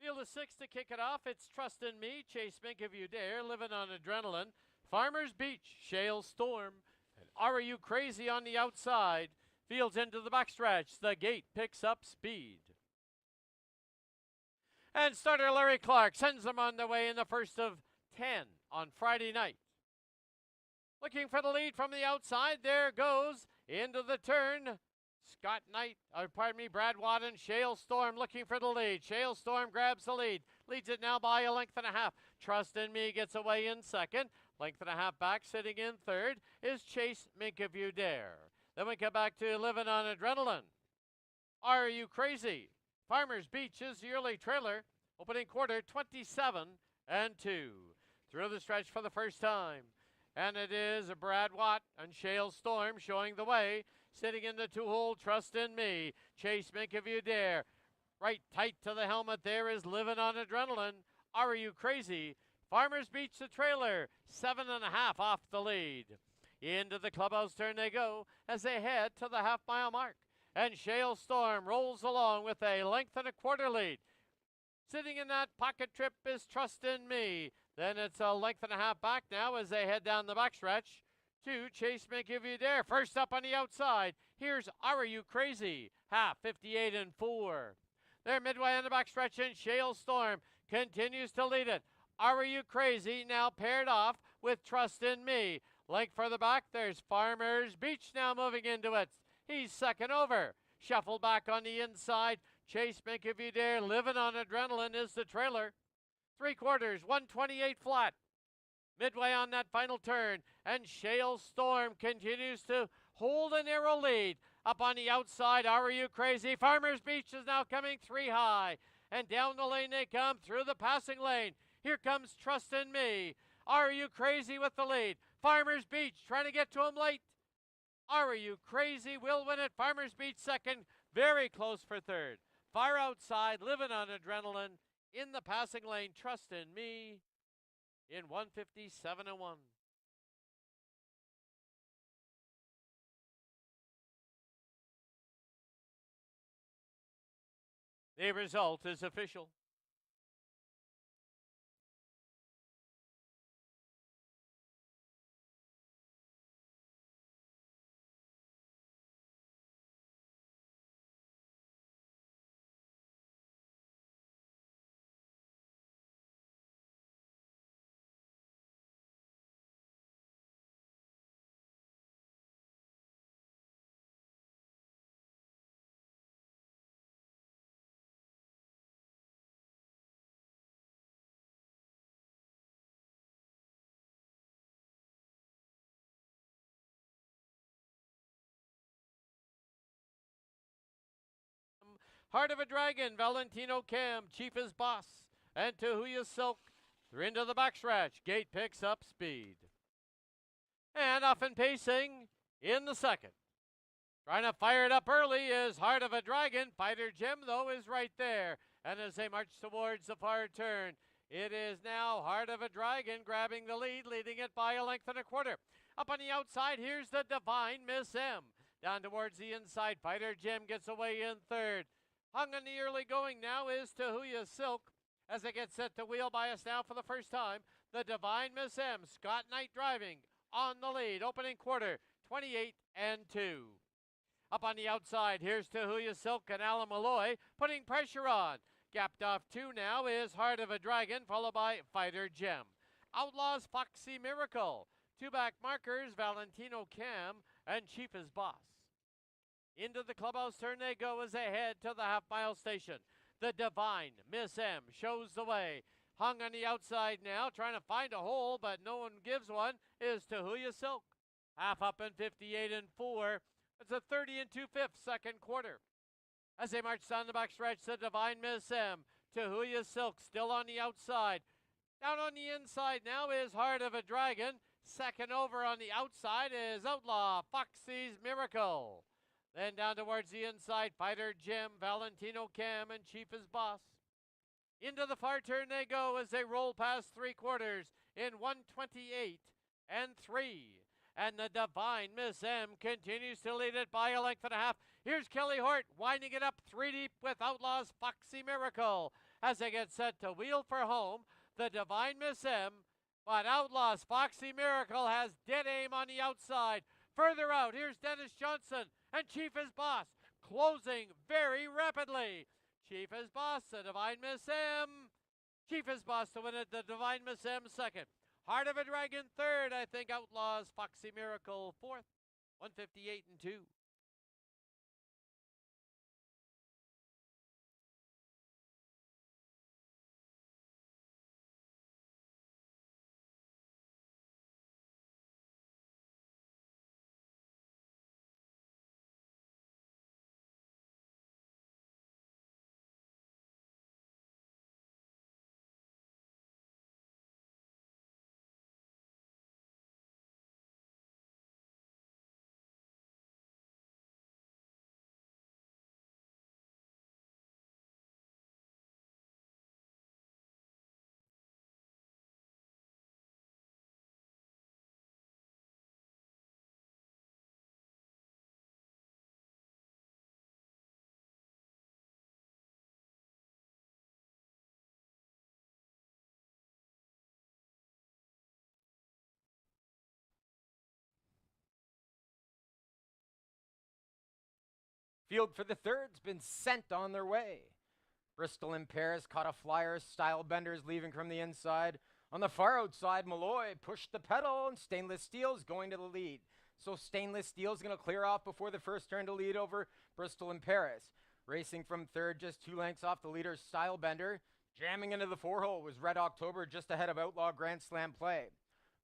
Field of 6 to kick it off. It's Trust in Me, Chase Mink If You Dare, Living on Adrenaline, Farmers Beach, Shale Storm, and Are You Crazy on the outside. Fields into the backstretch. The gate picks up speed. And starter Larry Clark sends them on their way in the first of 10 on Friday night. Looking for the lead from the outside. There goes into the turn. Brad Wadden, Shale Storm looking for the lead. Shale Storm grabs the lead. Leads it now by a length and a half. Trust in Me gets away in second. Length and a half back, sitting in third, is Chase Mink If You Dare. Then we come back to Living on Adrenaline. Are You Crazy? Farmers Beach is the early trailer. Opening quarter, 27-2. Through the stretch for the first time. And it is Brad Watt and Shale Storm showing the way. Sitting in the two-hole, Trust in Me. Chase Mink If You Dare. Right tight to the helmet there is Living on Adrenaline. Are You Crazy? Farmers Beach the trailer, 7.5 off the lead. Into the clubhouse turn they go as they head to the half-mile mark. And Shale Storm rolls along with a length and a quarter lead. Sitting in that pocket trip is Trust in Me. Then it's a length and a half back now as they head down the backstretch to Chase Mink If You Dare. First up on the outside, here's Are You Crazy? Half, 58-4. They're midway on the backstretch and Shale Storm continues to lead it. Are You Crazy? Now paired off with Trust in Me. Length further back, there's Farmers Beach now moving into it. He's second over. Shuffled back on the inside. Chase Mink If You Dare, Living on Adrenaline is the trailer. 3/4, 128 flat. Midway on that final turn, and Shale Storm continues to hold a narrow lead. Up on the outside, Are You Crazy? Farmers Beach is now coming 3 high. And down the lane they come through the passing lane. Here comes Trust in Me. Are You Crazy with the lead? Farmers Beach trying to get to him late. Are You Crazy will win it. Farmers Beach second, very close for third. Far outside, Living on Adrenaline. In the passing lane, Trust in Me in 157-1. The result is official. Heart of a Dragon, Valentino Cam, Chief is Boss, and Tahuya Silk. They're into the backstretch. Gate picks up speed. And off and pacing in the second. Trying to fire it up early is Heart of a Dragon. Fighter Jim, though, is right there. And as they march towards the far turn, it is now Heart of a Dragon grabbing the lead, leading it by a length and a quarter. Up on the outside, here's the Divine Miss M. Down towards the inside, Fighter Jim gets away in third. Hung on the early going now is Tahuya Silk as they get set to wheel by us now for the first time. The Divine Miss M, Scott Knight driving on the lead. Opening quarter, 28-2. Up on the outside, here's Tahuya Silk and Alan Malloy putting pressure on. Gapped off 2 now is Heart of a Dragon, followed by Fighter Gem. Outlaws Foxy Miracle. 2 back markers, Valentino Cam and Chief is Boss. Into the clubhouse turn they go as they head to the half-mile station. The Divine Miss M shows the way. Hung on the outside now, trying to find a hole, but no one gives one, is Tahuya Silk. Half up in 58-4. It's a 30 2/5 second quarter. As they march down the backstretch, the Divine Miss M. Tahuya Silk still on the outside. Down on the inside now is Heart of a Dragon. Second over on the outside is Outlaw Foxy's Miracle. Then down towards the inside, Fighter Jim, Valentino Cam, and Chief is Boss. Into the far turn they go as they roll past 3/4 in 128-3. And the Divine Miss M continues to lead it by a length and a half. Here's Kelly Hort winding it up 3 deep with Outlaws Foxy Miracle. as they get set to wheel for home. The Divine Miss M, but Outlaws Foxy Miracle has dead aim on the outside. Further out, here's Dennis Johnson and Chief is Boss, closing very rapidly. Chief is Boss, the Divine Miss M. Chief is Boss to win it, the Divine Miss M second. Heart of a Dragon third, I think Outlaws Foxy Miracle fourth. 158 and 2. Field for the third's been sent on their way. Bristol and Paris caught a flyer. Style Benders leaving from the inside. On the far outside, Malloy pushed the pedal, and Stainless Steel's going to the lead. So Stainless Steel's going to clear off before the first turn to lead over Bristol and Paris. Racing from third, just 2 lengths off the leader, Style Bender. Jamming into the 4-hole was Red October, just ahead of Outlaw Grand Slam Play.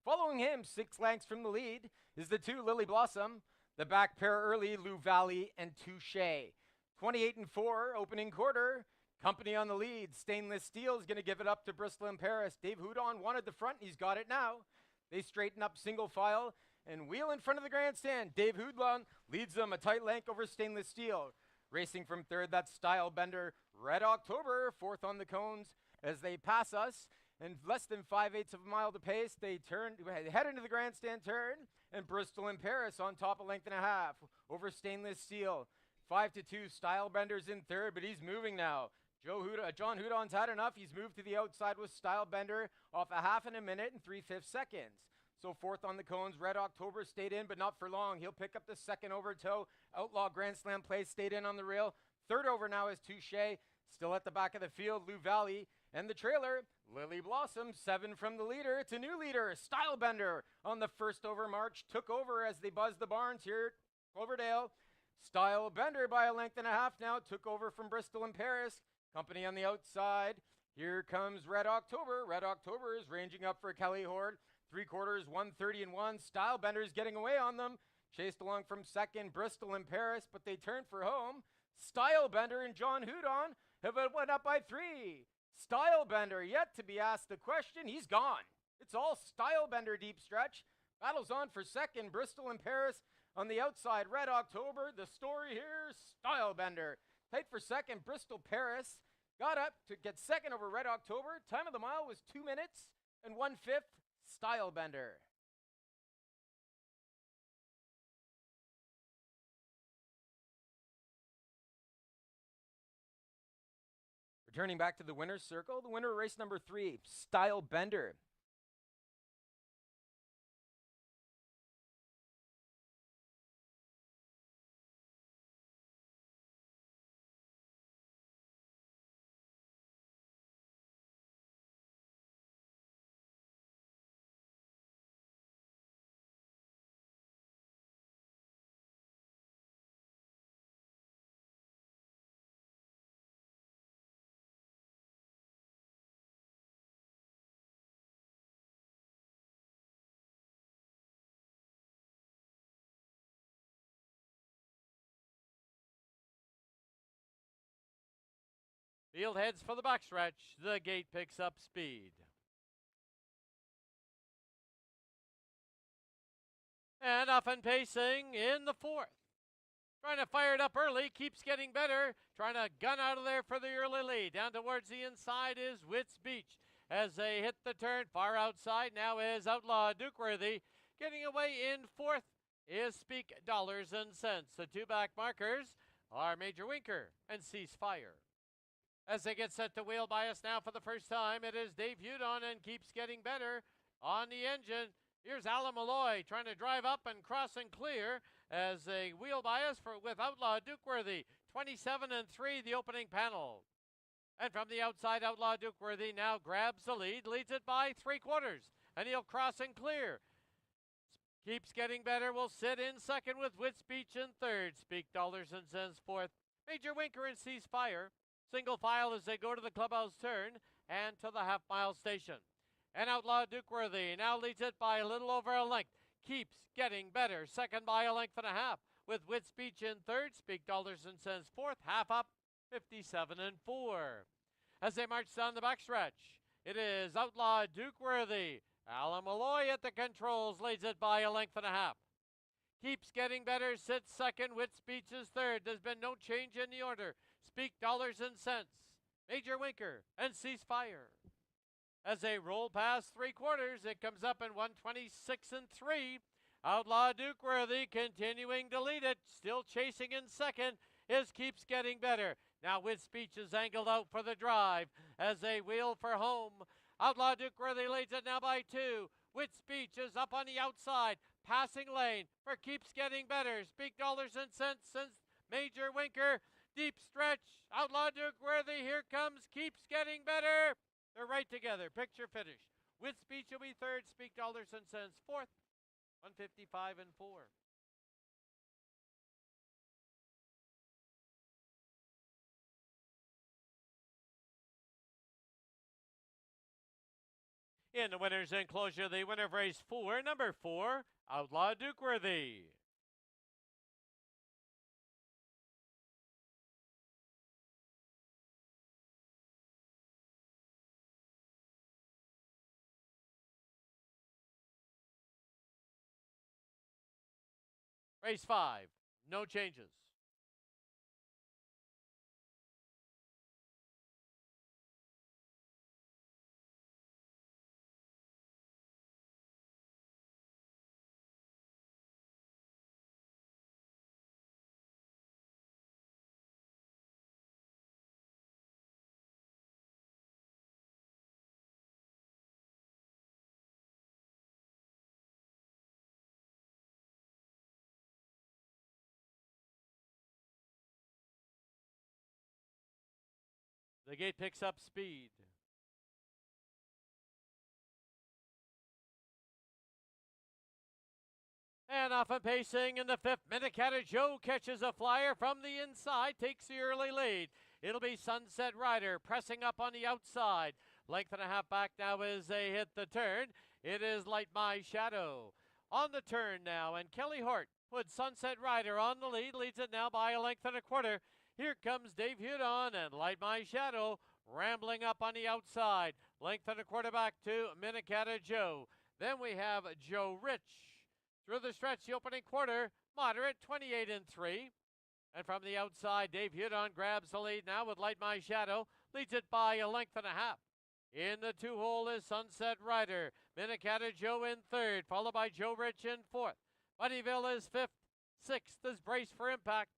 Following him, 6 lengths from the lead, is the 2 Lily Blossom. The back pair early, Lou Valley and Touche. 28 and 4, opening quarter. Company on the lead. Stainless Steel is going to give it up to Bristol and Paris. Dave Houdon wanted the front, and he's got it now. They straighten up single file and wheel in front of the grandstand. Dave Houdon leads them a tight length over Stainless Steel. Racing from third, that's Style Bender. Red October, fourth on the cones as they pass us. And less than 5/8 of a mile to pace, they head into the grandstand turn, and Bristol and Paris on top, a length and a half over Stainless Steel. 5-2, Style Bender's in third, but he's moving now. John Houdon's had enough. He's moved to the outside with Style Bender off a half in a minute and 3/5 seconds. So fourth on the cones, Red October stayed in, but not for long. He'll pick up the second over toe. Outlaw Grand Slam Play stayed in on the rail. Third over now is Touche. Still at the back of the field, Lou Valley. And the trailer, Lily Blossom, 7 from the leader. It's a new leader, Style Bender, on the first over march. Took over as they buzzed the barns here at Cloverdale. Style Bender by a length and a half now. Took over from Bristol and Paris. Company on the outside. Here comes Red October. Red October is ranging up for Kelly Horde. 3/4, 130 and 1. Style Bender is getting away on them. Chased along from second, Bristol and Paris, but they turn for home. Style Bender and John Houdon have went up by 3. Style Bender yet to be asked the question. He's gone. It's all Style Bender deep stretch. Battles on for second. Bristol and Paris on the outside. Red October. The story here, Style Bender. Tight for second. Bristol Paris got up to get second over Red October. Time of the mile was 2 minutes and 1/5. Style Bender. Returning back to the winner's circle, the winner of race number 3, Style Bender. Field heads for the backstretch. The gate picks up speed. And off and pacing in the 4th. Trying to fire it up early, keeps getting better. Trying to gun out of there for the early lead. Down towards the inside is Wits Beach. As they hit the turn, far outside now is Outlaw Dukeworthy. Getting away in 4th is Speak Dollars and Cents. The 2 back markers are Major Winker and Ceasefire. As they get set to wheel by us now for the first time, it is Dave Hudon and keeps getting better on the engine. Here's Alan Malloy trying to drive up and cross and clear as they wheel by us with Outlaw Dukeworthy. 27-3, the opening panel. And from the outside, Outlaw Dukeworthy now grabs the lead, leads it by 3/4, and he'll cross and clear. Keeps getting better, will sit in second with Wits Beach in third. Speak Dollars and Cents fourth. Major Winker and Cease Fire. Single file as they go to the clubhouse turn and to the half-mile station. And Outlaw Dukeworthy now leads it by a little over a length. Keeps getting better, second by a length and a half, with Wits Beach in third. Speak Dollars and Cents fourth, half up, 57-4. As they march down the backstretch, it is Outlaw Dukeworthy. Alan Malloy at the controls leads it by a length and a half. Keeps getting better, sits second. Wits Beach is third. There's been no change in the order. Speak Dollars and Cents, Major Winker, and Cease Fire. As they roll past 3/4, it comes up in 126-3. Outlaw Dukeworthy continuing to lead it, still chasing in second, Keeps Getting Better. Now Wits Beach is angled out for the drive as they wheel for home. Outlaw Dukeworthy leads it now by 2. Wits Beach is up on the outside, passing lane for Keeps Getting Better. Speak Dollars and Cents since Major Winker. Deep stretch, Outlaw Dukeworthy, here comes Keeps Getting Better. They're right together, picture finish. Wits Beach will be third, Speak Dollars and Cents fourth, 155-4. In the winner's enclosure, the winner of race 4, number 4, Outlaw Dukeworthy. Race 5, no changes. The gate picks up speed. And off and pacing in the 5th, Minnecatter Joe catches a flyer from the inside, takes the early lead. It'll be Sunset Rider pressing up on the outside. Length and a half back now as they hit the turn. It is Light My Shadow. On the turn now, and Kelly Hort puts Sunset Rider on the lead, leads it now by a length and a quarter. Here comes Dave Hudon and Light My Shadow rambling up on the outside. Length and a quarter back to Minnecatter Joe. Then we have Joe Rich. Through the stretch, the opening quarter, moderate, 28-3. And from the outside, Dave Hudon grabs the lead now with Light My Shadow. Leads it by a length and a half. In the 2-hole is Sunset Rider. Minnecatter Joe in third, followed by Joe Rich in fourth. Buddyville is fifth. Sixth is Brace for Impact.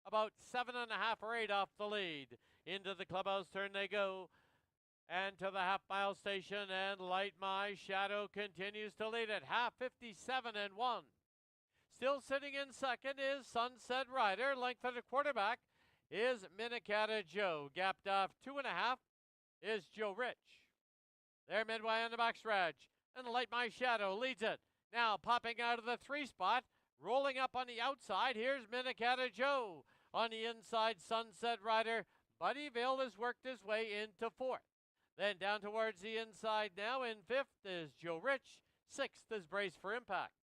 About 7.5 or 8 off the lead. Into the clubhouse turn they go. And to the half-mile station, and Light My Shadow continues to lead it. Half, 57-1. Still sitting in second is Sunset Rider. Length of the quarterback is Minnecatter Joe. Gapped off 2.5 is Joe Rich. They're midway on the backstretch, and Light My Shadow leads it. Now popping out of the 3 spot, rolling up on the outside. Here's Minnecatter Joe. On the inside, Sunset Rider. Buddyville has worked his way into fourth. Then down towards the inside now in fifth is Joe Rich. Sixth is Brace for Impact.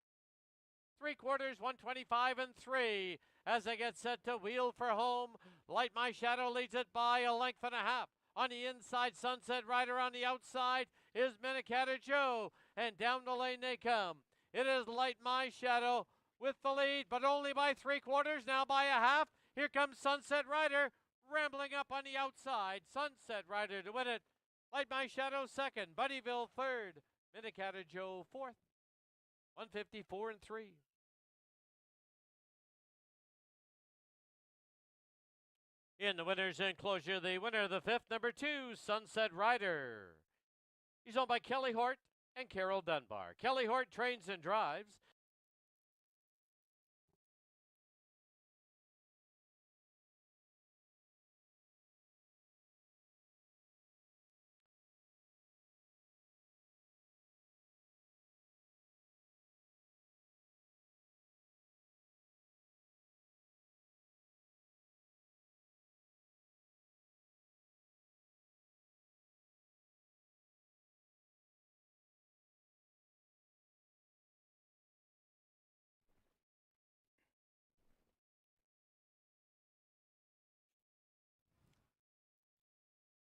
3/4, 125-3 as they get set to wheel for home. Light My Shadow leads it by a length and a half. On the inside, Sunset Rider. On the outside is Minnecatter Joe. And down the lane they come. It is Light My Shadow with the lead, but only by 3/4, now by a half. Here comes Sunset Rider, rambling up on the outside. Sunset Rider to win it. Light My Shadow second, Buddyville third, Minnecatter Joe fourth, 154-3. In the winner's enclosure, the winner of the fifth, number 2, Sunset Rider. He's owned by Kelly Hort and Carol Dunbar. Kelly Hort trains and drives.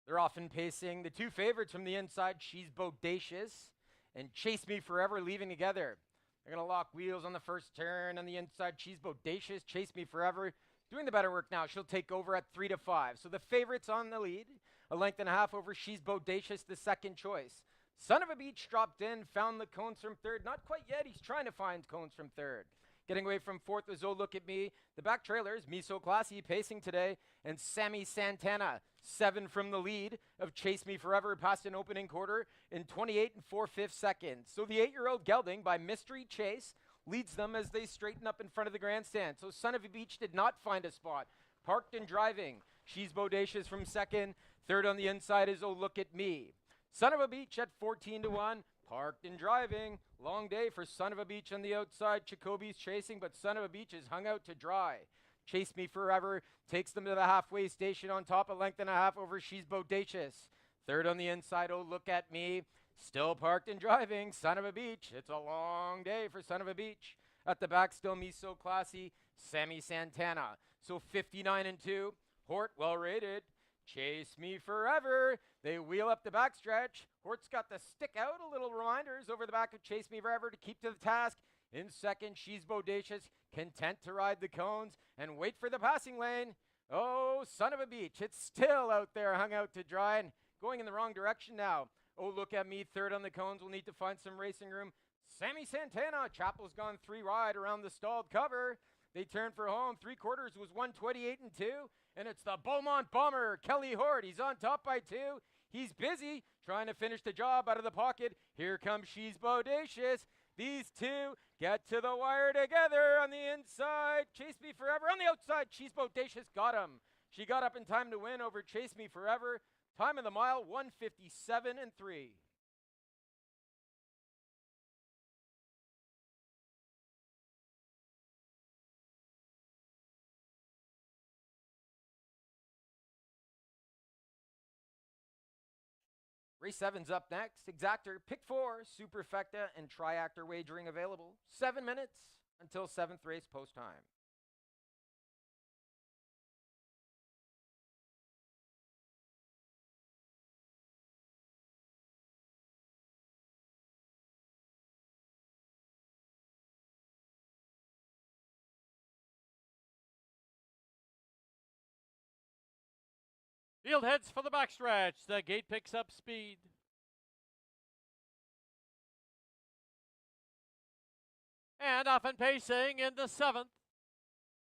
They're often pacing. The two favorites from the inside, She's Bodacious and Chase Me Forever, leaving together. They're going to lock wheels on the first turn on the inside. She's Bodacious, Chase Me Forever, doing the better work now. She'll take over at 3-5. So the favorites on the lead, a length and a half over She's Bodacious, the second choice. Son of a Beach dropped in, found the cones from third. Not quite yet. He's trying to find cones from third. Getting away from fourth was Oh Look at Me. The back trailers, Me So Classy, pacing today, and Sammy Santana, 7 from the lead of Chase Me Forever, past an opening quarter in 28 4/5 seconds. So the 8-year-old gelding by Mystery Chase leads them as they straighten up in front of the grandstand. So Son of a Beach did not find a spot. Parked and driving. She's Bodacious from second. Third on the inside is Oh Look at Me. Son of a Beach at 14-1. Parked and driving. Long day for Son of a Beach on the outside. Jacoby's chasing, but Son of a Beach is hung out to dry. Chase Me Forever takes them to the halfway station on top, a length and a half over She's Bodacious. Third on the inside, Oh Look at Me. Still parked and driving. Son of a Beach. It's a long day for Son of a Beach. At the back, still Me So Classy. Sammy Santana. So 59-2. Hort, well rated. Chase Me Forever. They wheel up the backstretch. Hort's got the stick out. A little reminders over the back of Chase Me Forever to keep to the task. In second, She's Bodacious, content to ride the cones and wait for the passing lane. Oh, Son of a Beach. It's still out there, hung out to dry and going in the wrong direction now. Oh, Look at Me, third on the cones. We'll need to find some racing room. Sammy Santana. Chapel's gone 3 wide around the stalled cover. They turn for home. 3/4 was 128-2. And it's the Beaumont Bomber, Kelly Hort. He's on top by 2. He's busy trying to finish the job out of the pocket. Here comes She's Bodacious. These two get to the wire together on the inside. Chase Me Forever on the outside. She's Bodacious got him. She got up in time to win over Chase Me Forever. Time of the mile, 1:57-3. Race 7's up next. Exactor, Pick 4, Superfecta, and Triactor wagering available. 7 minutes until 7th race post time. Field heads for the backstretch. The gate picks up speed. And off and pacing in the 7th.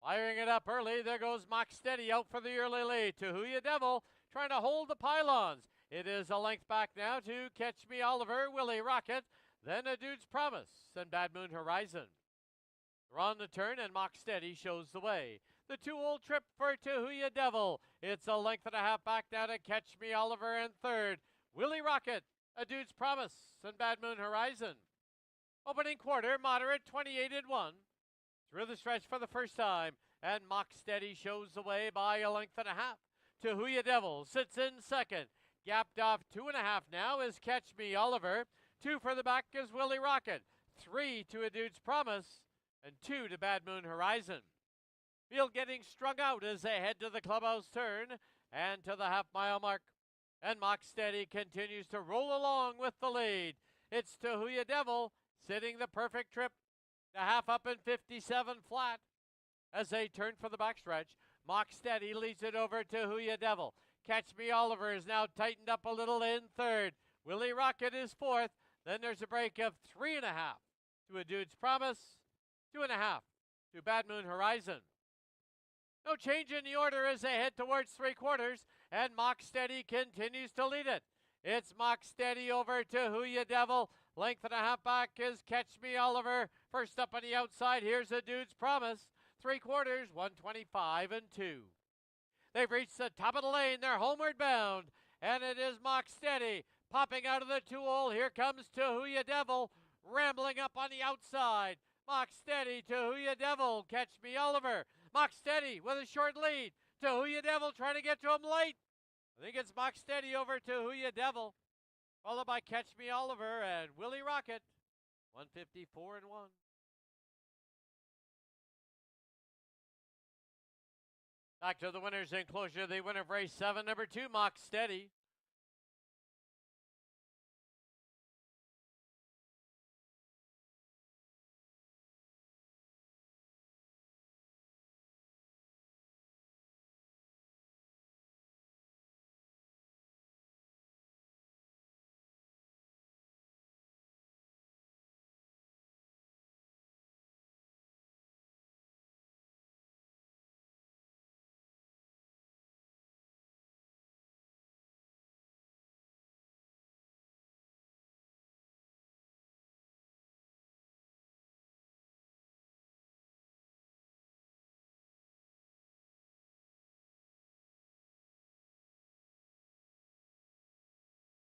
Firing it up early. There goes Mock Steady out for the early lead. To Who Ya Devil trying to hold the pylons. It is a length back now to Catch Me Oliver, Willie Rocket, then A Dude's Promise, and Bad Moon Horizon. They're on the turn and Mock Steady shows the way. The 2-old trip for To Who Ya Devil. It's a length and a half back now to Catch Me Oliver in third. Willie Rocket, A Dude's Promise, and Bad Moon Horizon. Opening quarter, moderate 28-1. Through the stretch for the first time, and Mock Steady shows the way by a length and a half. To Who Ya Devil sits in second. Gapped off 2.5 now is Catch Me Oliver. 2 for the back is Willie Rocket. 3 to A Dude's Promise, and 2 to Bad Moon Horizon. Field getting strung out as they head to the clubhouse turn and to the half-mile mark. And Mock Steady continues to roll along with the lead. It's To Who Ya Devil sitting the perfect trip. The half up in 57 flat. As they turn for the backstretch, Mock Steady leads it over to Who Ya Devil. Catch Me Oliver is now tightened up a little in third. Willie Rocket is fourth. Then there's a break of 3.5 to A Dude's Promise, 2.5 to Bad Moon Horizon. No change in the order as they head towards 3/4, and Mock Steady continues to lead it. It's Mock Steady over to Who Ya Devil. Length and a half back is Catch Me Oliver. First up on the outside, here's the Dude's Promise. 3/4, 125 and 2. They've reached the top of the lane. They're homeward bound, and it is Mock Steady popping out of the 2-hole. Here comes To Who Ya Devil, rambling up on the outside. Mock Steady to Who Ya Devil. Catch Me Oliver. Mock Steady with a short lead. To Who Ya Devil trying to get to him late. I think it's Mock Steady over to Who Ya Devil, followed by Catch Me Oliver and Willie Rocket. 154 and 1. Back to the winner's enclosure. The winner of race 7, number 2, Mock Steady.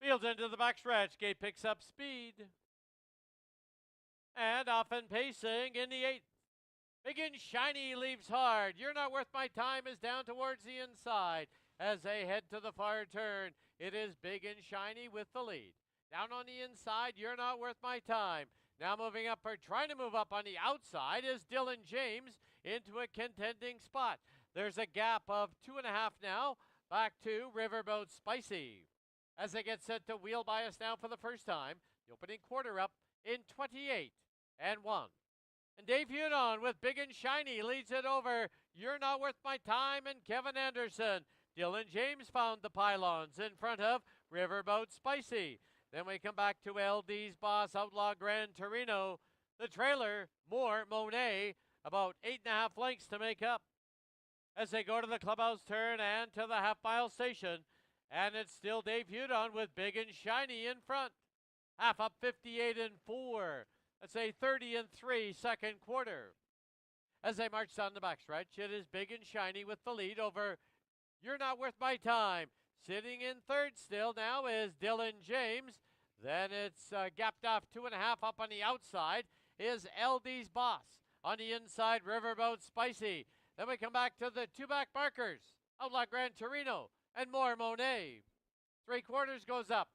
Fields into the backstretch. Gate picks up speed. And off and pacing in the 8th. Big and Shiny leaves hard. You're Not Worth My Time is down towards the inside as they head to the far turn. It is Big and Shiny with the lead. Down on the inside, You're Not Worth My Time. Now moving up or trying to move up on the outside is Dylan James into a contending spot. There's a gap of 2.5 now. Back to Riverboat Spicy as they get set to wheel bias now for the first time. The opening quarter up in 28 and 1. And Dave Hudon with Big and Shiny leads it over You're Not Worth My Time and Kevin Anderson. Dylan James found the pylons in front of Riverboat Spicy. Then we come back to LD's Boss Outlaw Gran Torino. The trailer, More Monet, about 8.5 lengths to make up as they go to the clubhouse turn and to the half-mile station. And it's still Dave Hudon with Big and Shiny in front. Half up 58 and 4. That's a 30 and 3 second quarter. As they march down the backstretch, it is Big and Shiny with the lead over You're Not Worth My Time. Sitting in third still now is Dylan James. Then it's gapped off 2.5 up on the outside is LD's Boss. On the inside, Riverboat Spicy. Then we come back to the 2 back markers. Outlaw Gran Torino and More Monet. 3/4 goes up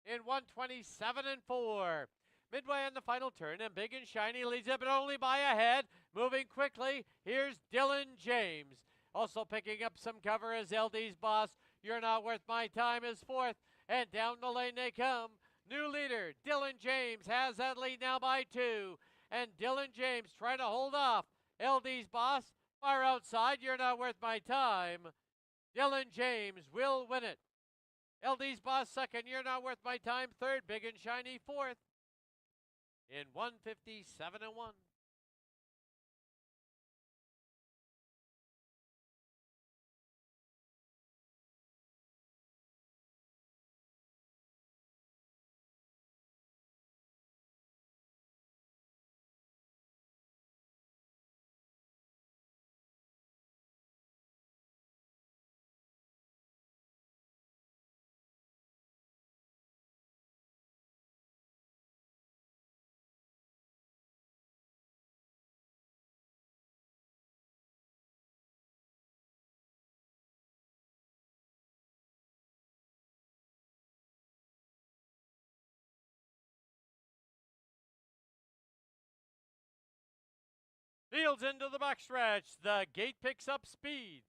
in 127 and 4. Midway on the final turn, and Big and Shiny leads it, but only by a head. Moving quickly, here's Dylan James. Also picking up some cover as LD's Boss. You're Not Worth My Time is 4th, and down the lane they come. New leader, Dylan James, has that lead now by 2. And Dylan James trying to hold off LD's Boss. Far outside, You're Not Worth My Time. Dylan James will win it. LD's Boss second, You're Not Worth My Time third, Big and Shiny 4th. In 157 and 1. Fields into the backstretch. The gate picks up speed.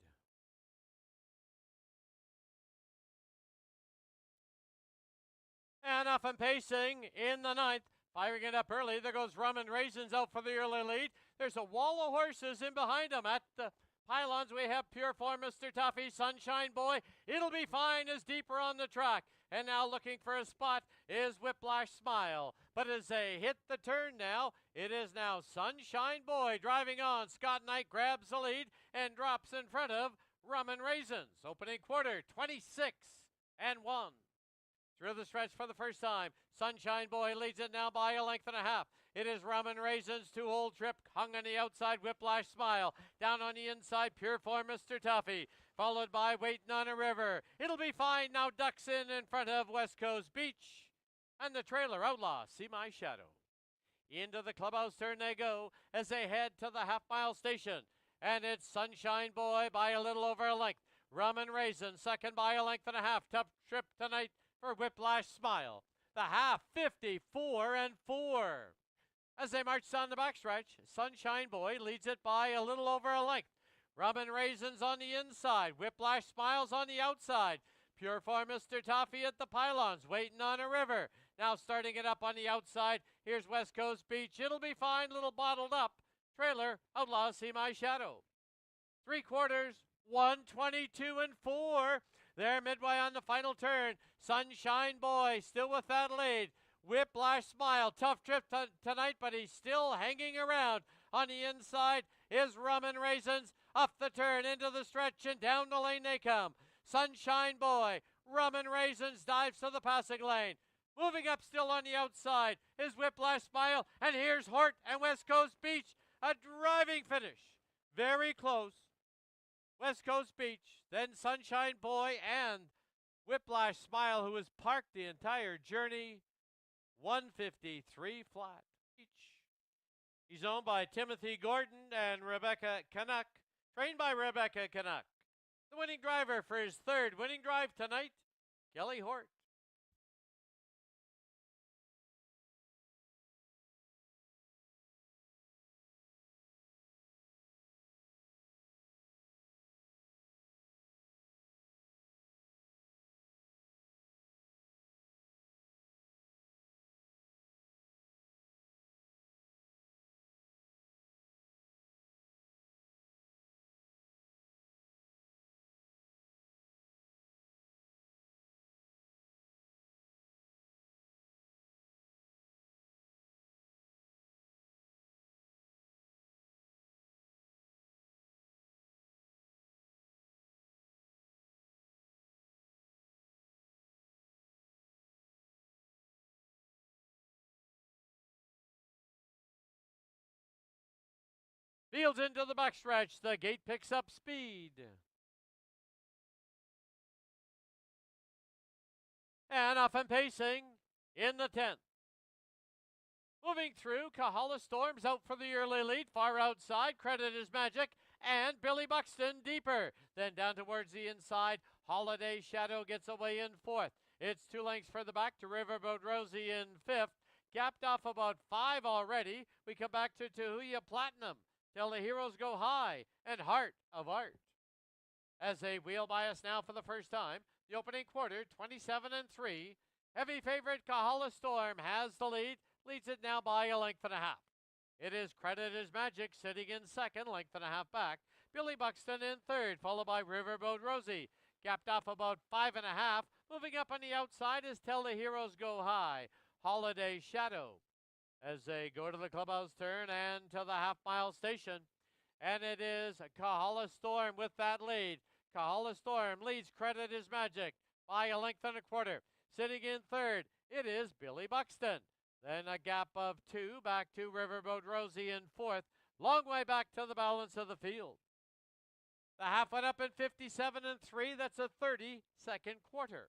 And off and pacing in the 9th. Firing it up early. There goes Rum and Raisins out for the early lead. There's a wall of horses in behind them at the Pylons, we have Pure Form, Mr. Tuffy, Sunshine Boy. It'll Be Fine is deeper on the track. And now looking for a spot is Whiplash Smile. But as they hit the turn now, it is now Sunshine Boy driving on. Scott Knight grabs the lead and drops in front of Rum and Raisins. Opening quarter, 26-1. Through the stretch for the first time, Sunshine Boy leads it now by a length and a half. It is Rum and Raisins, 2-hole trip, hung on the outside, Whiplash Smile. Down on the inside, Pure Form, Mr. Tuffy, followed by Waiting on a River. It'll Be Fine now ducks in front of West Coast Beach. And the trailer Outlaw, See My Shadow. Into the clubhouse turn they go as they head to the half-mile station. And it's Sunshine Boy by a little over a length. Rum and Raisin, second by a length and a half. Tough trip tonight for Whiplash Smile. The half, 54-4. As they march down the backstretch, Sunshine Boy leads it by a little over a length. Rum and Raisins on the inside. Whiplash Smiles on the outside. Pure Form, Mr. Toffee at the pylons, Waiting on a River. Now starting it up on the outside. Here's West Coast Beach. It'll Be Fine, little bottled up. Trailer, Outlaw, See My Shadow. 3/4, 122-4. There midway on the final turn. Sunshine Boy still with that lead. Whiplash Smile, tough trip tonight, but he's still hanging around. On the inside is Rum and Raisins. Up the turn, into the stretch, and down the lane they come. Sunshine Boy, Rum and Raisins dives to the passing lane. Moving up still on the outside is Whiplash Smile, and here's Hort and West Coast Beach. A driving finish. Very close. West Coast Beach, then Sunshine Boy and Whiplash Smile, who was parked the entire journey. 153 flat each. He's owned by Timothy Gordon and Rebecca Canuck, trained by Rebecca Canuck. The winning driver for his third winning drive tonight, Kelly Hort. Fields into the backstretch. The gate picks up speed. And off and pacing in the 10th. Moving through, Kahala Storms out for the early lead. Far outside, Credit is Magic. And Billy Buxton deeper. Then down towards the inside, Holiday Shadow gets away in 4th. It's 2 lengths further back to Riverboat Rosie in 5th. Gapped off about 5 already. We come back to Tahuya Platinum. Till the Heroes Go High and Heart of Art. As they wheel by us now for the first time, the opening quarter, 27-3. Heavy favorite Kahala Storm has the lead, leads it now by a length and a half. It is Credit is Magic sitting in second, length and a half back. Billy Buxton in third, followed by Riverboat Rosie. Gapped off about 5.5. Moving up on the outside is Till the Heroes Go High. Holiday Shadow. As they go to the clubhouse turn and to the half-mile station. And it is Kahala Storm with that lead. Kahala Storm leads Credit is Magic by a length and a quarter. Sitting in third, it is Billy Buxton. Then a gap of 2 back to Riverboat Rosie in 4th. Long way back to the balance of the field. The half went up in 57-3. That's a 30-second quarter.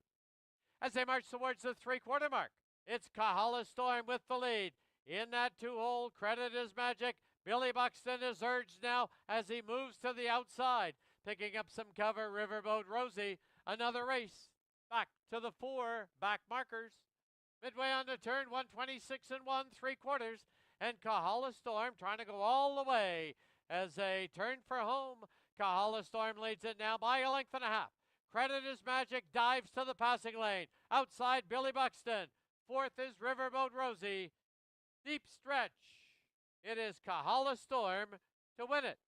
As they march towards the 3/4 mark, it's Kahala Storm with the lead. In that 2-hole, Credit is Magic. Billy Buxton is urged now as he moves to the outside. Picking up some cover, Riverboat Rosie. Another race. Back to the 4 back markers. Midway on the turn, 126 1/3. And Kahala Storm trying to go all the way as they turn for home. Kahala Storm leads it now by a length and a half. Credit is Magic dives to the passing lane. Outside, Billy Buxton. 4th is Riverboat Rosie. Deep stretch. It is Kahala Storm to win it.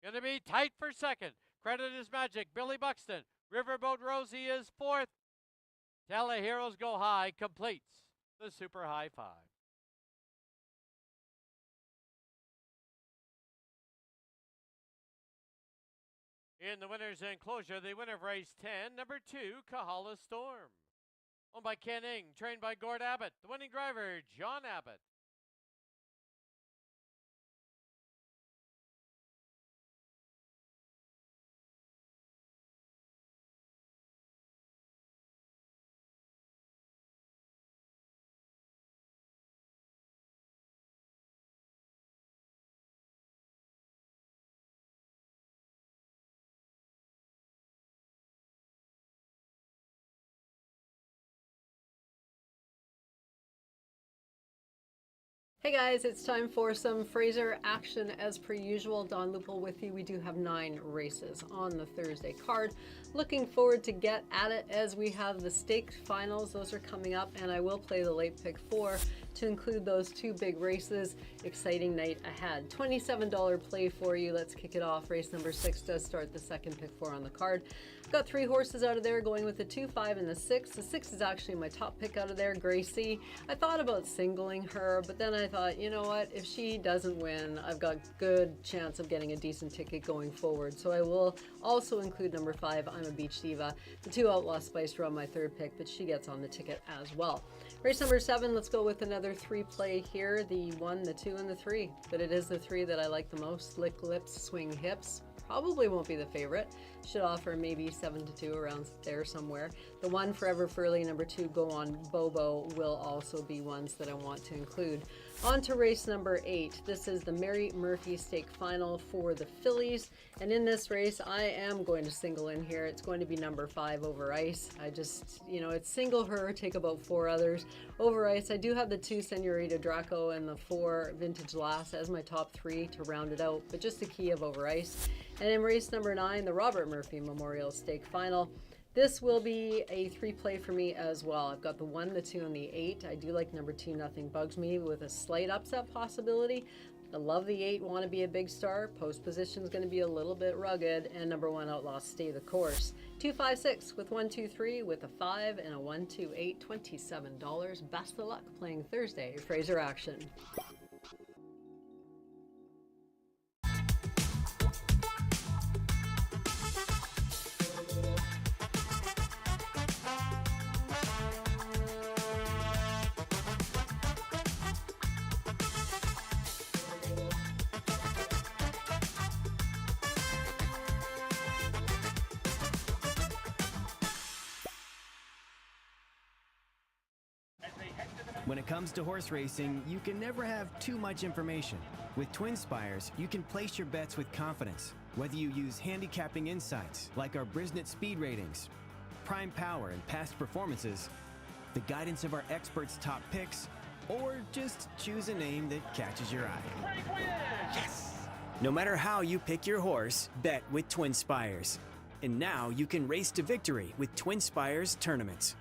Going to be tight for second. Credit is Magic. Billy Buxton. Riverboat Rosie is fourth. Teleheroes Go High completes the Super High Five. In the winner's enclosure, the winner of race 10, number 2, Kahala Storm. Owned by Ken Ing, trained by Gord Abbott. The winning driver, John Abbott. Hey guys, it's time for some Fraser action as per usual. Don Lupel with you. We do have 9 races on the Thursday card. Looking forward to get at it as we have the stakes finals. Those are coming up, and I will play the late pick 4 to include those 2 big races. Exciting night ahead. $27 play for you. Let's kick it off. Race number 6 does start the second pick 4 on the card. Got 3 horses out of there, going with the 2, 5, and the 6. The 6 is actually my top pick out of there, Gracie. I thought about singling her, but then I thought, you know what, if she doesn't win, I've got good chance of getting a decent ticket going forward. So I will also include number 5, I'm a Beach Diva. The 2 Outlaw Spice are on my third pick, but she gets on the ticket as well. Race number 7, let's go with another 3 play here, the 1, the 2, and the 3. But it is the 3 that I like the most. Slick Lips, Swing Hips. Probably won't be the favorite. Should offer maybe 7-2 around there somewhere. The 1, Forever Furley, number 2, Go On Bobo will also be ones that I want to include. On to race number 8. This is the Mary Murphy Stake Final for the fillies. And in this race, I am going to single in here. It's going to be number 5, Over Ice. I just, it's single her, take about 4 others. Over Ice, I do have the 2, Senorita Draco, and the 4, Vintage Lass as my top 3 to round it out, but just the key of Over Ice. And in race number 9, the Robert Murphy Memorial Stake Final. This will be a 3 play for me as well. I've got the 1, the 2, and the 8. I do like number 2, Nothing Bugs Me, with a slight upset possibility. I love the 8, Want to Be a Big Star. Post position is going to be a little bit rugged. And number 1, Outlaw, Stay the Course. 2, 5, 6 with 1, 2, 3 with a 5 and a 1, 2, 8, $27. Best of luck playing Thursday Fraser action. When it comes to horse racing, you can never have too much information. With Twin Spires, you can place your bets with confidence, whether you use handicapping insights like our Brisnet speed ratings, prime power and past performances, the guidance of our experts' top picks, or just choose a name that catches your eye. Yes! No matter how you pick your horse, bet with Twin Spires. And now you can race to victory with Twin Spires tournaments.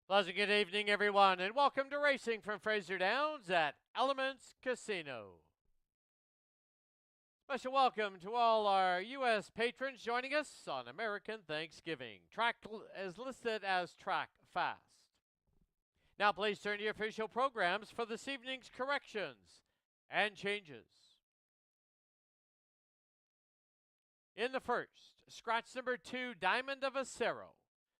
Pleasant good evening, everyone, and welcome to Racing from Fraser Downs at Elements Casino. Special welcome to all our U.S. patrons joining us on American Thanksgiving. Track is listed as Track Fast. Now please turn to your official programs for this evening's corrections and changes. In the first, scratch number 2, Diamond of Acero.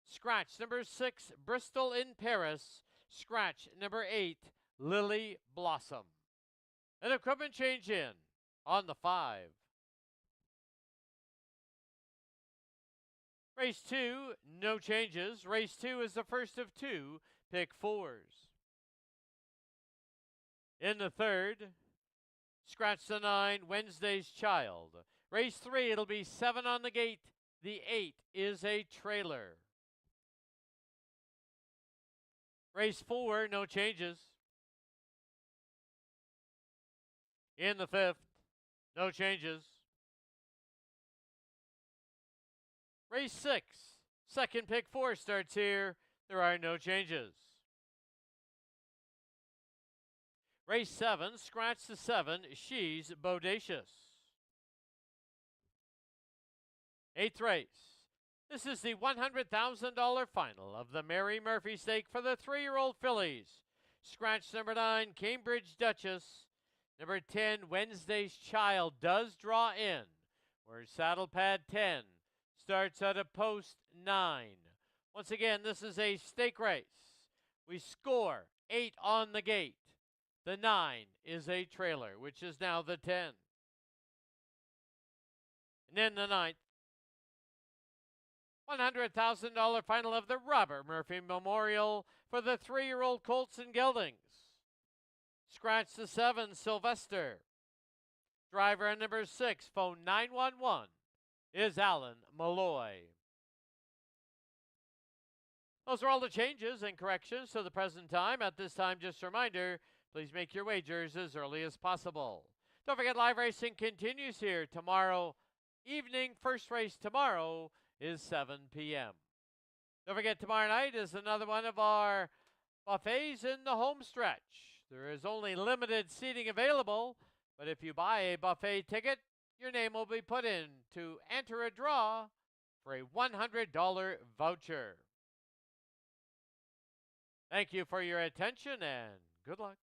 Scratch number 6, Bristol in Paris. Scratch number 8, Lily Blossom. An equipment change in on the 5. Race 2, no changes. Race 2 is the first of 2, pick 4s. In the third, scratch the 9, Wednesday's Child. Race 3, it'll be 7 on the gate. The 8 is a trailer. Race 4, no changes. In the 5th, no changes. Race 6, second pick 4 starts here. There are no changes. Race 7, scratch the 7, She's Bodacious. 8th race. This is the $100,000 final of the Mary Murphy Stake for the 3-year-old fillies. Scratch number 9, Cambridge Duchess. Number 10, Wednesday's Child does draw in, where saddle pad 10 starts at a post 9. Once again, this is a stake race. We score 8 on the gate. The 9 is a trailer, which is now the 10. And then the 9th. $100,000 final of the Robert Murphy Memorial for the 3-year-old colts and geldings. Scratch the 7, Sylvester. Driver on number 6, phone 911, is Alan Malloy. Those are all the changes and corrections to the present time. At this time, just a reminder, please make your wagers as early as possible. Don't forget, live racing continues here tomorrow evening. First race tomorrow is 7 p.m. Don't forget, tomorrow night is another one of our buffets in the home stretch. There is only limited seating available, but if you buy a buffet ticket, your name will be put in to enter a draw for a $100 voucher. Thank you for your attention and good luck.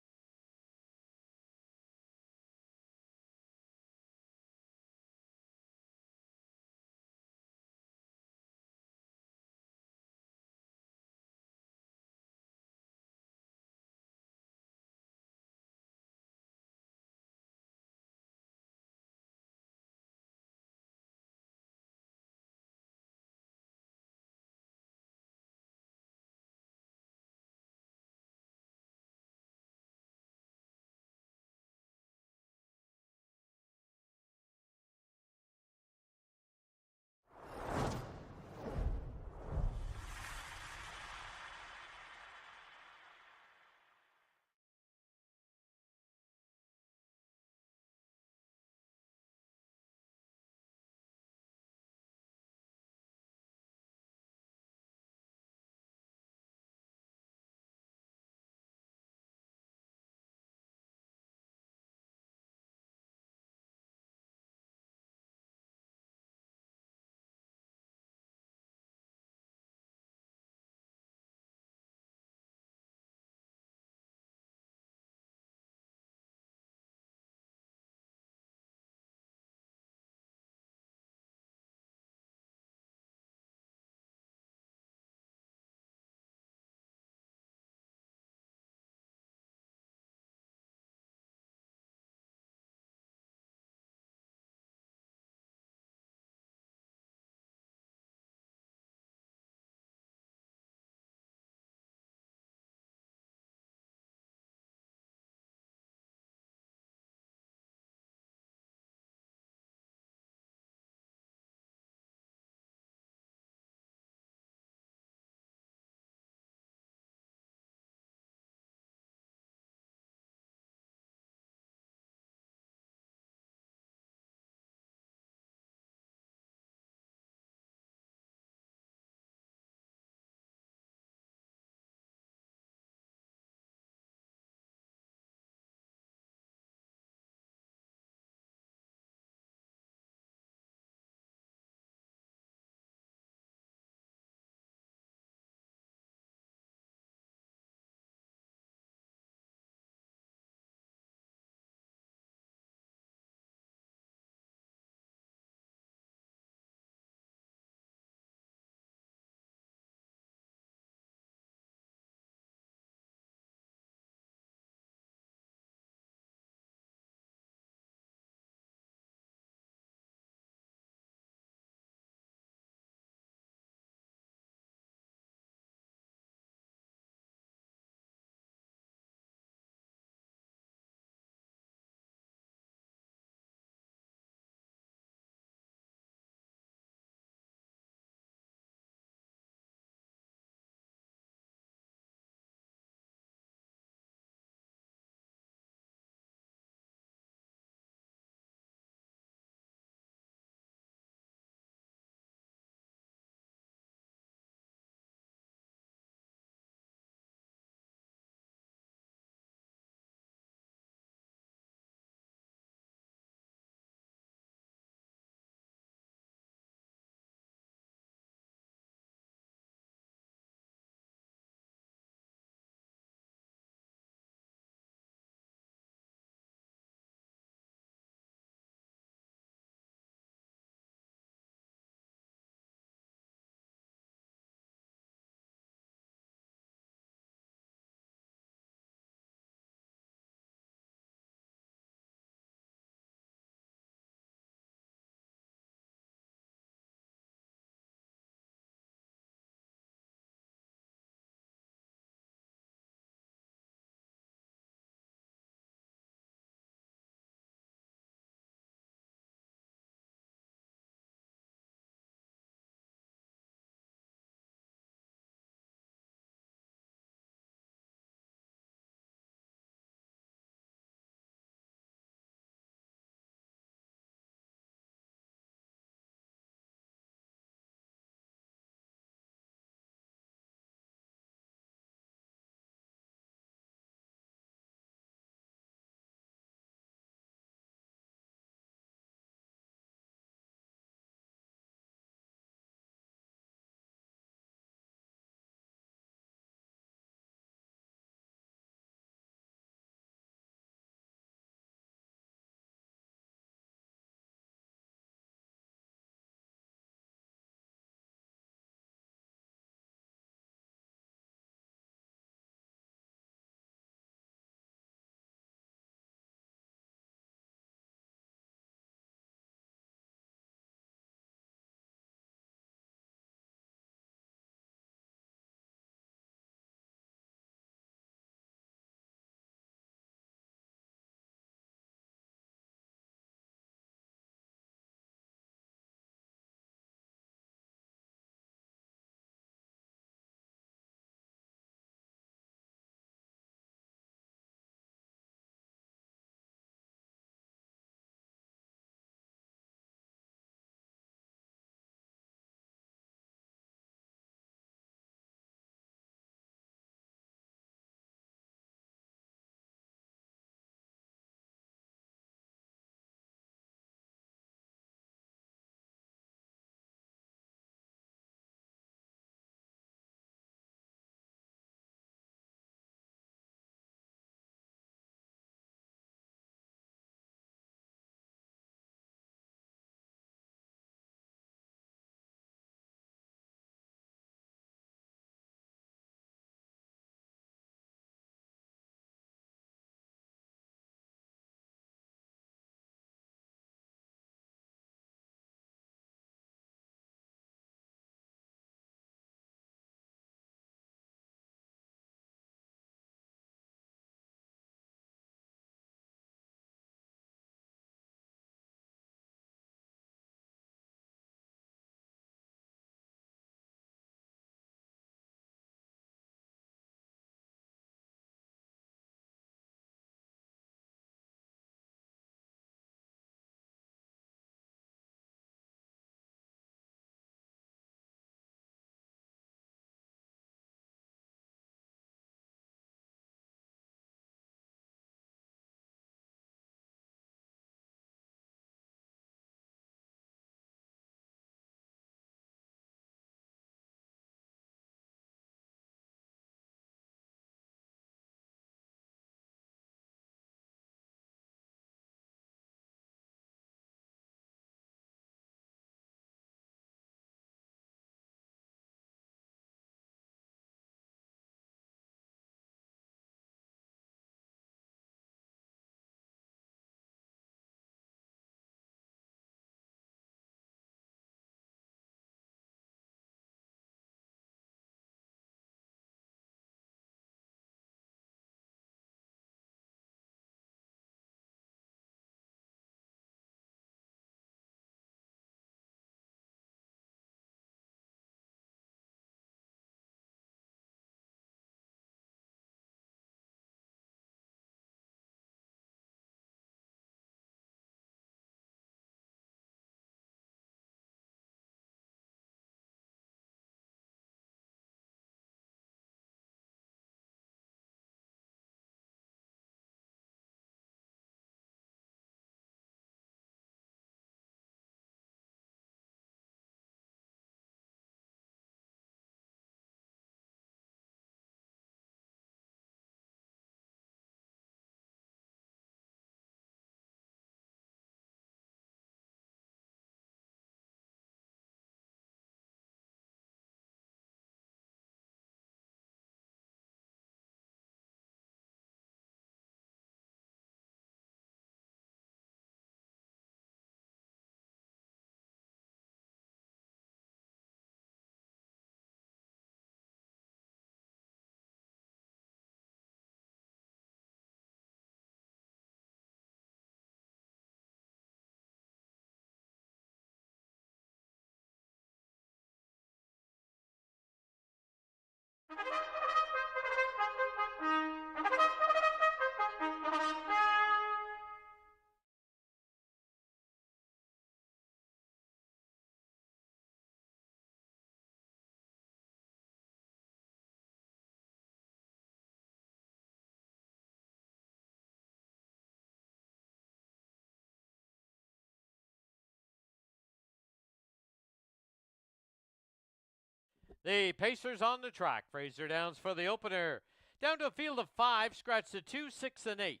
The Pacers on the track. Fraser Downs for the opener. Down to a field of 5, scratch to 2, 6, and 8.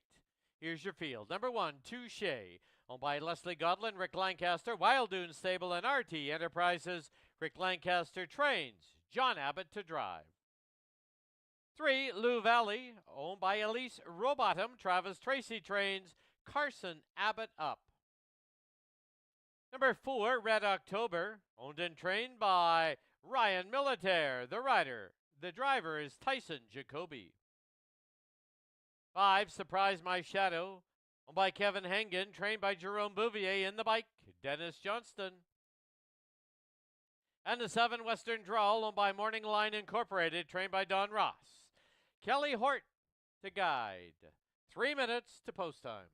Here's your field. Number 1, Touche, owned by Leslie Godlin, Rick Lancaster, Wild Dune Stable, and RT Enterprises. Rick Lancaster trains. John Abbott to drive. 3, Lou Valley, owned by Elise Robotham, Travis Tracy trains. Carson Abbott up. Number 4, Red October, owned and trained by Ryan Militaire, the rider. The driver is Tyson Jacoby. 5, Surprise My Shadow, owned by Kevin Hengen, trained by Jerome Bouvier. In the bike, Dennis Johnston. And the 7, Western Drawl, owned by Morning Line Incorporated, trained by Don Ross. Kelly Hort to guide. 3 minutes to post time.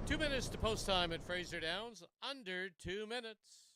Two minutes to post time at Fraser Downs, under 2 minutes.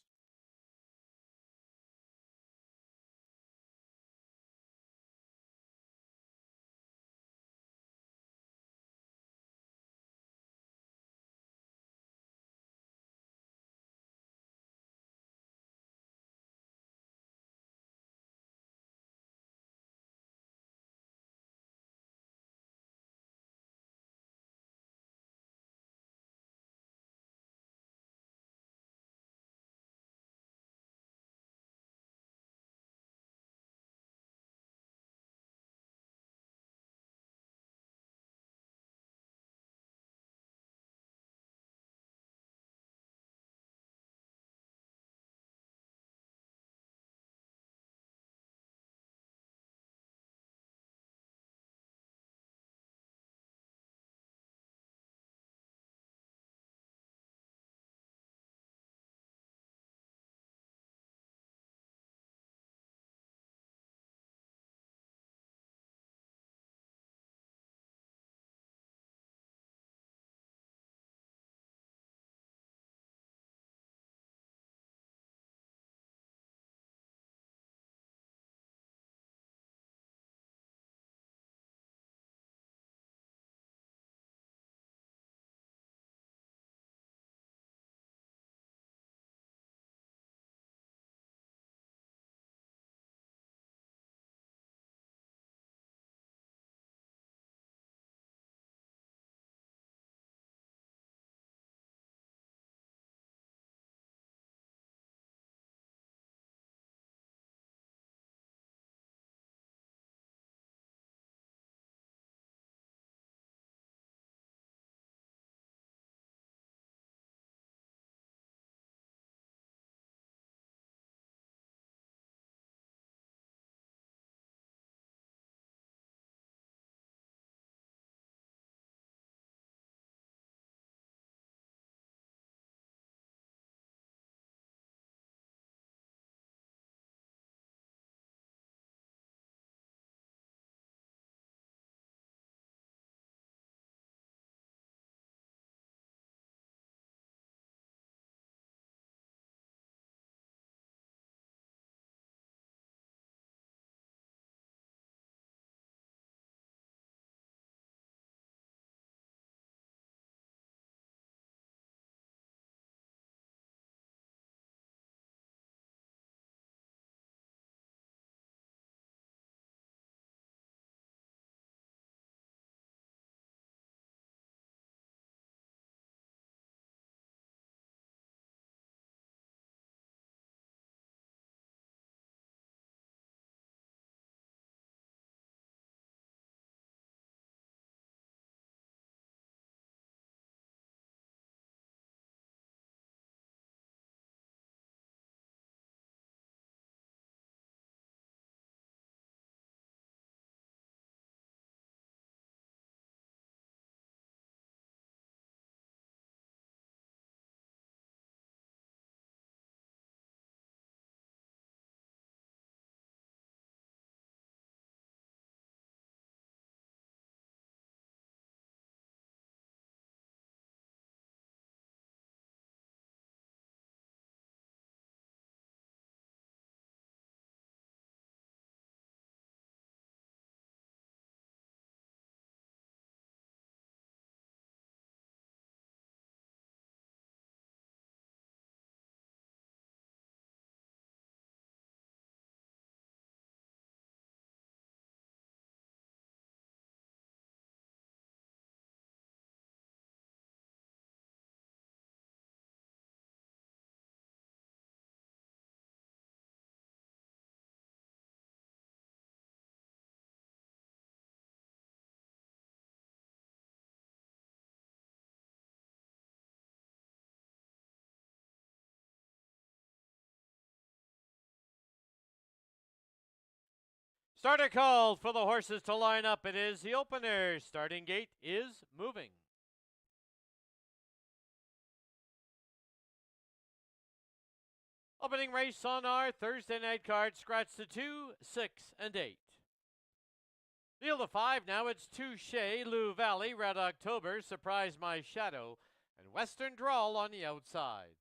Starter called for the horses to line up. It is the opener. Starting gate is moving. Opening race on our Thursday night card, scratch the 2, 6, and 8. Field of 5 now, it's Touche, Lou Valley, Red October, Surprise My Shadow, and Western Drawl on the outside.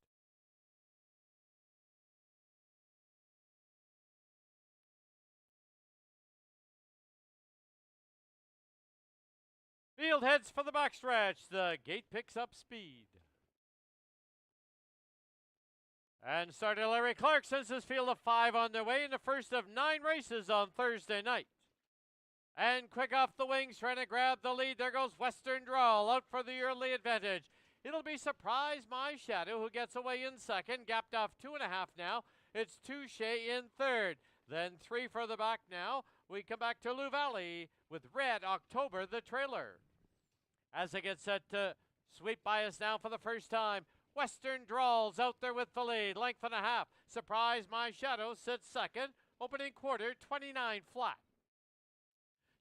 Field heads for the backstretch. The gate picks up speed. And starter Larry Clark sends his field of 5 on their way in the first of 9 races on Thursday night. And quick off the wings, trying to grab the lead. There goes Western Drawl out for the early advantage. It'll be Surprise My Shadow who gets away in second. Gapped off 2.5 now. It's Touche in third. Then 3 further back now. We come back to Lou Valley with Red October, the trailer. As they get set to sweep by us now for the first time. Western Drawls out there with the lead. Length and a half. Surprise My Shadow sits second. Opening quarter, 29 flat.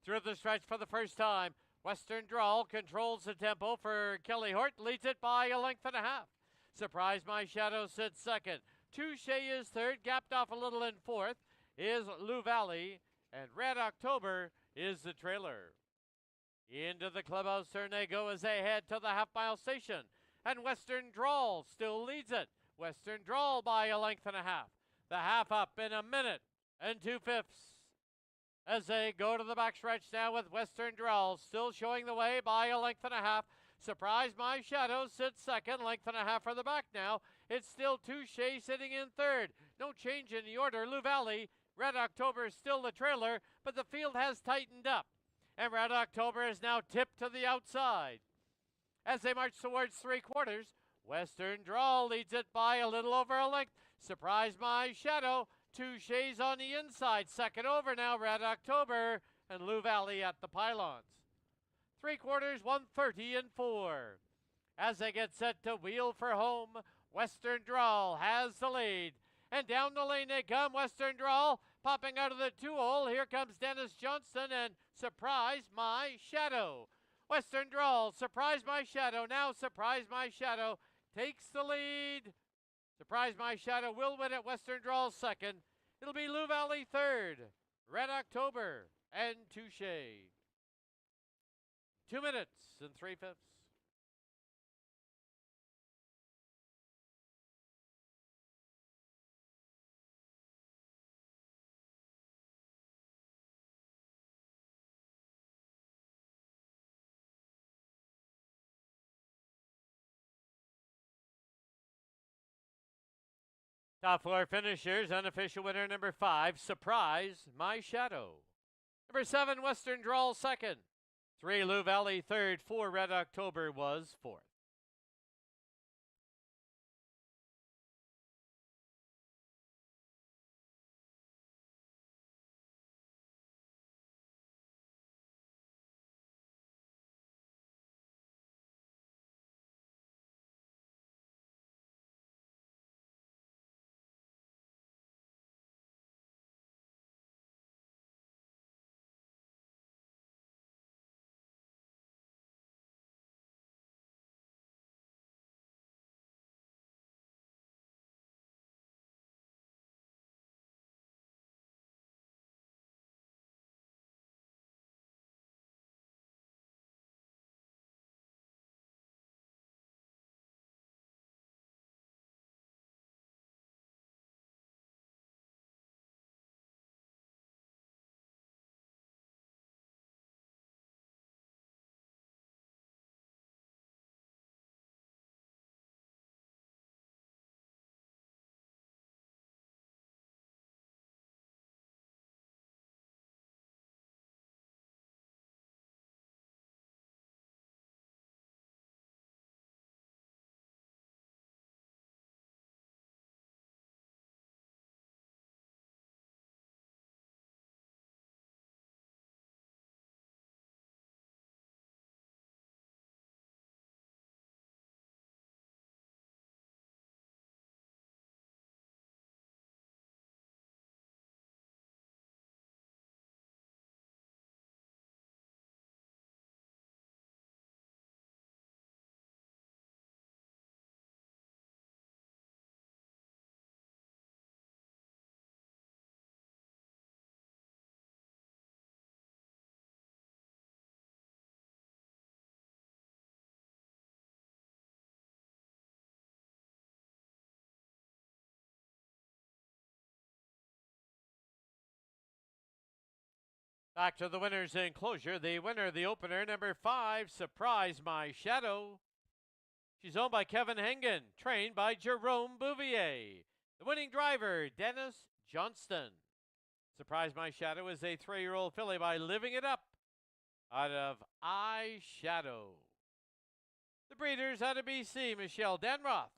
Through the stretch for the first time. Western Drawl controls the tempo for Kelly Hort. Leads it by a length and a half. Surprise My Shadow sits second. Touche is third. Gapped off a little in fourth is Lou Valley. And Red October is the trailer. Into the clubhouse turn they go as they head to the half-mile station. And Western Drawl still leads it. Western Drawl by a length and a half. The half up in a minute and 2/5. As they go to the backstretch now with Western Drawl still showing the way by a length and a half. Surprise My Shadow sits second. Length and a half for the back now. It's still Touche sitting in third. No change in the order. Lou Valley, Red October is still the trailer, but the field has tightened up. And Red October is now tipped to the outside. As they march towards 3/4, Western Drawl leads it by a little over a length. Surprise My Shadow, Touche's on the inside. Second over now, Red October, and Lou Valley at the pylons. 3/4, 1:30 and 4. As they get set to wheel for home, Western Drawl has the lead. And down the lane they come, Western Drawl popping out of the 2-hole. Here comes Dennis Johnston and Surprise My Shadow. Western Drawl, Surprise My Shadow. Now Surprise My Shadow takes the lead. Surprise My Shadow will win at Western Drawl second. It'll be Lou Valley third. Red October and Touche. 2 minutes and 3/5. Top 4 finishers, unofficial winner number 5, Surprise My Shadow. Number 7, Western Drawl second. 3, Lou Valley third. 4, Red October was fourth. Back to the winner's enclosure. The winner, the opener, number 5, Surprise My Shadow. She's owned by Kevin Hengen, trained by Jerome Bouvier. The winning driver, Dennis Johnston. Surprise My Shadow is a 3-year-old filly by Living It Up out of Eyeshadow. The breeders out of BC, Michelle Denroth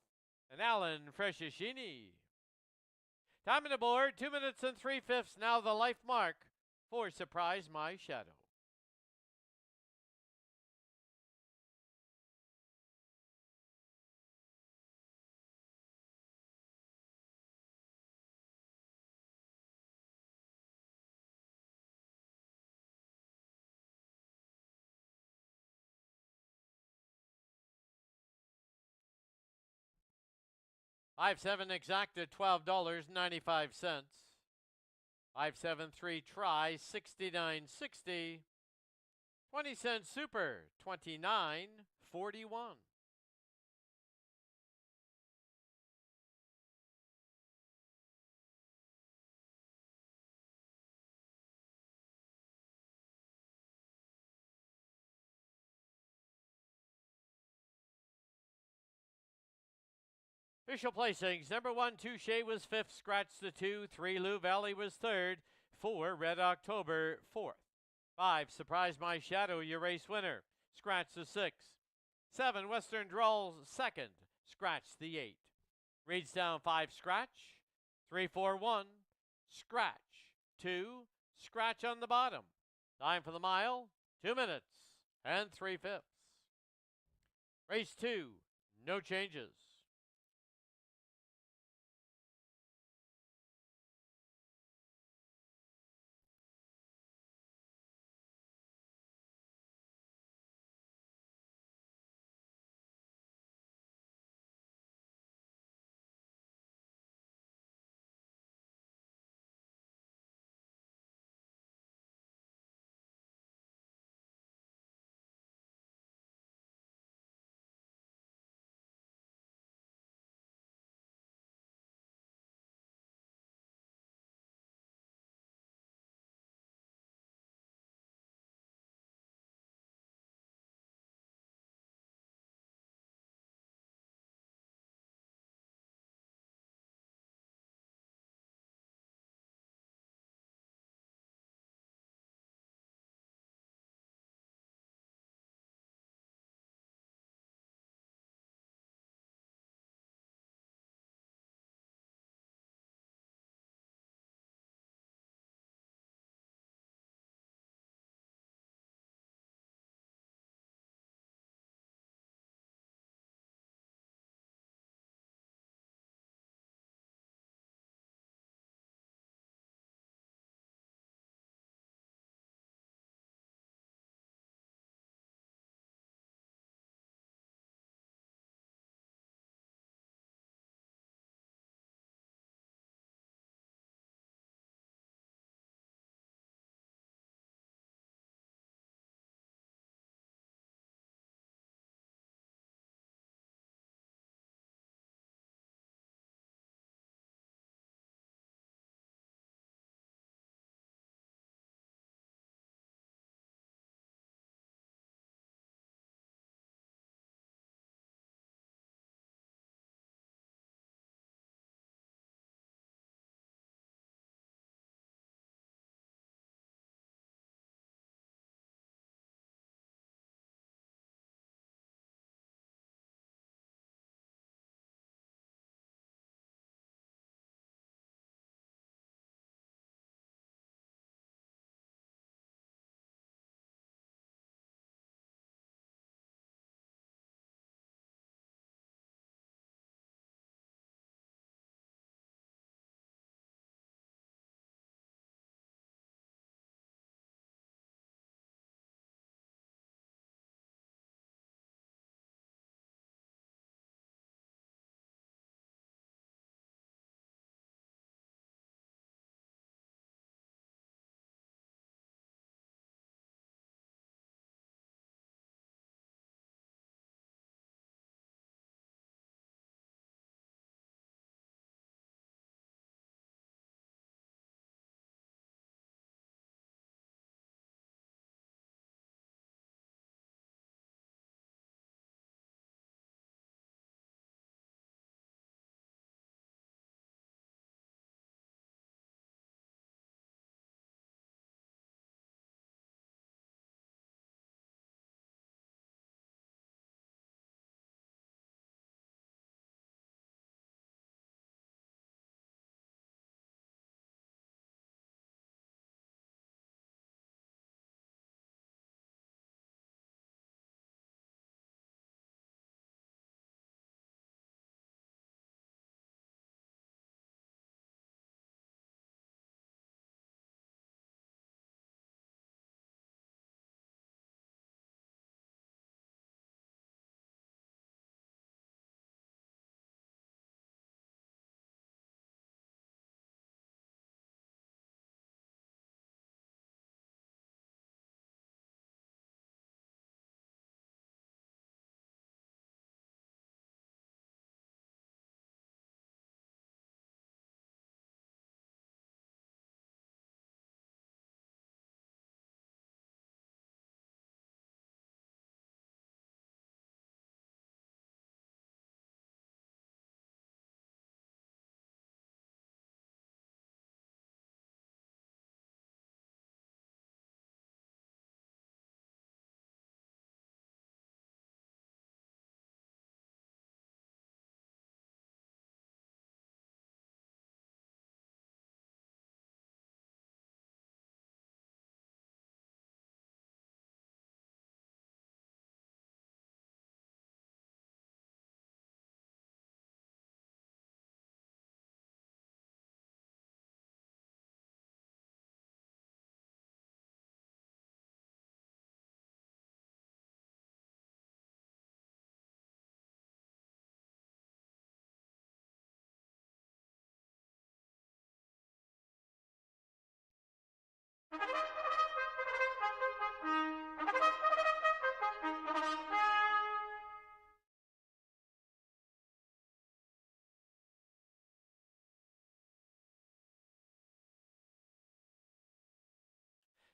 and Alan Frescischini. Time on the board, 2 minutes and 3/5. Now the life mark for Surprise My Shadow. $5-7 exacted, $12.95. 5-7-3 try, $69.60. 20-cent super, $29.41. Official placings. Number 1, Touche was 5th. Scratch the 2. 3, Lou Valley was 3rd. 4, Red October 4th. 5, Surprise My Shadow, your race winner. Scratch the 6. 7, Western Drawl 2nd. Scratch the 8. Reads down 5, scratch. 3, 4, 1, scratch. 2, scratch on the bottom. Time for the mile, 2 minutes and 3/5. Race 2, no changes.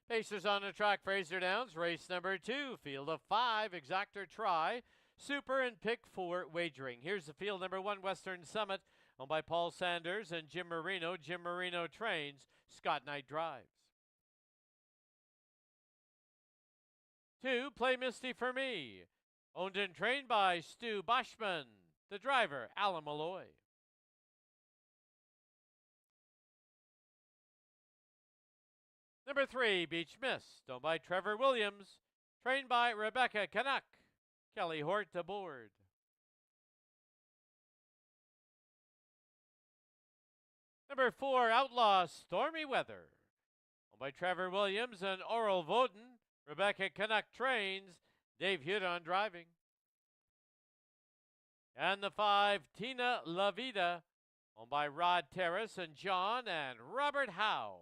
Pacers on the track, Fraser Downs, race number 2, field of 5, exactor try, super and pick 4 wagering. Here's the field number 1, Western Summit, owned by Paul Sanders and Jim Marino. Jim Marino trains, Scott Knight drives. 2, Play Misty for Me, owned and trained by Stu Boschman. The driver, Alan Malloy. Number 3, Beach Mist, owned by Trevor Williams, trained by Rebecca Canuck. Kelly Hort aboard. Number 4, Outlaw Stormy Weather, owned by Trevor Williams and Oral Voden. Rebecca Canuck trains, Dave Hudon driving. And the 5, Tina La Vida, owned by Rod Terrace and John and Robert Howe.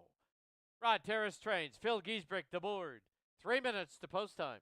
Rod Terrace trains, Phil Giesbrick aboard. 3 minutes to post time.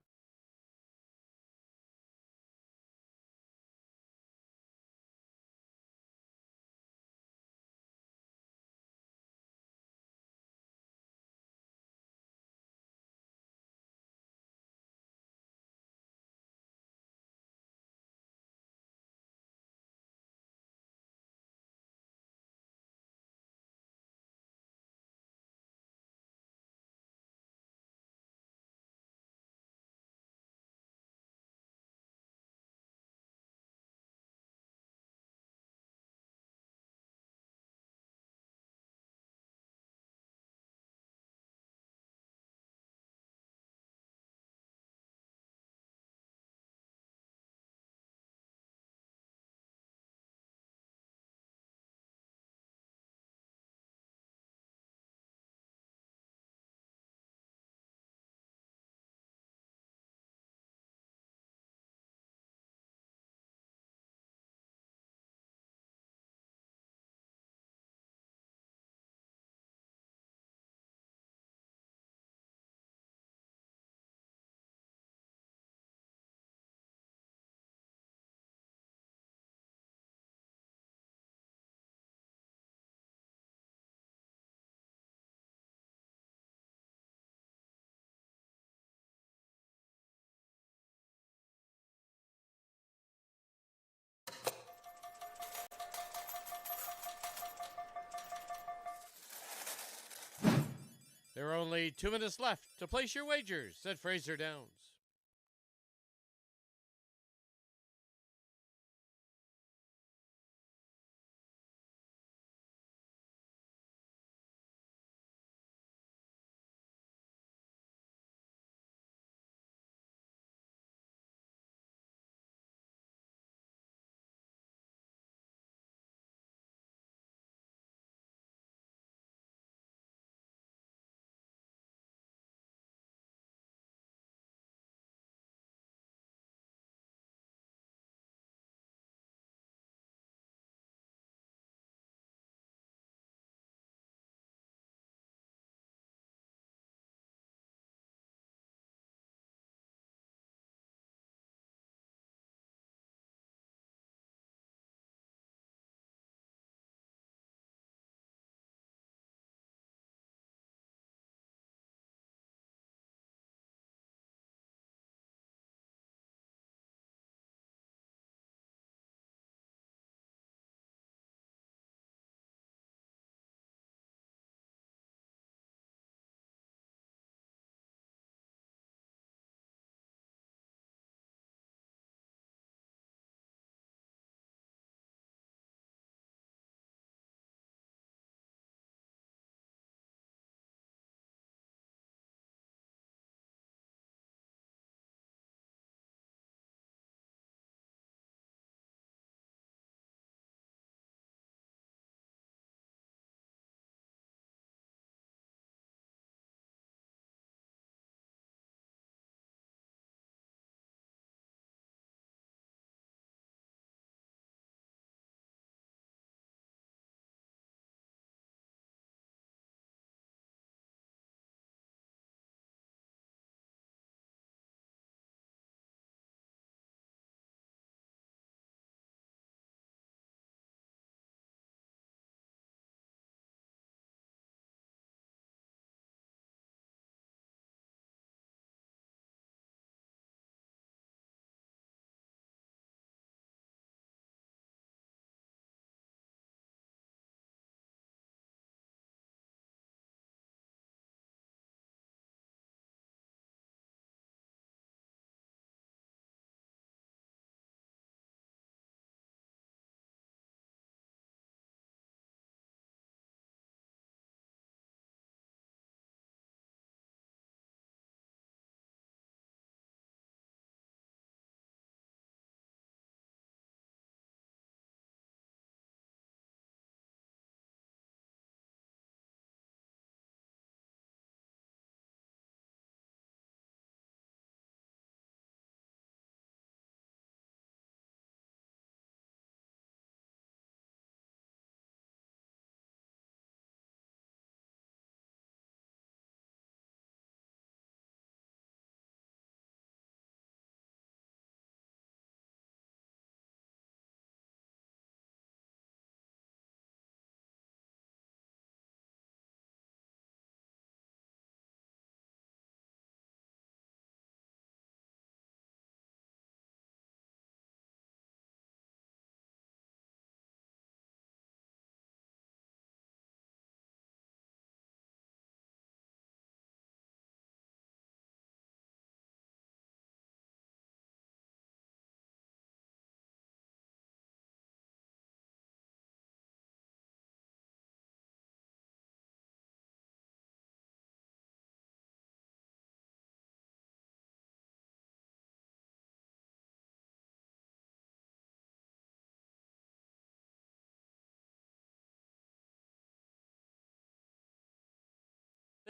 There are only 2 minutes left to place your wagers at Fraser Downs.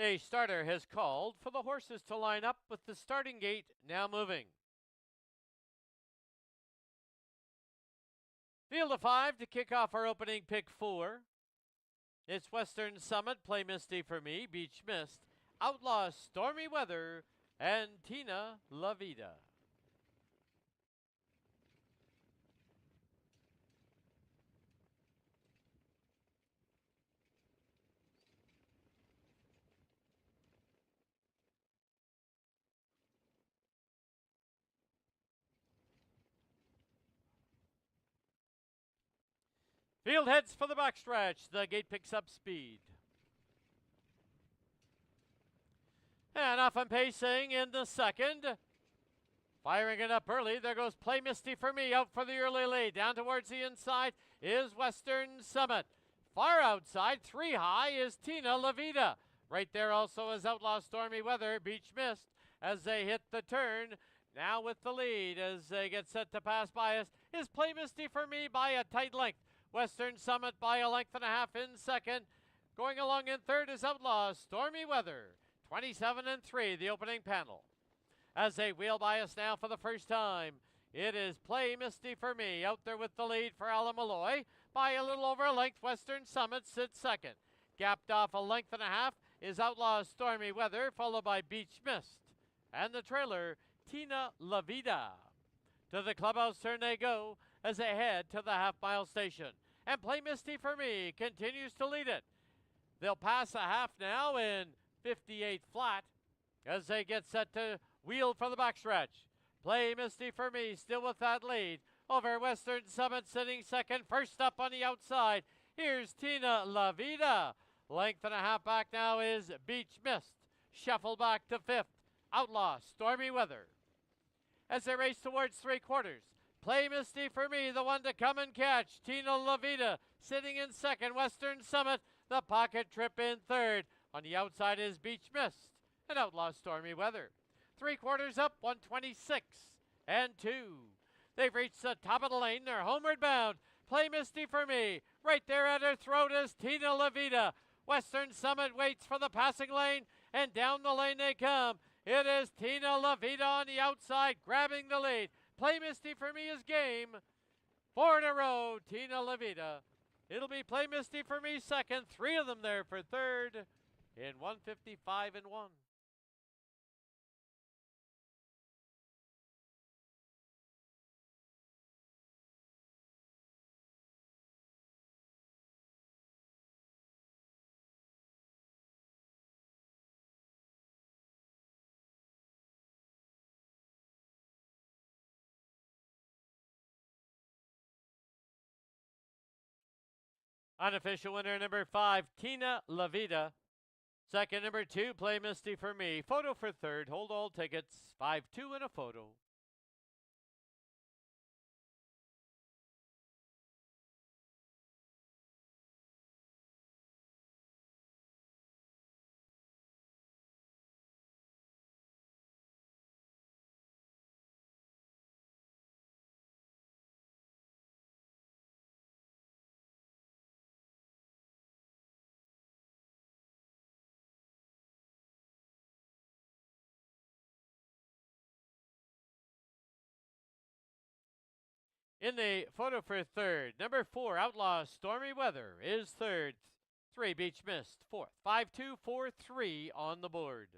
The starter has called for the horses to line up with the starting gate now moving. Field of 5 to kick off our opening pick 4. It's Western Summit, Play Misty for Me, Beach Mist, Outlaw Stormy Weather, and Tina La Vida. Field heads for the backstretch. The gate picks up speed. And off and pacing in the second. Firing it up early. There goes Play Misty for Me out for the early lead. Down towards the inside is Western Summit. Far outside, 3 high, is Tina La Vida. Right there also is Outlaw Stormy Weather, Beach Mist, as they hit the turn. Now with the lead as they get set to pass by us is Play Misty for Me by a tight length. Western Summit by a length and a half in second. Going along in third is Outlaw Stormy Weather. 27-3, the opening panel. As they wheel by us now for the first time, it is Play Misty for Me out there with the lead for Alan Malloy. By a little over a length, Western Summit sits second. Gapped off a length and a half is Outlaw Stormy Weather, followed by Beach Mist. And the trailer, Tina La Vida. To the clubhouse turn they go as they head to the half-mile station. And Play Misty for Me continues to lead it. They'll pass a half now in 58 flat as they get set to wheel for the backstretch. Play Misty for Me still with that lead over Western Summit sitting second. First up on the outside, here's Tina La Vida. Length and a half back now is Beach Mist. Shuffle back to fifth, Outlaw Stormy Weather. As they race towards 3/4, Play Misty for Me, the one to come and catch. Tina La Vida sitting in second. Western Summit, the pocket trip in third. On the outside is Beach Mist and Outlaw Stormy Weather. 3/4 up, 126-2. They've reached the top of the lane. They're homeward bound. Play Misty for Me. Right there at her throat is Tina La Vida. Western Summit waits for the passing lane, and down the lane they come. It is Tina La Vida on the outside, grabbing the lead. Play Misty for Me is game. 4 in a row, Tina La Vida. It'll be Play Misty for Me second. 3 of them there for third in 155-1. Unofficial winner number 5, Tina La Vida. Second, number 2, Play Misty for Me. Photo for third. Hold all tickets. 5-2 and a photo. In the photo for third, number 4, Outlaw Stormy Weather is third. 3, Beach Mist, fourth. 5-2, 4-3 on the board.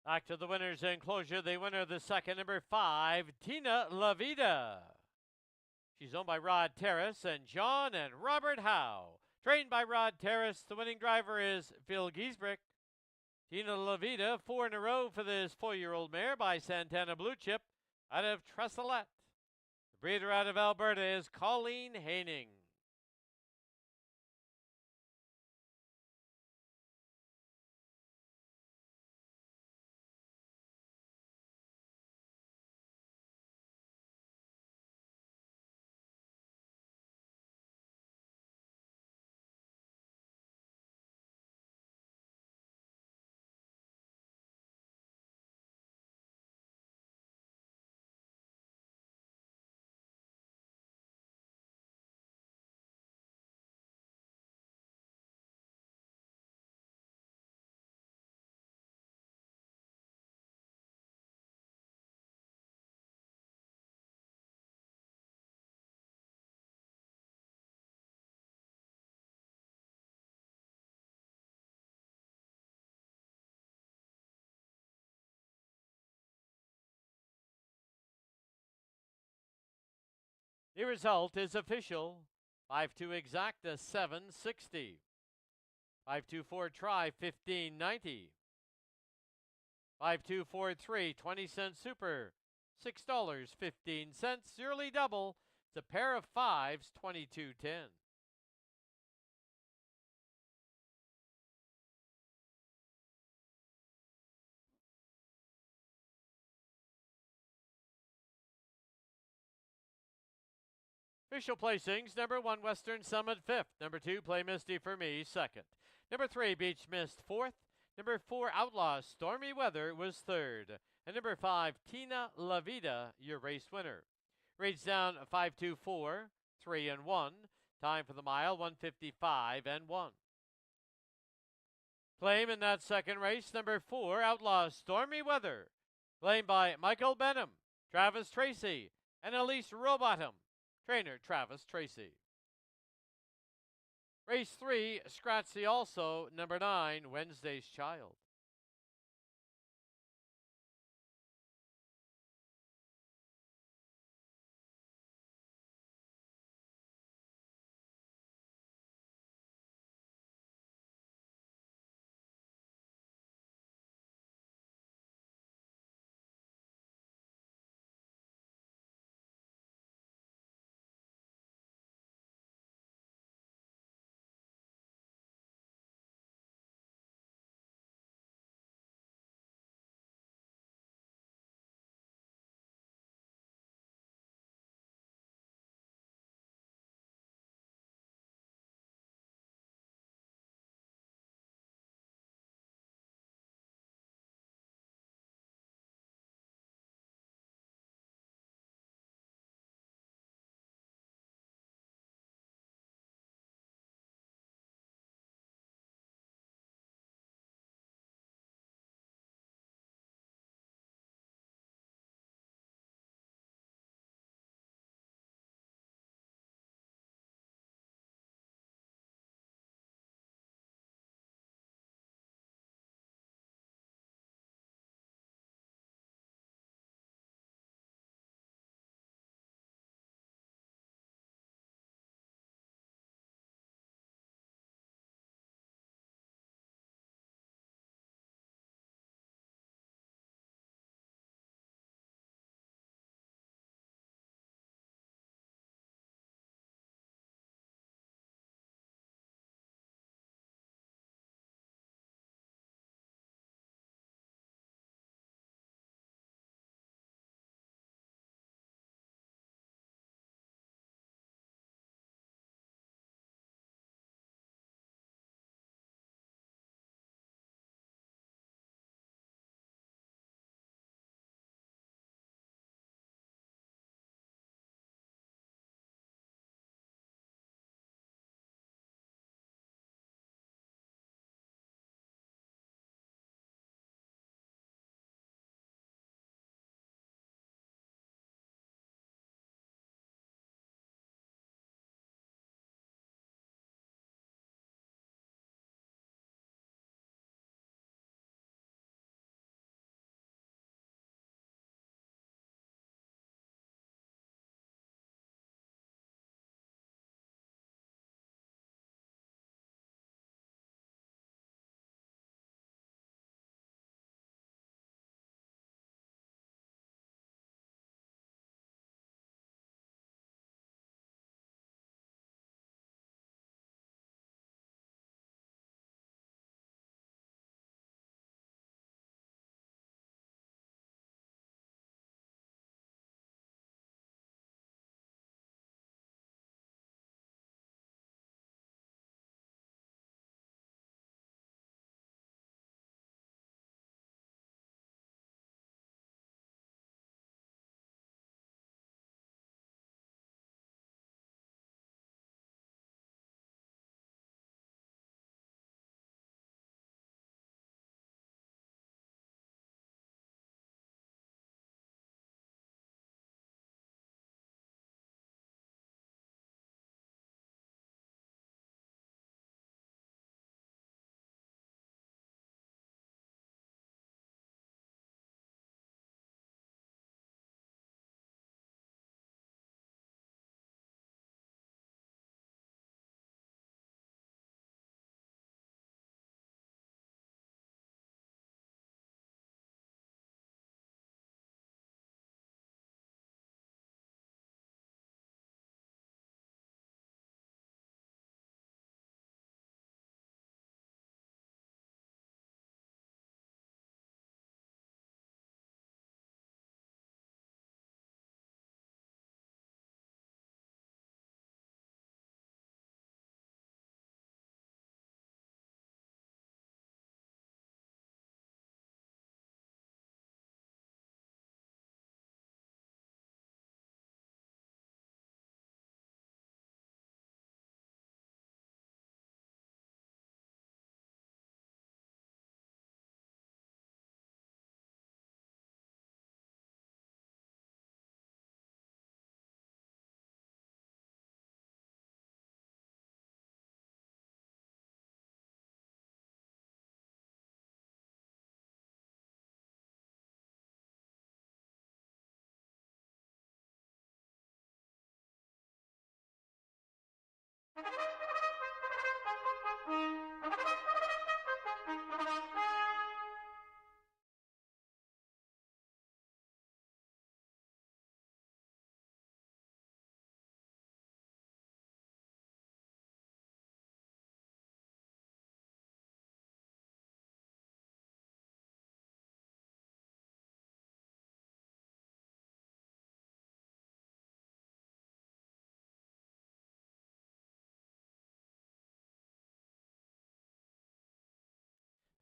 Back to the winner's enclosure. The winner of the second, number 5, Tina La Vida. She's owned by Rod Terrace and John and Robert Howe. Trained by Rod Terrace, the winning driver is Phil Giesbrick. Tina La Vida, 4 in a row for this 4-year-old mare by Santana Blue Chip out of Tresselette. The breeder out of Alberta is Colleen Haining. The result is official. 5-2 exacta 760. 5-2-4 try 1590. 5-2-4-3 20-cent super $6.15. Yearly double. It's a pair of fives 22.10. Official placings, number 1, Western Summit 5th. Number 2, Play Misty for Me 2nd. Number 3, Beach Mist 4th. Number 4, Outlaw Stormy Weather was 3rd. And number 5, Tina La Vida, your race winner. Rates down 5-2-4, 3 and 1. Time for the mile 1:55 and 1. Claim in that second race, number 4, Outlaw Stormy Weather. Claimed by Michael Benham, Travis Tracy, and Elise Robotham. Trainer Travis Tracy. Race 3, Scratchy also, number 9, Wednesday's Child.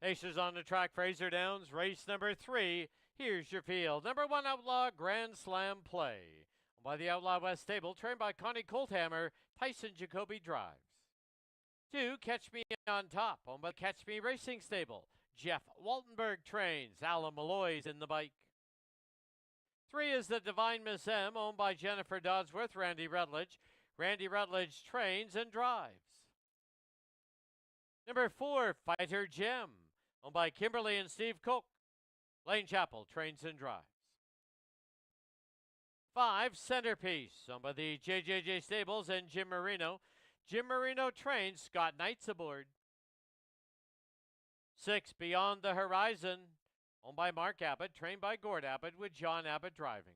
Aces on the track, Fraser Downs, race number 3. Here's your field. Number 1, Outlaw Grand Slam Play. By the Outlaw West Stable, trained by Connie Colthammer, Tyson Jacoby drives. 2, Catch Me on Top, owned by Catch Me Racing Stable. Jeff Waltenberg trains. Alan Malloy's in the bike. 3 is the Divine Miss M, owned by Jennifer Dodsworth, Randy Rutledge. Randy Rutledge trains and drives. Number 4, Fighter Jim, owned by Kimberly and Steve Cook. Lane Chapel trains and drives. 5, Centerpiece, owned by the JJJ Stables and Jim Marino. Jim Marino trains. Scott Knight's aboard. 6, Beyond the Horizon, owned by Mark Abbott, trained by Gord Abbott, with John Abbott driving.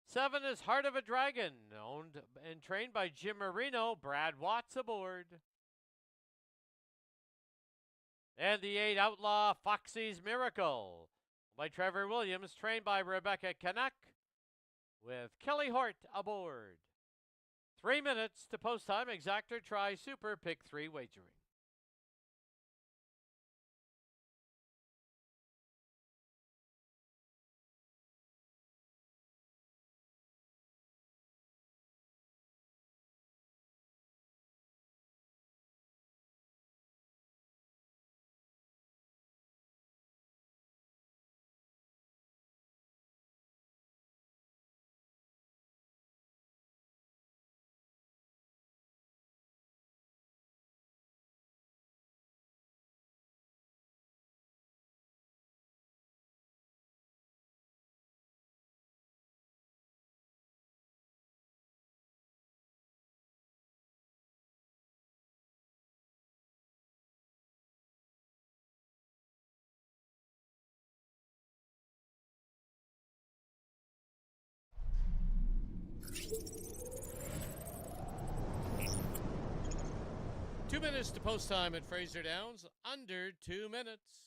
7 is Heart of a Dragon, owned and trained by Jim Marino, Brad Watts aboard. And the 8, Outlaw Foxy's Miracle, by Trevor Williams, trained by Rebecca Canuck, with Kelly Hort aboard. 3 minutes to post time. Exactor Tri Super Pick 3 wagering. Two minutes to post time at Fraser Downs, under 2 minutes.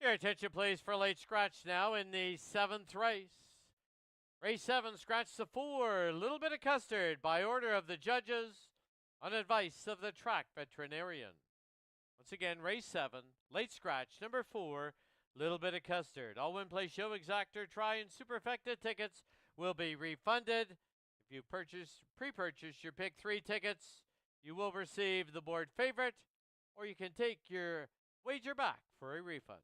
Your attention, please, for late scratch now in the 7th race. Race 7, scratch the 4, Little Bit of Custard, by order of the judges, on advice of the track veterinarian. Once again, race 7, late scratch, number 4, Little Bit of Custard. All win, play, show, exactor, try, and superfecta tickets will be refunded. If you pre-purchase your pick 3 tickets, you will receive the board favorite, or you can take your wager back for a refund.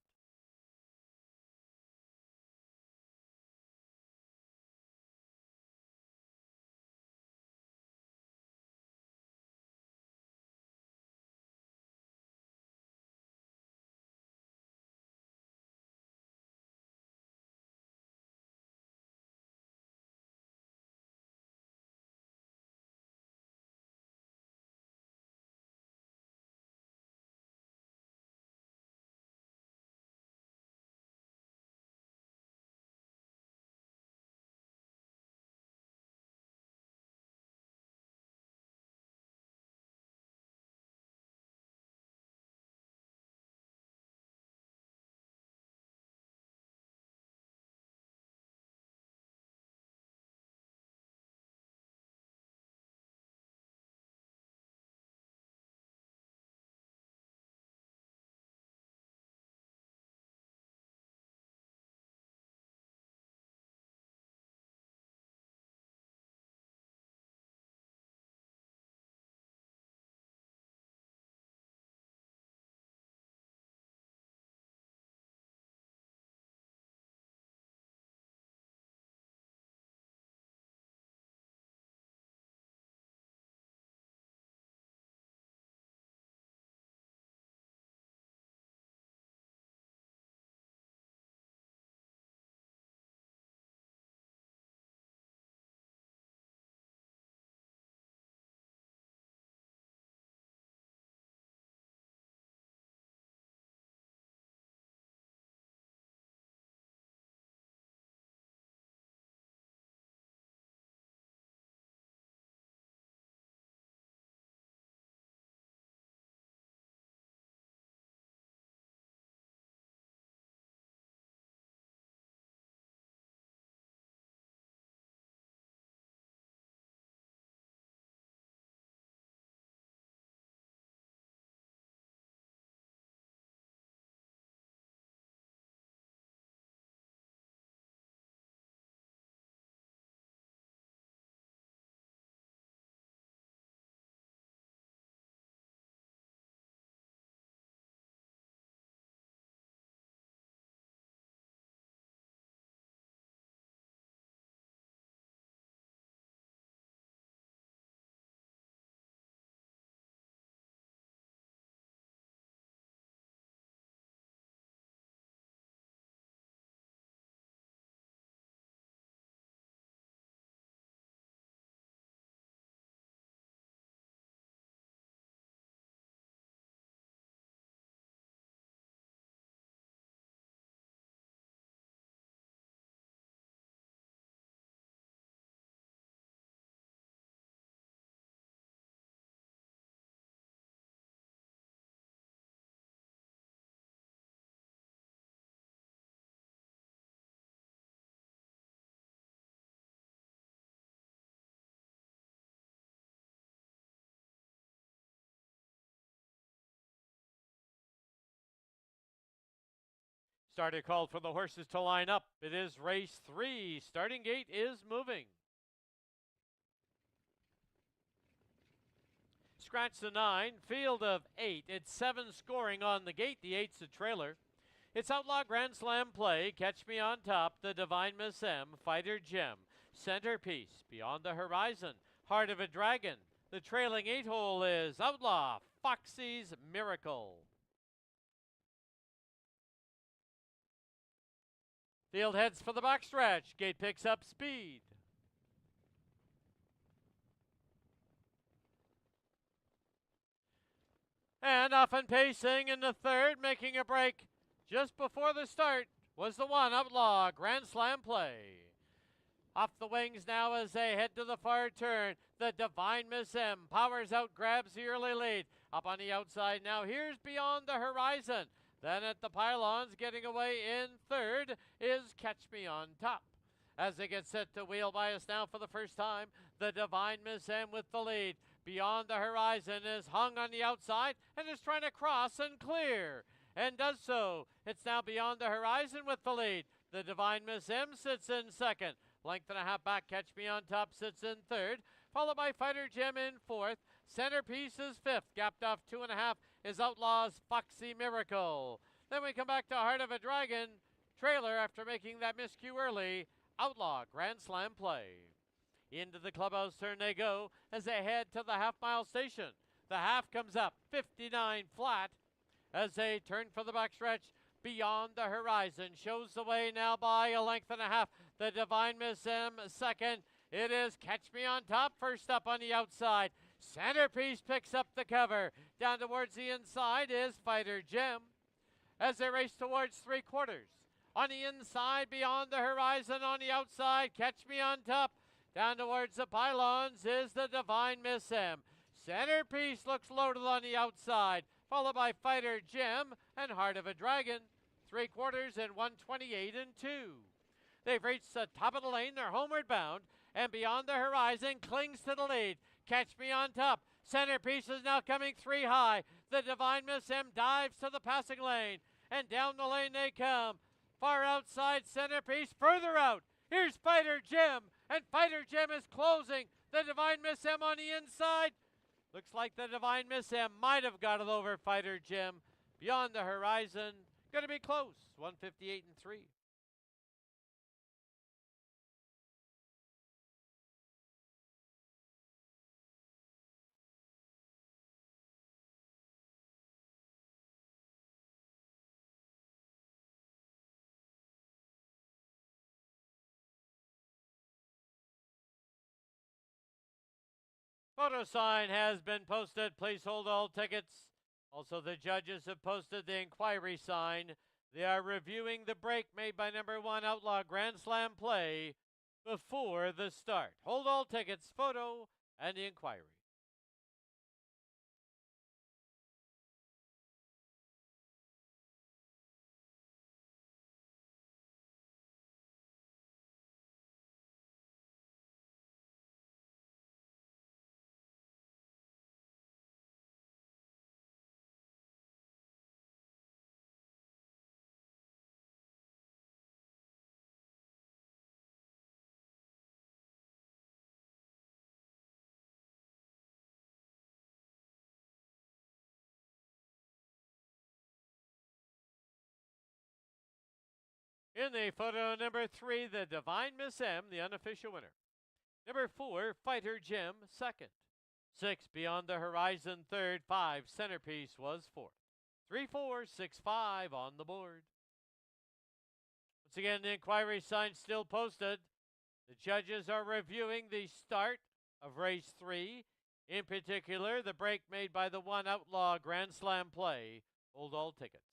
Starter called for the horses to line up. It is race 3. Starting gate is moving. Scratch the 9, field of 8. It's 7 scoring on the gate. The 8's the trailer. It's Outlaw Grand Slam Play, Catch Me on Top, The Divine Miss M, Fighter Gem, Centerpiece, Beyond the Horizon, Heart of a Dragon. The trailing 8-hole is Outlaw, Foxy's Miracle. Field heads for the backstretch. Gate picks up speed. And off and pacing in the third, making a break just before the start, was the 1 Outlaw Grand Slam Play. Off the wings now as they head to the far turn. The Divine Miss M powers out, grabs the early lead. Up on the outside now, here's Beyond the Horizon. Then at the pylons, getting away in third, is Catch Me on Top. As they get set to wheel by us now for the first time, the Divine Miss M with the lead. Beyond the Horizon is hung on the outside and is trying to cross and clear, and does so. It's now Beyond the Horizon with the lead. The Divine Miss M sits in second. Length and a half back, Catch Me on Top sits in third, followed by Fighter Gem in fourth. Centerpiece is fifth. Gapped off 2.5 is Outlaw's Foxy Miracle. Then we come back to Heart of a Dragon. Trailer after making that miscue early. Outlaw Grand Slam Play. Into the clubhouse turn they go as they head to the half-mile station. The half comes up 59 flat as they turn for the backstretch. Beyond the Horizon shows the way now by a length and a half. The Divine Miss M second. It is Catch Me on Top first up on the outside. Centerpiece picks up the cover. Down towards the inside is Fighter Gem as they race towards 3/4. On the inside, Beyond the Horizon. On the outside, Catch Me on Top. Down towards the pylons is the Divine Miss M. Centerpiece looks loaded on the outside, followed by Fighter Gem and Heart of a Dragon. 3/4 and 128 and 2. They've reached the top of the lane. They're homeward bound, and Beyond the Horizon clings to the lead. Catch Me on Top. Centerpiece is now coming 3 high. The Divine Miss M dives to the passing lane, and down the lane they come. Far outside, Centerpiece, further out. Here's Fighter Gem, and Fighter Gem is closing. The Divine Miss M on the inside. Looks like the Divine Miss M might have got it over Fighter Gem. Beyond the Horizon, going to be close, 158 and 3. Photo sign has been posted. Please hold all tickets. Also, the judges have posted the inquiry sign. They are reviewing the break made by number 1 Outlaw Grand Slam Play before the start. Hold all tickets, photo, and the inquiry. In the photo number 3, the Divine Miss M, the unofficial winner. Number 4, Fighter Gem, second. 6, Beyond the Horizon, third. 5, Centerpiece was fourth. 3, 4, 6, 5 on the board. Once again, the inquiry sign still posted. The judges are reviewing the start of race 3. In particular, the break made by the 1 Outlaw Grand Slam Play. Hold all tickets.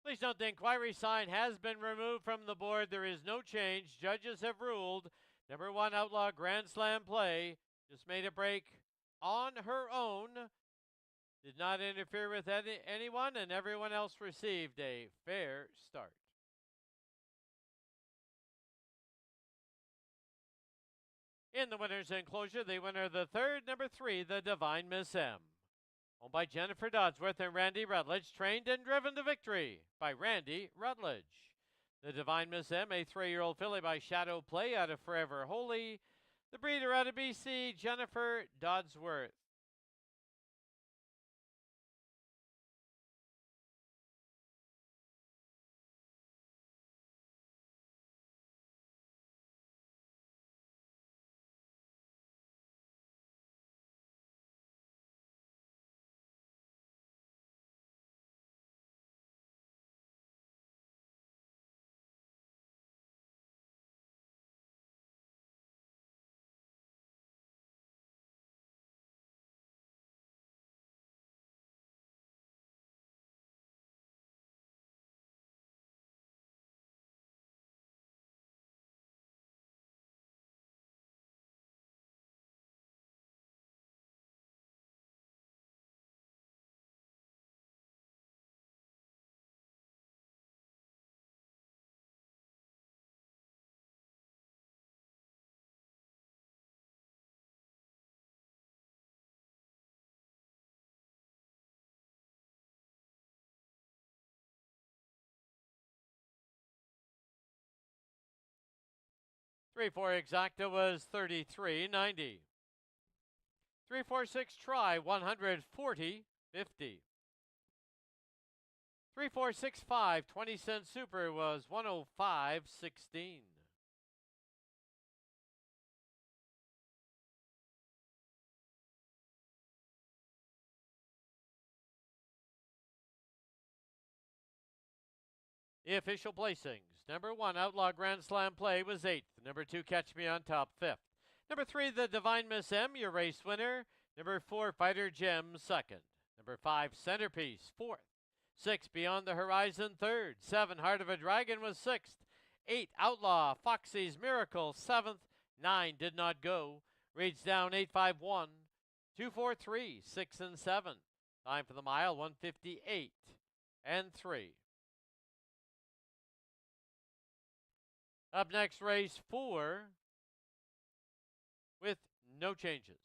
Please note the inquiry sign has been removed from the board. There is no change. Judges have ruled. Number 1 Outlaw Grand Slam play just made a break on her own. Did not interfere with anyone, and everyone else received a fair start. In the winner's enclosure, the winner of the third, number 3, the Divine Miss M. Owned by Jennifer Dodsworth and Randy Rutledge, trained and driven to victory by Randy Rutledge. The Divine Miss M, a 3-year-old filly by Shadow Play out of Forever Holy. The breeder out of BC, Jennifer Dodsworth. Three four exacta was 33.90. 3-4-6 try 140.50. 3-4-6-5 20-cent super was 105.16. The official placings. Number 1 Outlaw Grand Slam play was 8th. Number 2 Catch Me on Top 5th. Number 3 The Divine Miss M, your race winner. Number 4 Fighter Gem 2nd. Number 5 Centerpiece 4th. 6 Beyond the Horizon 3rd. 7 Heart of a Dragon was 6th. 8 Outlaw Foxy's Miracle 7th. 9 Did Not Go. Reads down 851. 243 6 and 7. Time for the mile 158 and 3. Up next, race 4 with no changes.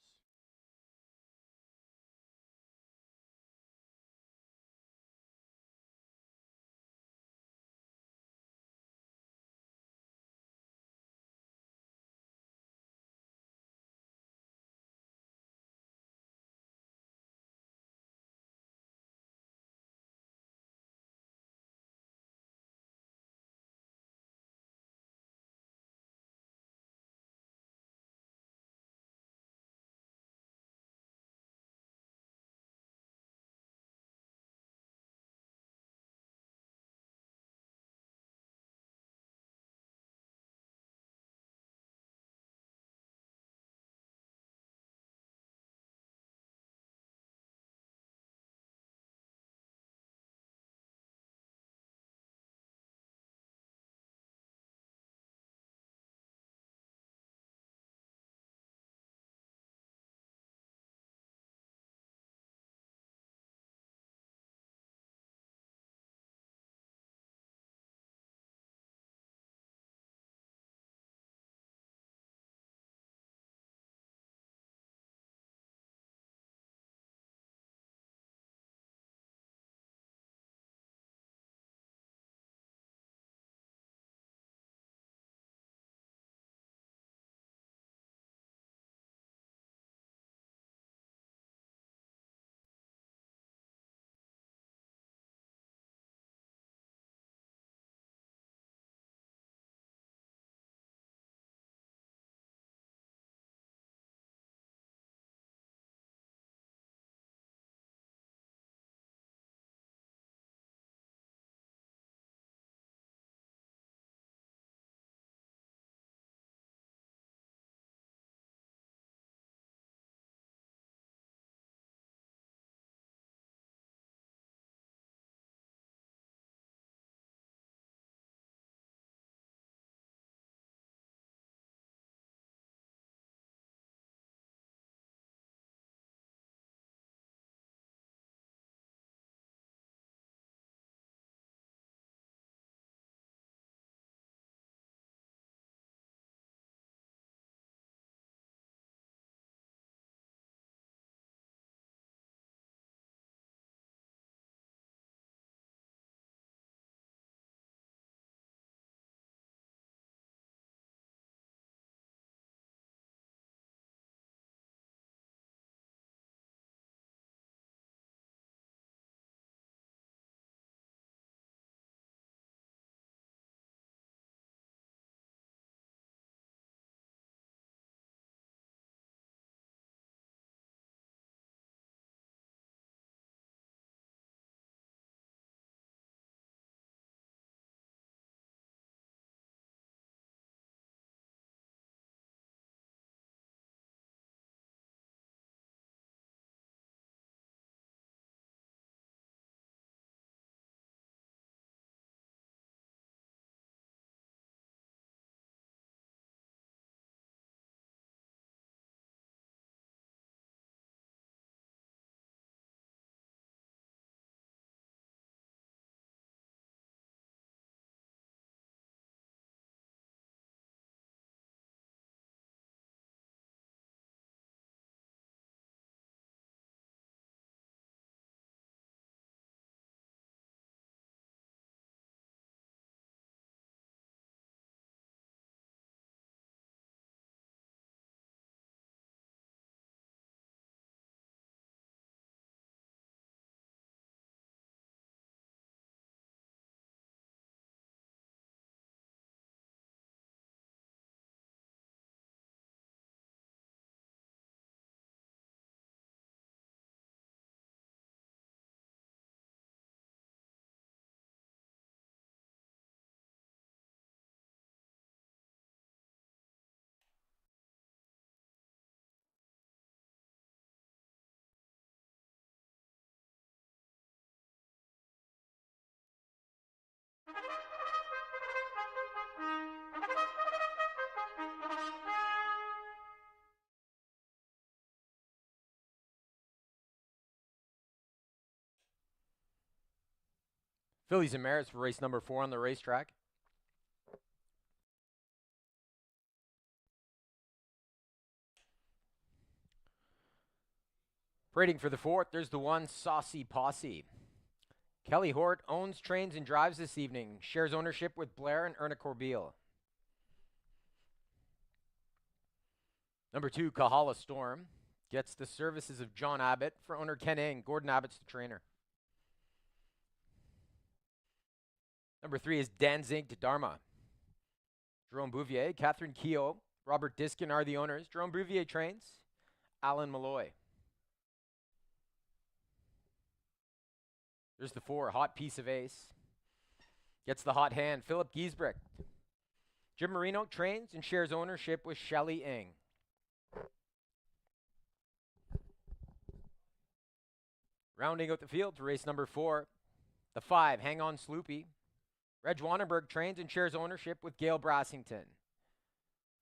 Fillies and Mares for race number 4 on the racetrack. Parading for the 4th, there's the 1 Saucy Posse. Kelly Hort owns, trains, and drives this evening. Shares ownership with Blair and Erna Corbeil. Number 2, Kahala Storm. Gets the services of John Abbott for owner Ken Ing. Gordon Abbott's the trainer. Number 3 is Danzig to Dharma. Jerome Bouvier, Catherine Keogh, Robert Diskin are the owners. Jerome Bouvier trains. Alan Malloy. There's the 4, Hot Piece of Ace. Gets the hot hand, Philip Giesbrecht. Jim Marino trains and shares ownership with Shelley Ing. Rounding out the field for race number 4, the 5, Hang On Sloopy. Reg Wanenberg trains and shares ownership with Gail Brassington.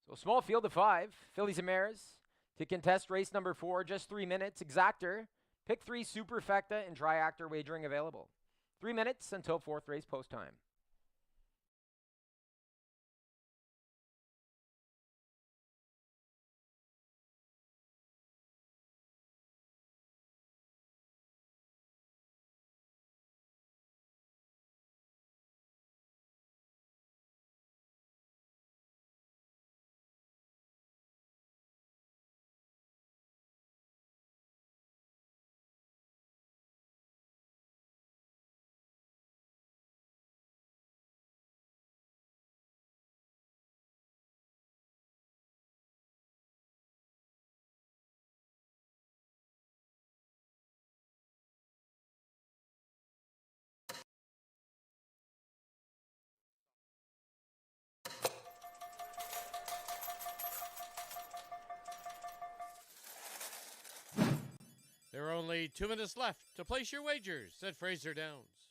So a small field of 5, Fillies and Mares, to contest race number 4, just 3 minutes. Exactor, pick 3 Superfecta and Triactor wagering available. 3 minutes until 4th race post time. There are only 2 minutes left to place your wagers at Fraser Downs.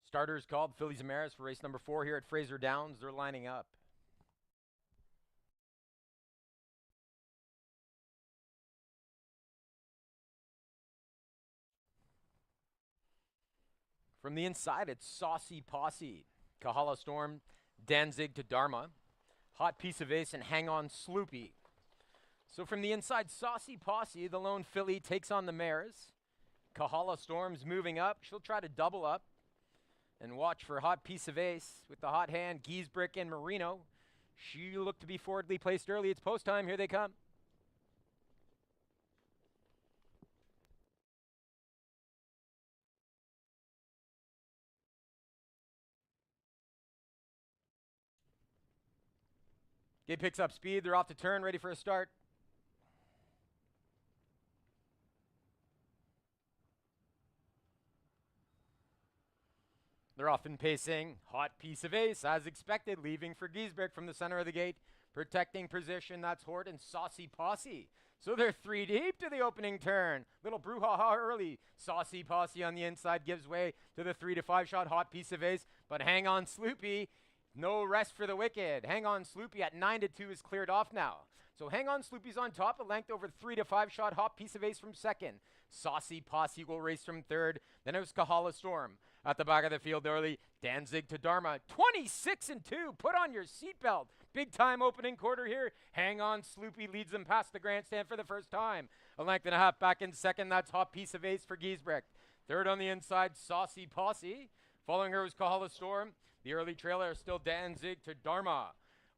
Starters called, fillies and mares for race number 4 here at Fraser Downs. They're lining up. From the inside, it's Saucy Posse, Kahala Storm, Danzig to Dharma, Hot Piece of Ace, and Hang On Sloopy. So from the inside, Saucy Posse, the lone filly, takes on the mares. Kahala Storm's moving up. She'll try to double up. And watch for Hot Piece of Ace with the hot hand, Giesbrick and Marino. She looked to be forwardly placed early. It's post time. Here they come. Gate picks up speed. They're off the turn, ready for a start. They're often pacing. Hot Piece of Ace, as expected, leaving for Giesbrick from the center of the gate. Protecting position, that's Hort and Saucy Posse. So they're 3 deep to the opening turn. Little brouhaha early. Saucy Posse on the inside gives way to the 3 to 5 shot Hot Piece of Ace. But Hang On Sloopy, no rest for the wicked. Hang On Sloopy at 9 to 2 is cleared off now. So Hang On Sloopy's on top, a length over 3 to 5 shot Hot Piece of Ace from second. Saucy Posse will race from third. Then it was Kahala Storm. At the back of the field early, Danzig to Dharma. 26 and 2. Put on your seatbelt. Big time opening quarter here. Hang On Sloopy leads them past the grandstand for the first time. A length and a half back in second. That's Hot Piece of Ace for Giesbrick. Third on the inside, Saucy Posse. Following her was Kahala Storm. The early trailer is still Danzig to Dharma.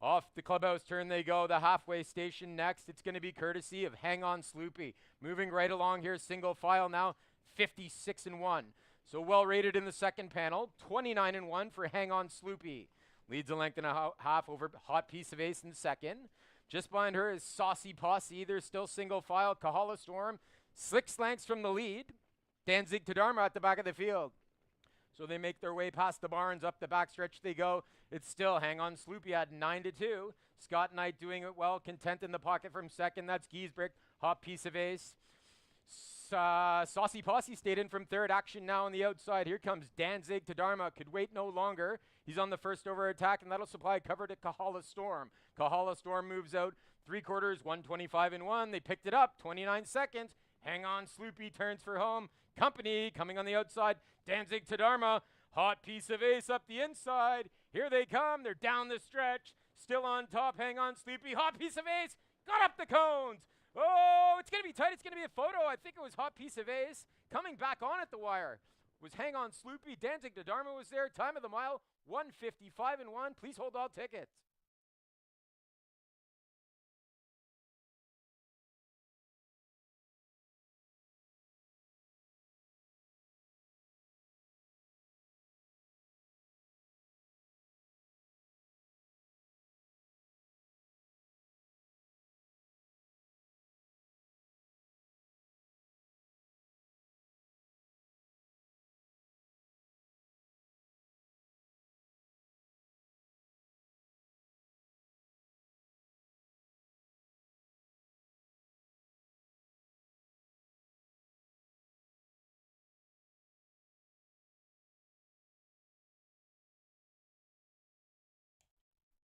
Off the clubhouse turn they go. The halfway station next. It's going to be courtesy of Hang On Sloopy. Moving right along here, single file now, 56 and 1. So well rated in the second panel, 29 and 1 for Hang On Sloopy. Leads a length and a half over Hot Piece of Ace in second. Just behind her is Saucy Posse. They're still single file. Kahala Storm, 6 lengths from the lead. Danzig to Dharma at the back of the field. So they make their way past the barns, up the backstretch they go. It's still Hang On Sloopy at 9 to 2. Scott Knight doing it well, content in the pocket from second. That's Giesbrick, Hot Piece of Ace. Saucy Posse stayed in from third. Action now on the outside. Here comes Danzig to Dharma. Could wait no longer. He's on the first over attack, and that'll supply cover to Kahala Storm. Kahala Storm moves out 3/4, 125 and 1. They picked it up, 29 seconds. Hang On Sloopy turns for home. Company coming on the outside. Danzig to Dharma. Hot Piece of Ace up the inside. Here they come. They're down the stretch. Still on top. Hang On Sloopy. Hot Piece of Ace. Got up the cones. Oh, it's going to be tight. It's going to be a photo. I think it was Hot Piece of Ace. Coming back on at the wire was Hang On Sloopy. Danzig to Dharma was there. Time of the mile, 155 and 1. Please hold all tickets.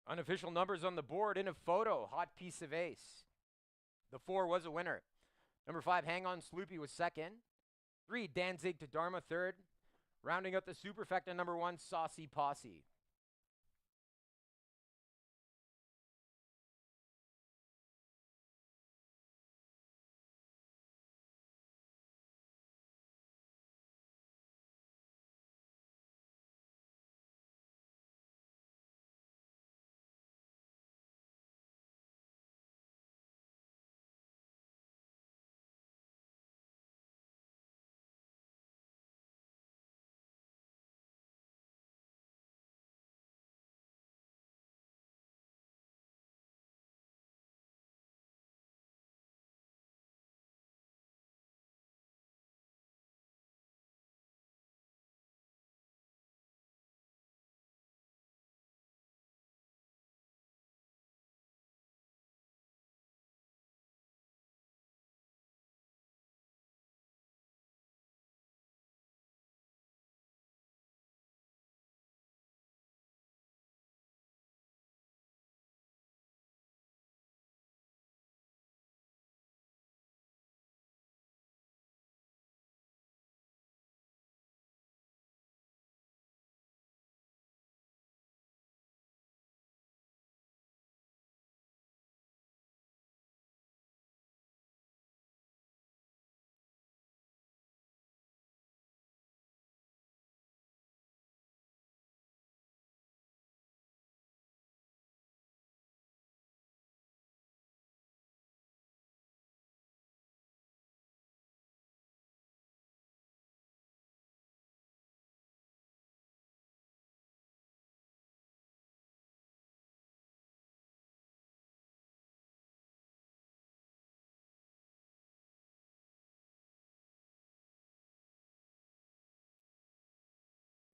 Unofficial numbers on the board in a photo. Hot Piece of Ace. The 4 was a winner. Number 5, Hang On Sloopy was second. 3, Danzig to Dharma third. Rounding out the superfecta, number 1, Saucy Posse.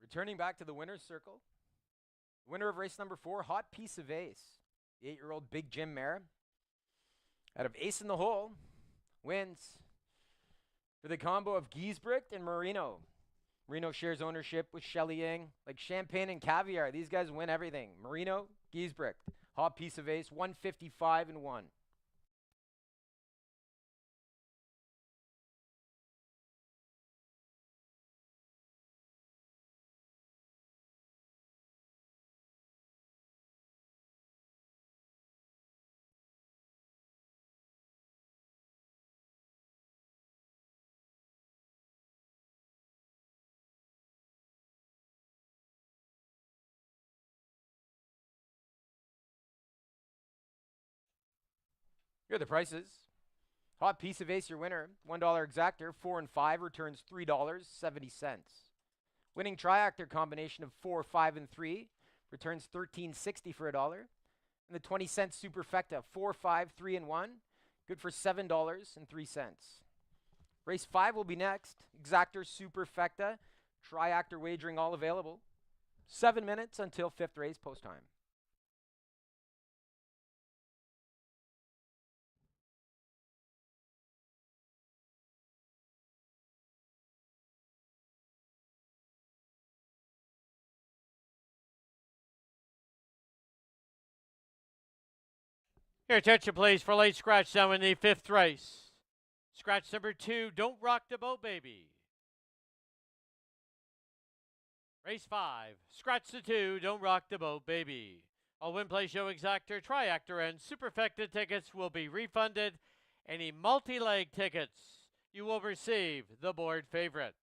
Returning back to the winner's circle. Winner of race number 4, Hot Piece of Ace. The 8-year-old Big Jim mare. Out of Ace in the Hole, wins for the combo of Giesbrecht and Marino. Marino shares ownership with Shelly Yang. Like champagne and caviar, these guys win everything. Marino, Giesbrecht. Hot Piece of Ace, 155 and 1. Here are the prices. Hot Piece of Ace, your winner. $1 exactor, 4 and 5 returns $3.70. Winning triactor combination of 4, 5, and 3 returns $13.60 for $1. And the 20-cent superfecta, 4, 5, 3, and 1, good for $7.03. Race 5 will be next. Exactor, superfecta, triactor wagering all available. 7 minutes until 5th race post time. Your attention, please, for late scratch down in the 5th race. Scratch number 2, Don't Rock the Boat, Baby. Race 5, scratch the 2, Don't Rock the Boat, Baby. All win, play, show, exactor, triactor, and superfecta tickets will be refunded. Any multi-leg tickets, you will receive the board favorite.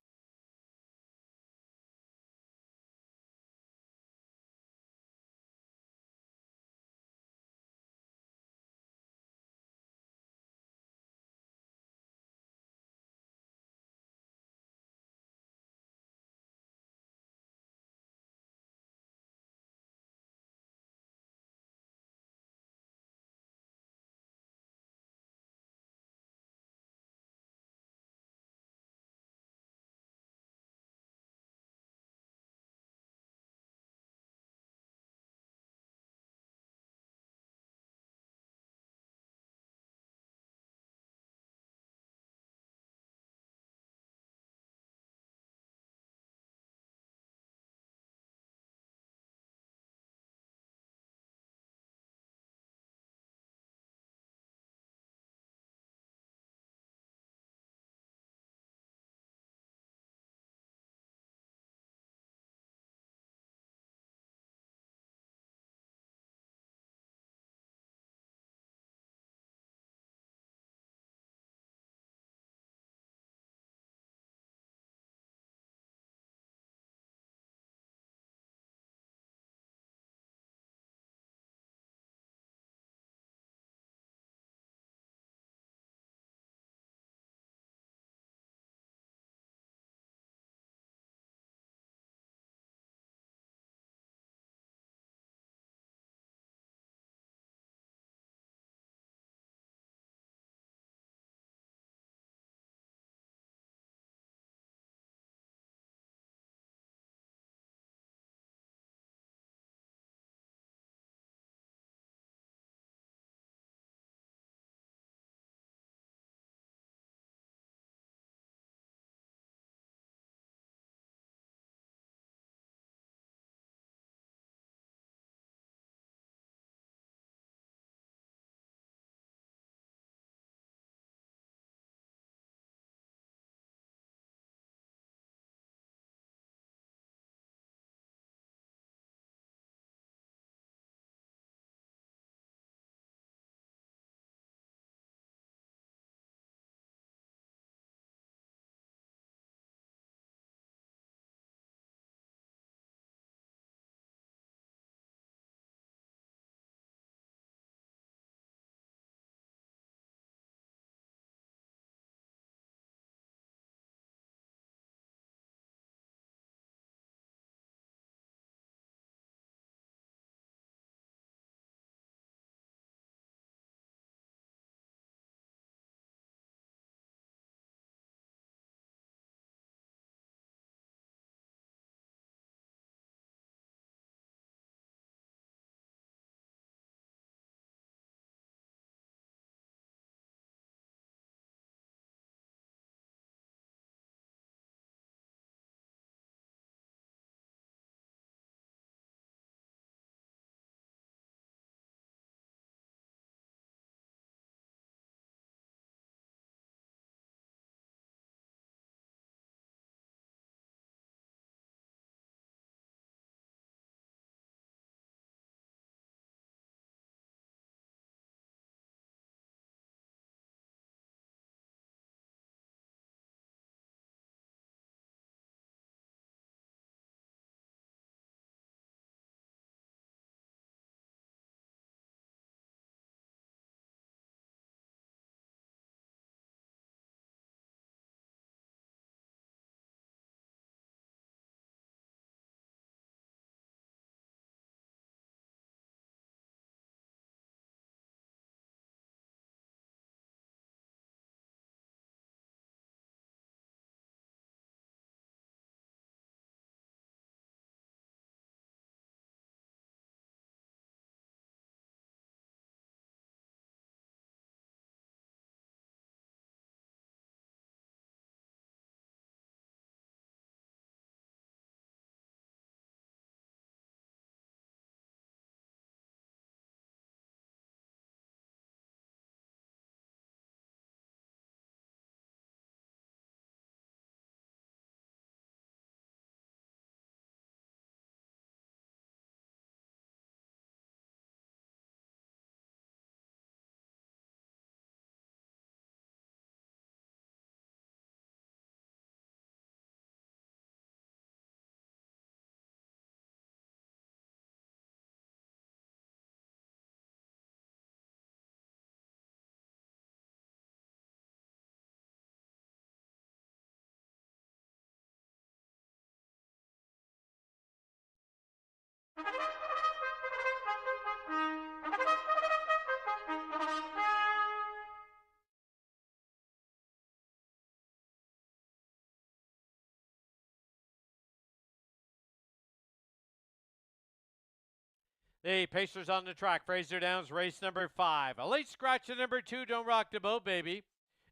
The Pacers on the track. Fraser Downs, race number 5. A late scratch at number 2, Don't Rock the Boat, Baby.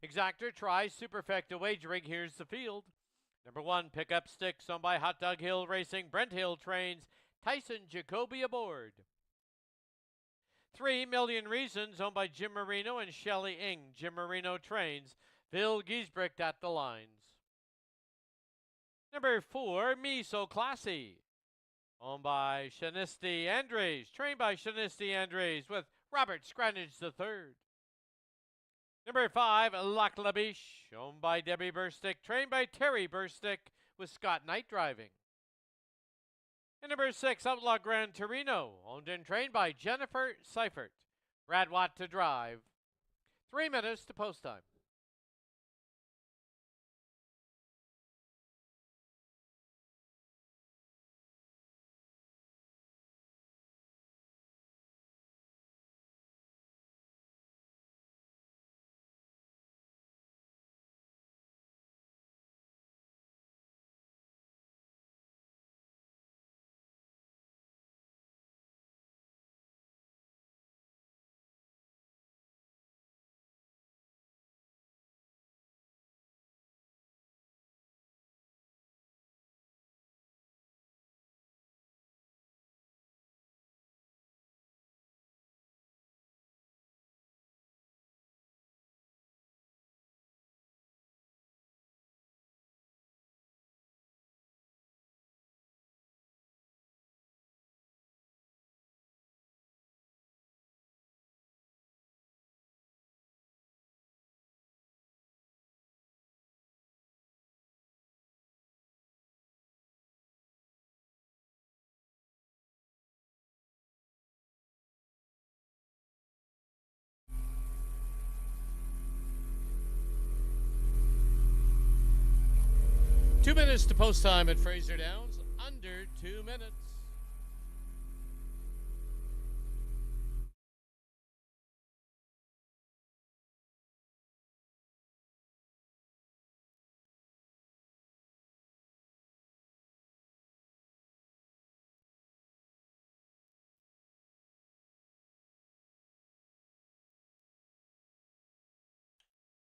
Exactor tries Superfecta wagering. Here's the field. Number 1, Pick Up Sticks, owned by Hot Dog Hill Racing. Brent Hill trains. Tyson Jacoby aboard. 3 Million Reasons, owned by Jim Marino and Shelley Ing. Jim Marino trains. Phil Giesbrecht at the lines. Number 4, Me So Classy, owned by Shanisti Andres, trained by Shanisti Andres with Robert Scranage III. Number 5, Lac La Biche, owned by Debbie Burstick, trained by Terry Burstick with Scott Knight driving. And number 6, Outlaw Gran Torino, owned and trained by Jennifer Seifert. Brad Watt to drive. 3 minutes to post time. Two minutes to post time at Fraser Downs. Under 2 minutes.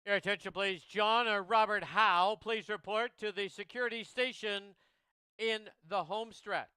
Your attention, please. John or Robert Howe, please report to the security station in the home stretch.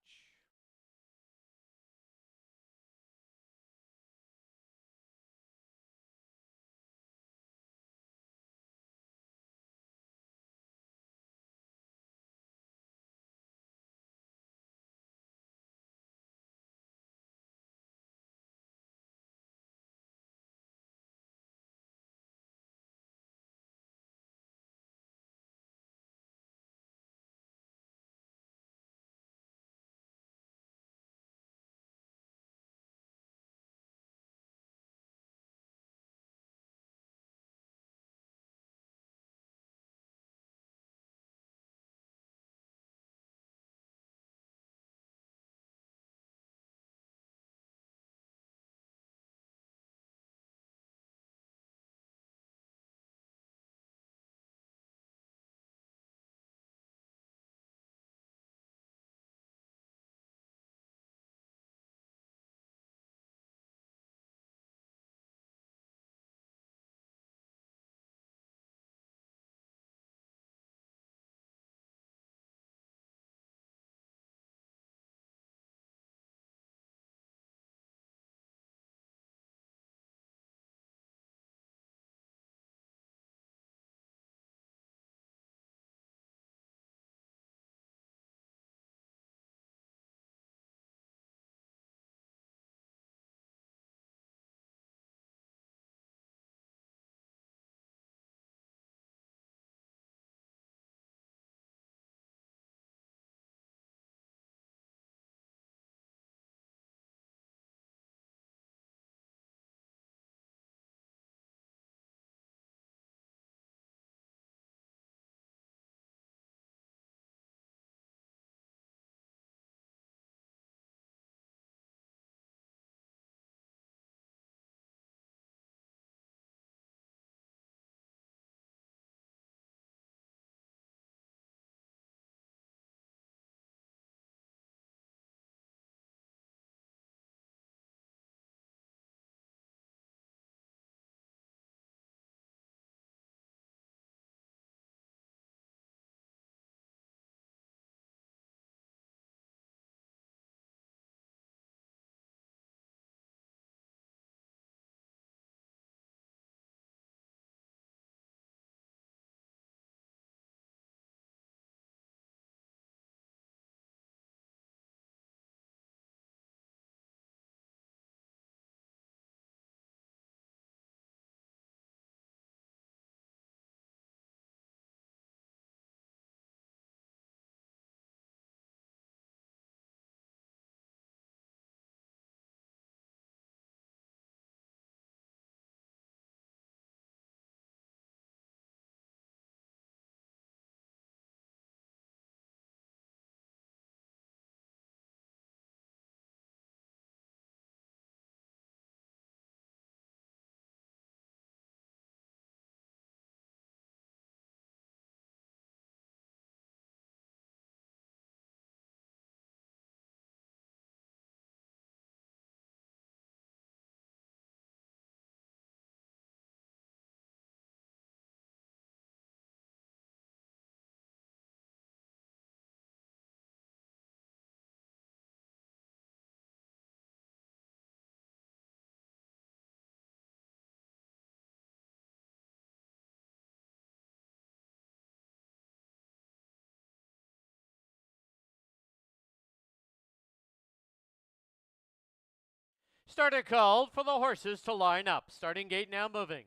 Starter called for the horses to line up. Starting gate now moving.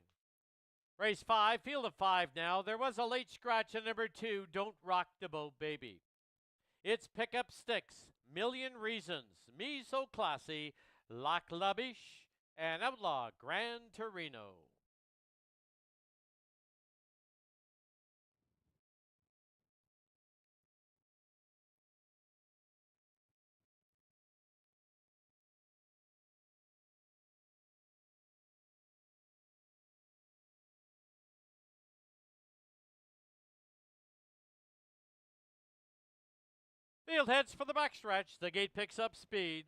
Race 5, field of 5 now. There was a late scratch at number 2, Don't Rock the Boat Baby. It's Pickup Sticks, Million Reasons, Me So Classy, Lac La Biche, and Outlaw Gran Torino. Field heads for the backstretch. The gate picks up speed.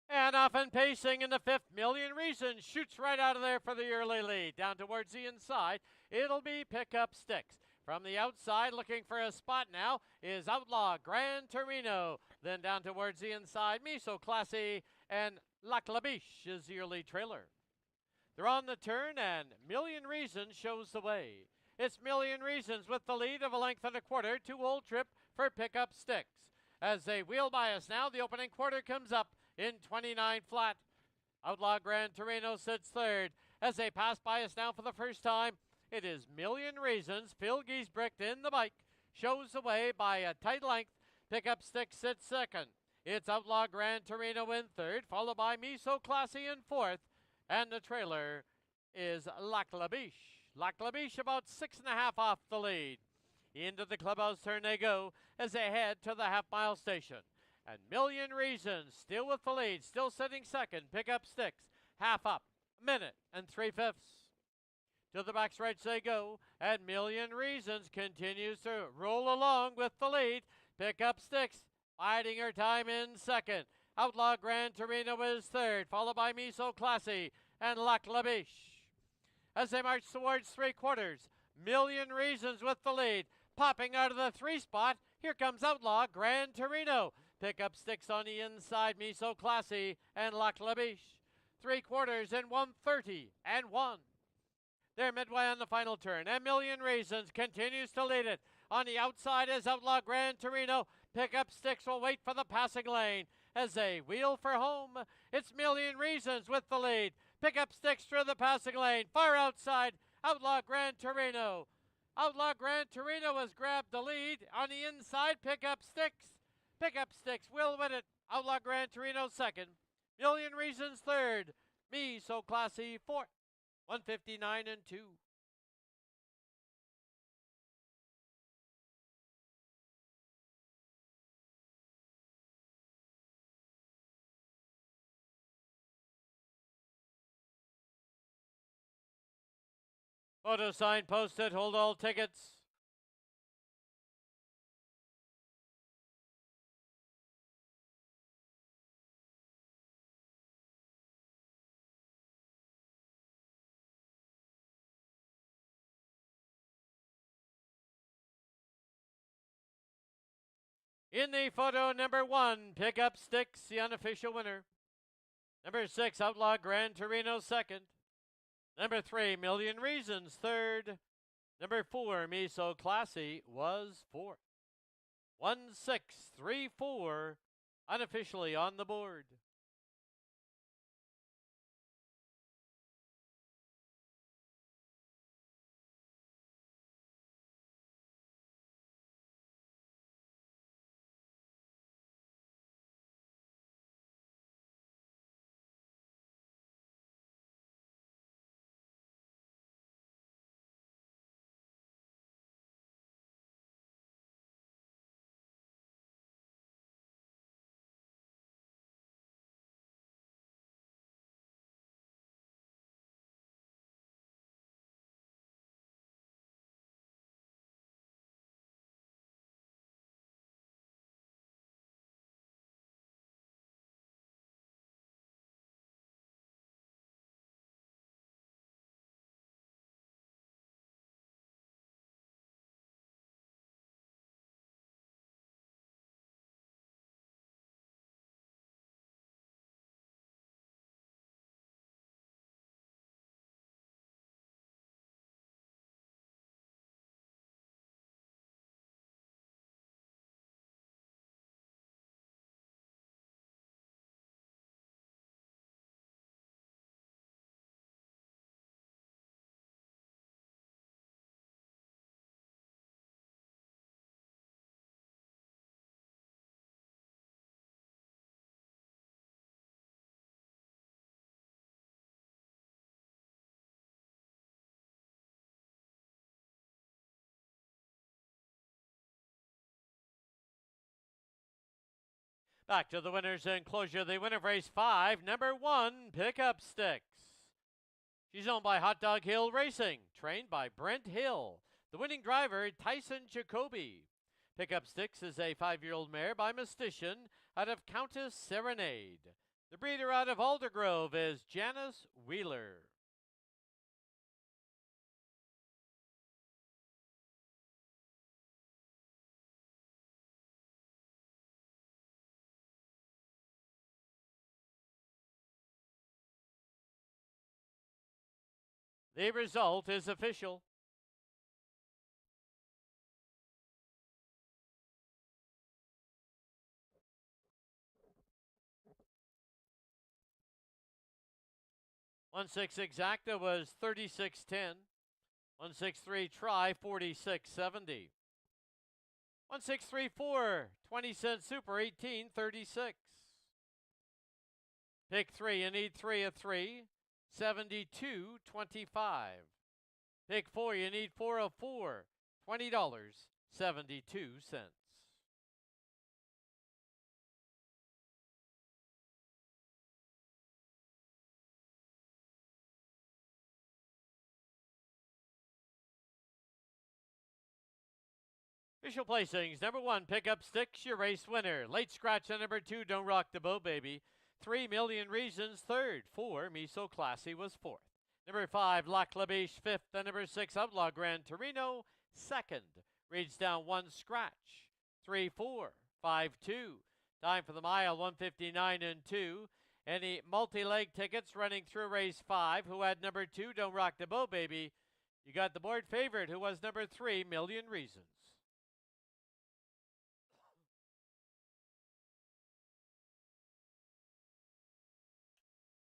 And off and pacing in the 5th, Million Reasons shoots right out of there for the early lead. Down towards the inside, it'll be Pickup Sticks. From the outside, looking for a spot now, is Outlaw Gran Torino. Then down towards the inside, Me So Classy and Lac La Biche is the early trailer. They're on the turn, and Million Reasons shows the way. It's Million Reasons with the lead of a length and a quarter to Old Trip for Pickup Sticks. As they wheel by us now, the opening quarter comes up in 29 flat. Outlaw Gran Torino sits third. As they pass by us now for the first time, it is Million Reasons. Phil Giesbrecht in the bike shows the way by a tight length. Pickup Sticks sits second. It's Outlaw Gran Torino in third, followed by Me So Classy in fourth. And the trailer is Lac La Biche. Lac La Biche about 6.5 off the lead. Into the clubhouse turn they go as they head to the half-mile station. And Million Reasons still with the lead, still sitting second. Pickup Sticks, half up, minute and 3/5. To the backstretch they go, and Million Reasons continues to roll along with the lead. Pickup Sticks biding her time in second. Outlaw Gran Torino is third, followed by Me So Classy and Lac La Biche. As they march towards 3/4, Million Reasons with the lead. Popping out of the 3 spot, here comes Outlaw Gran Torino. Pickup Sticks on the inside, Me So Classy and Lac La Biche. 3/4 in 1:30 and 1. They're midway on the final turn, and Million Reasons continues to lead it. On the outside is Outlaw Gran Torino. Pickup Sticks will wait for the passing lane as they wheel for home. It's Million Reasons with the lead. Pickup Sticks through the passing lane. Far outside, Outlaw Gran Torino. Outlaw Gran Torino has grabbed the lead. On the inside, Pickup Sticks. Pickup Sticks will win it. Outlaw Gran Torino second. Million Reasons third. Me So Classy fourth. 159 and 2. Photo sign posted. Hold all tickets. In the photo, number 1, Pickup Sticks, the unofficial winner. Number 6, Outlaw Gran Torino second. Number 3, Million Reasons third. Number 4, Me So Classy was fourth. 1-6-3-4, unofficially on the board. Back to the winners enclosure. The winner of race 5, number 1, Pickup Sticks. She's owned by Hot Dog Hill Racing, trained by Brent Hill. The winning driver, Tyson Jacoby. Pickup Sticks is a 5-year-old mare by Mystician out of Countess Serenade. The breeder out of Aldergrove is Janice Wheeler. The result is official. (1-6) exacta was 36.10. 1-6-3 try 46.70. 1-6-3-4 20-cent super 18.36. Pick 3, you need 3 of 3. 72.25. Pick 4, you need 4 of 4. $20.72. Official placings. Number 1, Pickup Sticks, your race winner. Late scratch on number 2, Don't Rock the Boat Baby. 3 Million Reasons, 3rd. 4, Me So Classy was 4th. Number 5, La Clabiche, 5th. And number 6, Outlaw Gran Torino, 2nd. Reads down 1 scratch. 3-4, 5-2. Time for the mile, 1:59 and 2. Any multi-leg tickets running through race 5 who had number 2, Don't Rock the Boat Baby, you got the board favorite who was number 3, Million Reasons.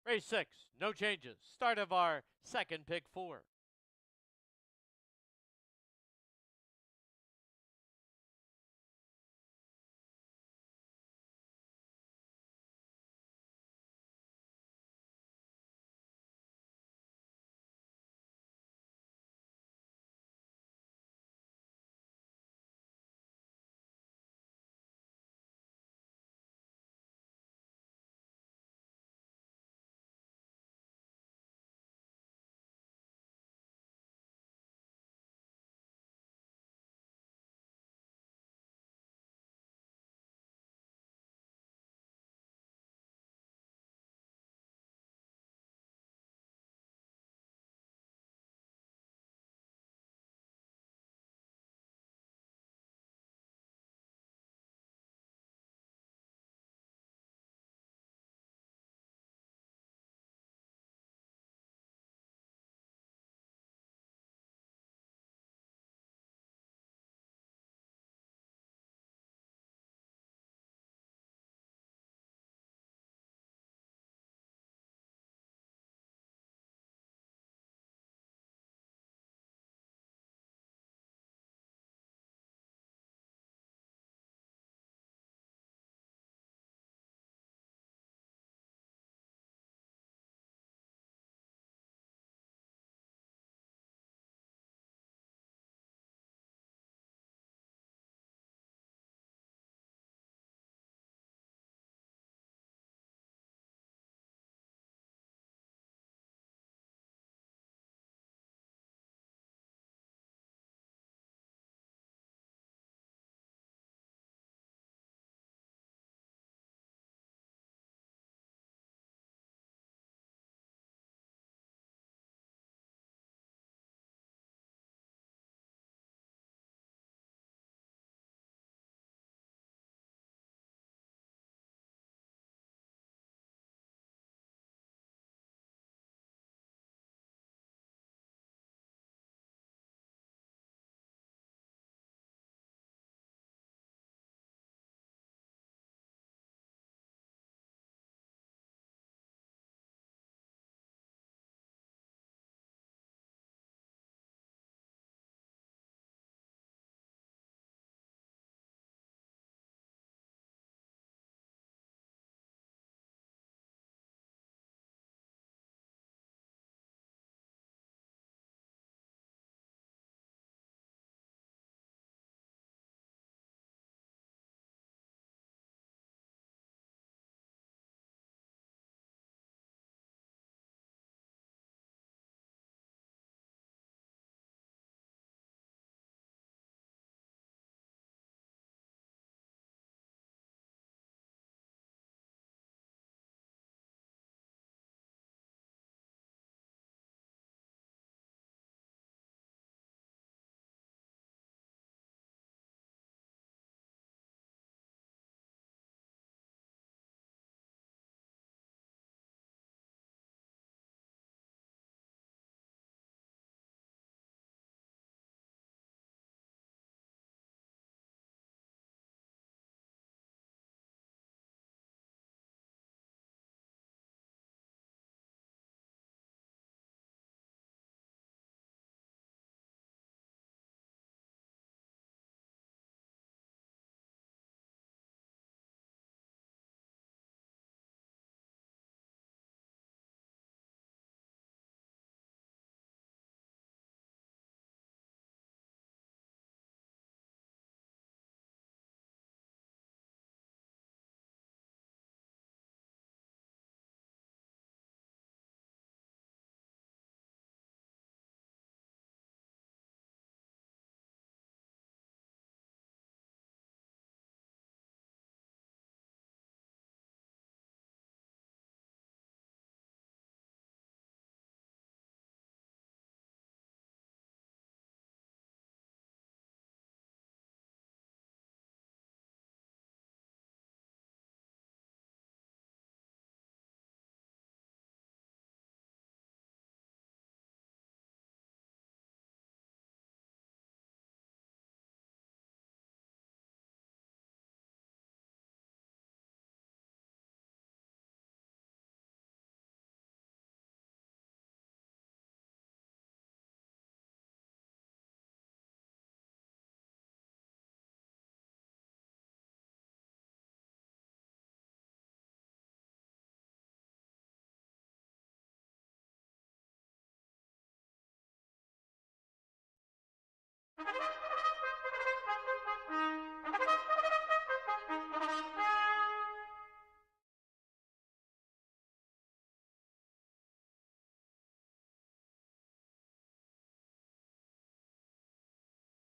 Race 6, no changes. Start of our second pick 4.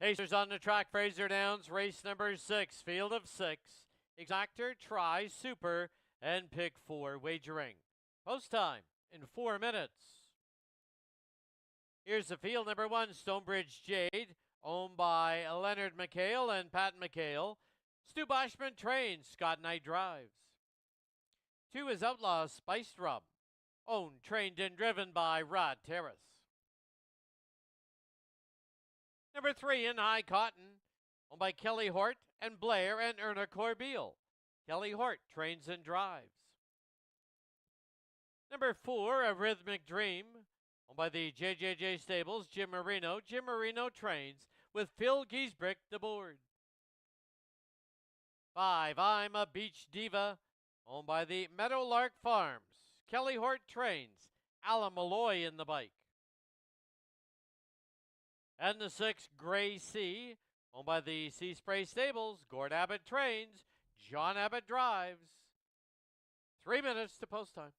Pacers on the track, Fraser Downs, race number 6, field of 6. Exactor, try, super, and pick 4 wagering. Post time in 4 minutes. Here's the field number 1, Stonebridge Jade, owned by Leonard McHale and Pat McHale. Stu Boschman trains, Scott Knight drives. 2 is Outlaw Spiced Rum, owned, trained, and driven by Rod Terrace. Number 3 in High Cotton, owned by Kelly Hort and Blair and Erna Corbeil. Kelly Hort trains and drives. Number 4, A Rhythmic Dream, owned by the JJJ Stables, Jim Marino. Jim Marino trains with Phil Giesbrick aboard. 5, I'm a Beach Diva, owned by the Meadowlark Farms. Kelly Hort trains, Alan Malloy in the bike. And the 6, Gray Sea, owned by the Sea Spray Stables. Gord Abbott trains, John Abbott drives. 3 minutes to post time.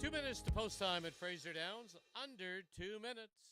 Two minutes to post time at Fraser Downs, under 2 minutes.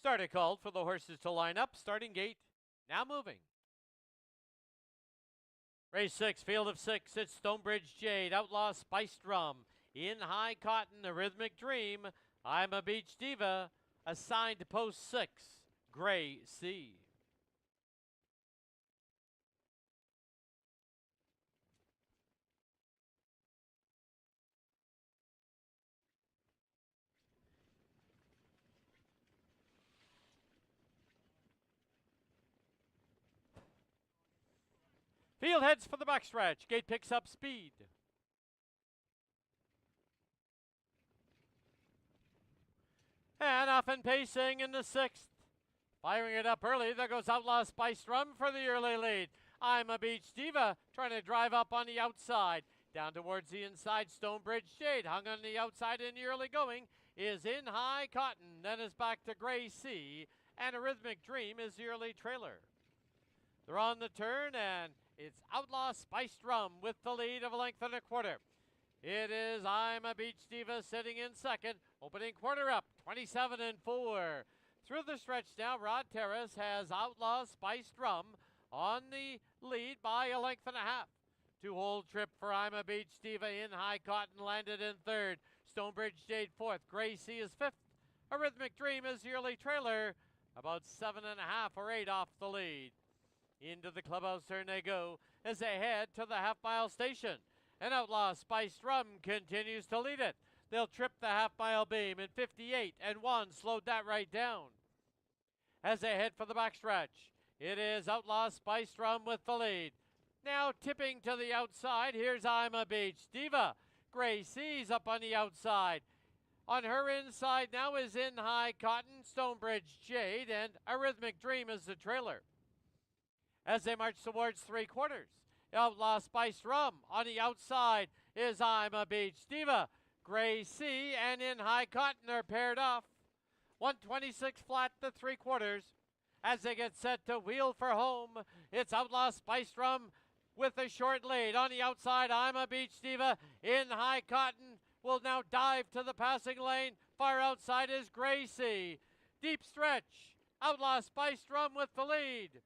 Starter called for the horses to line up. Starting gate now moving. Race 6, field of 6. It's Stonebridge Jade, Outlaw Spiced Rum, In High Cotton, A Rhythmic Dream, I'm a Beach Diva, assigned to post 6, Gray Sea. Field heads for the backstretch. Gate picks up speed. And off and pacing in the 6th. Firing it up early. There goes Outlaw Spiced Rum for the early lead. I'm a Beach Diva trying to drive up on the outside. Down towards the inside, Stonebridge Jade. Hung on the outside in the early going is In High Cotton. Then is back to Gray Sea. And A Rhythmic Dream is the early trailer. They're on the turn, and it's Outlaw Spiced Rum with the lead of a length and a quarter. It is I'm a Beach Diva sitting in second. Opening quarter up, 27 and 4. Through the stretch now, Rod Terrace has Outlaw Spiced Rum on the lead by a length and a half. 2-hole trip for I'm a Beach Diva. In High Cotton landed in third. Stonebridge Jade fourth. Gray Sea is fifth. A Rhythmic Dream is the early trailer. About 7.5 or 8 off the lead. Into the clubhouse turn they go as they head to the half-mile station. And Outlaw Spiced Rum continues to lead it. They'll trip the half-mile beam in 58 and 1. Slowed that right down. As they head for the backstretch, it is Outlaw Spiced Rum with the lead. Now tipping to the outside, here's I'm a Beach Diva. Gray Sea's up on the outside. On her inside now is In High Cotton, Stonebridge Jade, and A Rhythmic Dream is the trailer. As they march towards 3/4, Outlaw Spiced Rum on the outside is I'm a Beach Diva. Gray Sea and In High Cotton are paired off. 126 flat to 3/4. As they get set to wheel for home, it's Outlaw Spiced Rum with a short lead. On the outside, I'm a Beach Diva. In High Cotton will now dive to the passing lane. Far outside is Gray Sea. Deep stretch. Outlaw Spiced Rum with the lead.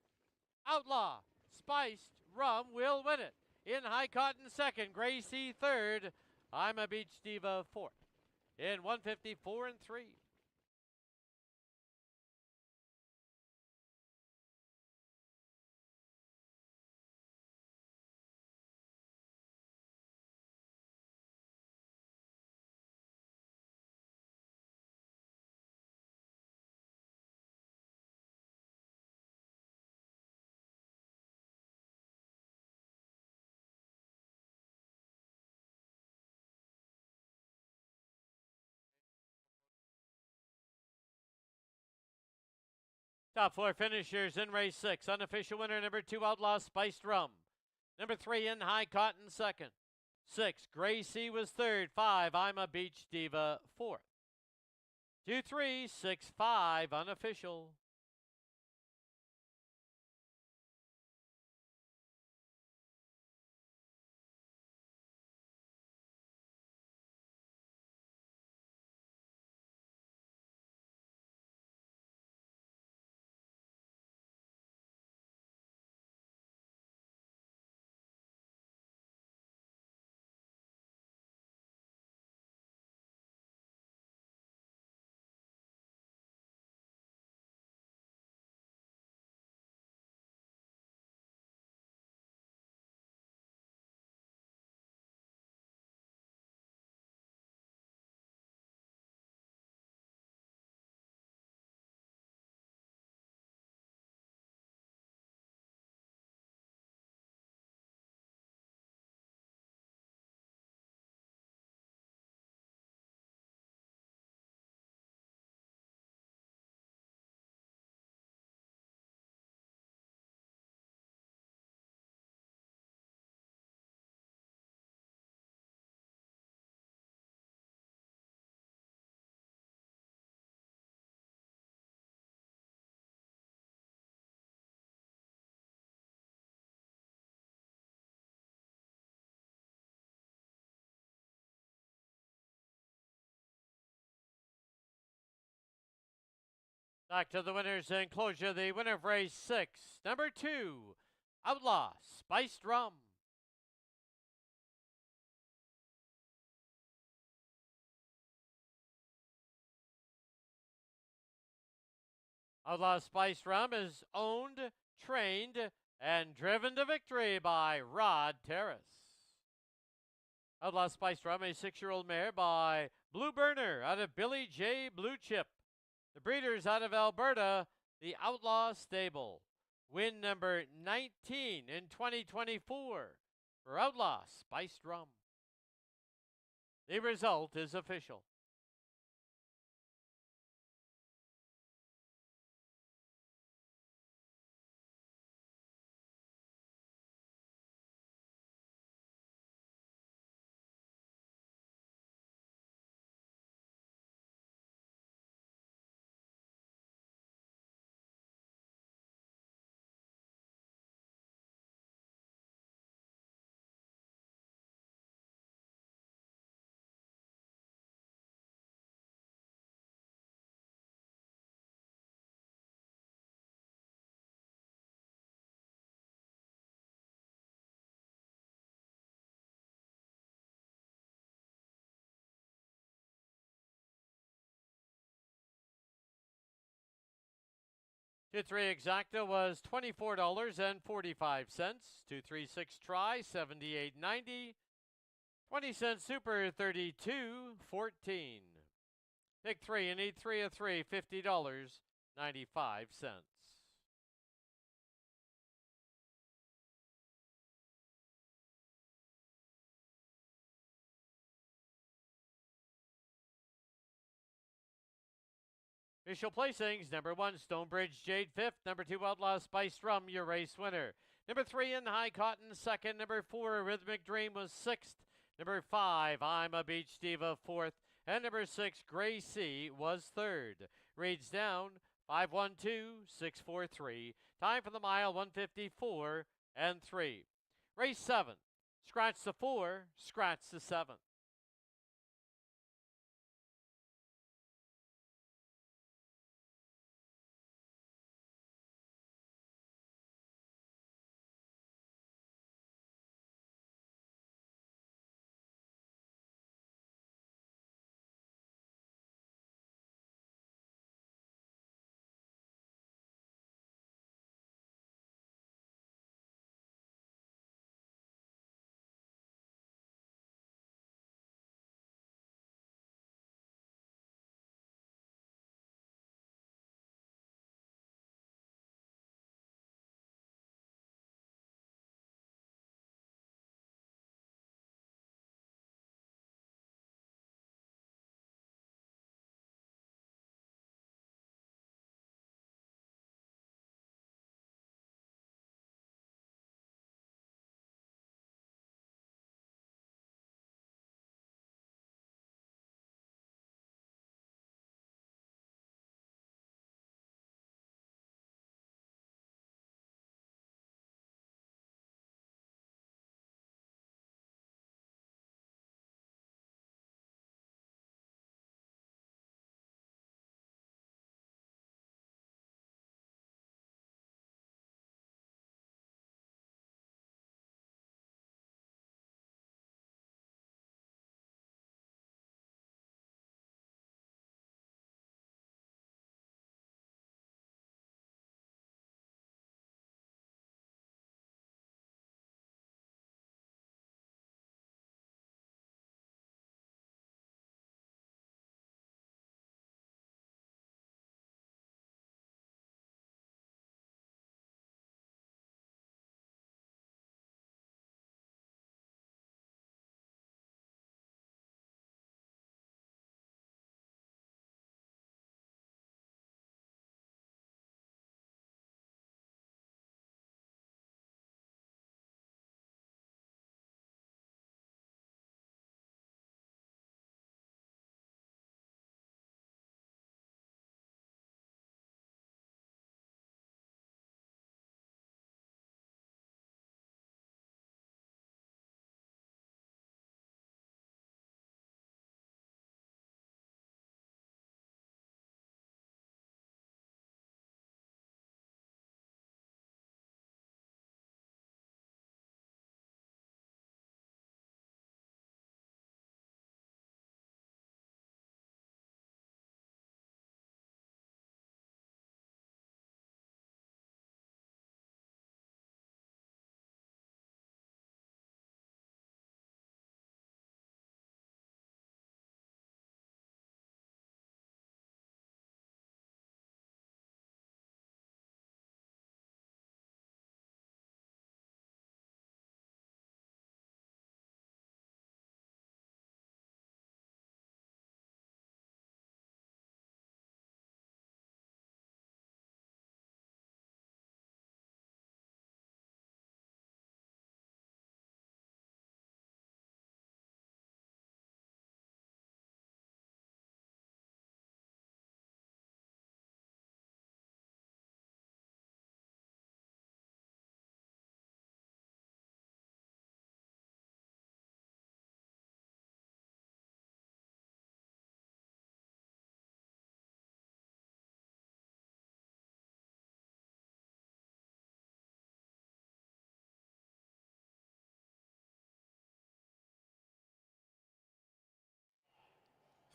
Outlaw Spiced Rum will win it. In High Cotton second. Gray Sea third. I'm a Beach Diva fourth. In 154 and 3. Top 4 finishers in race 6. Unofficial winner number 2, Outlaw Spiced Rum. Number 3, In High Cotton second. 6, Gray Sea was third. 5, I'm a Beach Diva fourth. 2, 3, 6, 5, unofficial. Back to the winner's enclosure, the winner of race 6, number 2, Outlaw Spiced Rum. Outlaw Spiced Rum is owned, trained, and driven to victory by Rod Terrace. Outlaw Spiced Rum, a 6-year-old mare by Blue Burner out of Billy J. Blue Chip. The breeders out of Alberta, the Outlaw Stable. Win number 19 in 2024 for Outlaw Spiced Rum. The result is official. Two 3 exacta was $24.45. 236 try $78.90. 20-cent super $32.14. Pick 3 and need 3 of 3 $50.95. Official placings: number 1, Stonebridge Jade 5th, number 2, Outlaw Spiced Rum, your race winner. Number 3, In High Cotton 2nd, number 4, Rhythmic Dream was 6th, number 5, I'm a Beach Diva 4th, and number 6, Gray Sea was 3rd. Reads down 512-643. Time for the mile 154 and 3. Race 7. Scratch the 4, scratch the 7.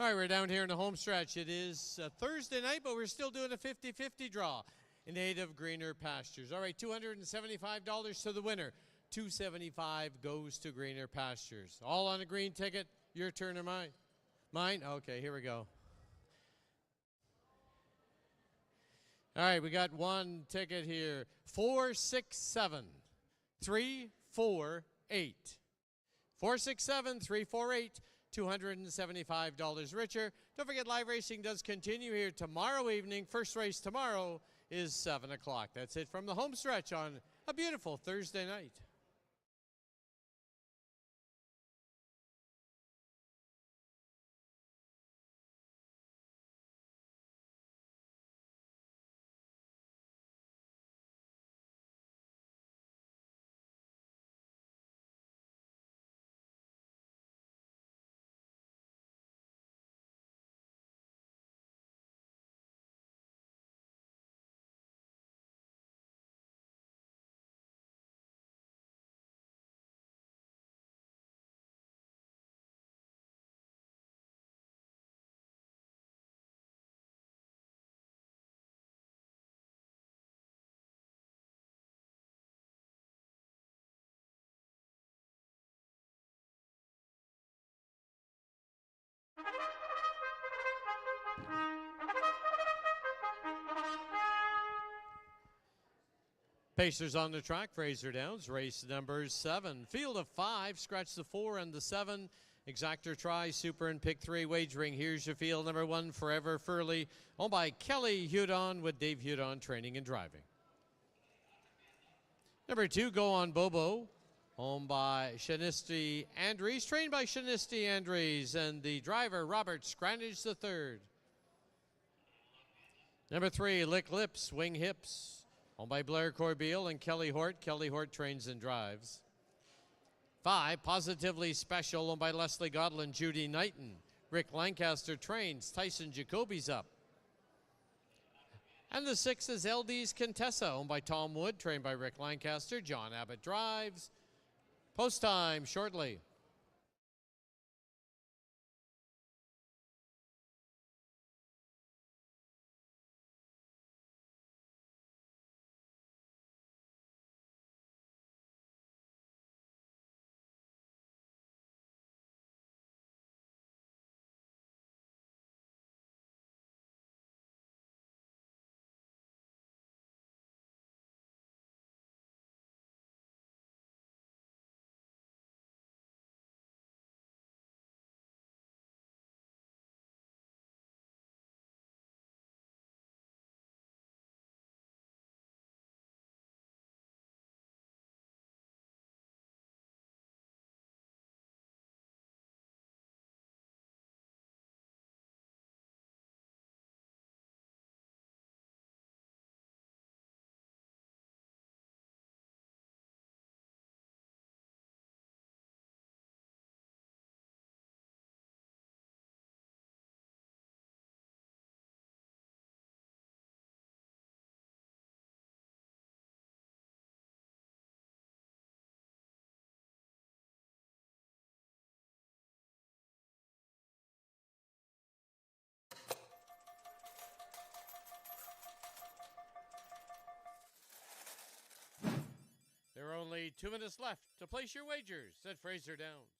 All right, we're down here in the home stretch. It is Thursday night, but we're still doing a 50-50 draw in aid of greener pastures. All right, $275 to the winner. $275 goes to greener pastures. All on a green ticket. Your turn or mine? Mine? Okay, here we go. All right, we got one ticket here. 467 348. 467 348. $275 richer. Don't forget, live racing does continue here tomorrow evening. First race tomorrow is 7 o'clock. That's it from the home stretch on a beautiful Thursday night. Pacers on the track, Fraser Downs, race number 7. Field of 5, scratch the 4 and the 7. Exactor try, super and pick 3 wagering. Here's your field number 1, Forever Furley, owned by Kelly Hudon with Dave Hudon training and driving. Number 2, Go On Bobo, owned by Shanisti Andres, trained by Shanisti Andres, and the driver Robert Scranage III. Number 3, Lick Lips, Wing Hips, owned by Blair Corbeil and Kelly Hort. Kelly Hort trains and drives. 5, Positively Special, owned by Leslie Godlin, Judy Knighton. Rick Lancaster trains. Tyson Jacoby's up. And the 6 is LD's Contessa, owned by Tom Wood, trained by Rick Lancaster. John Abbott drives. Post time shortly. There are only 2 minutes left to place your wagers at Fraser Downs.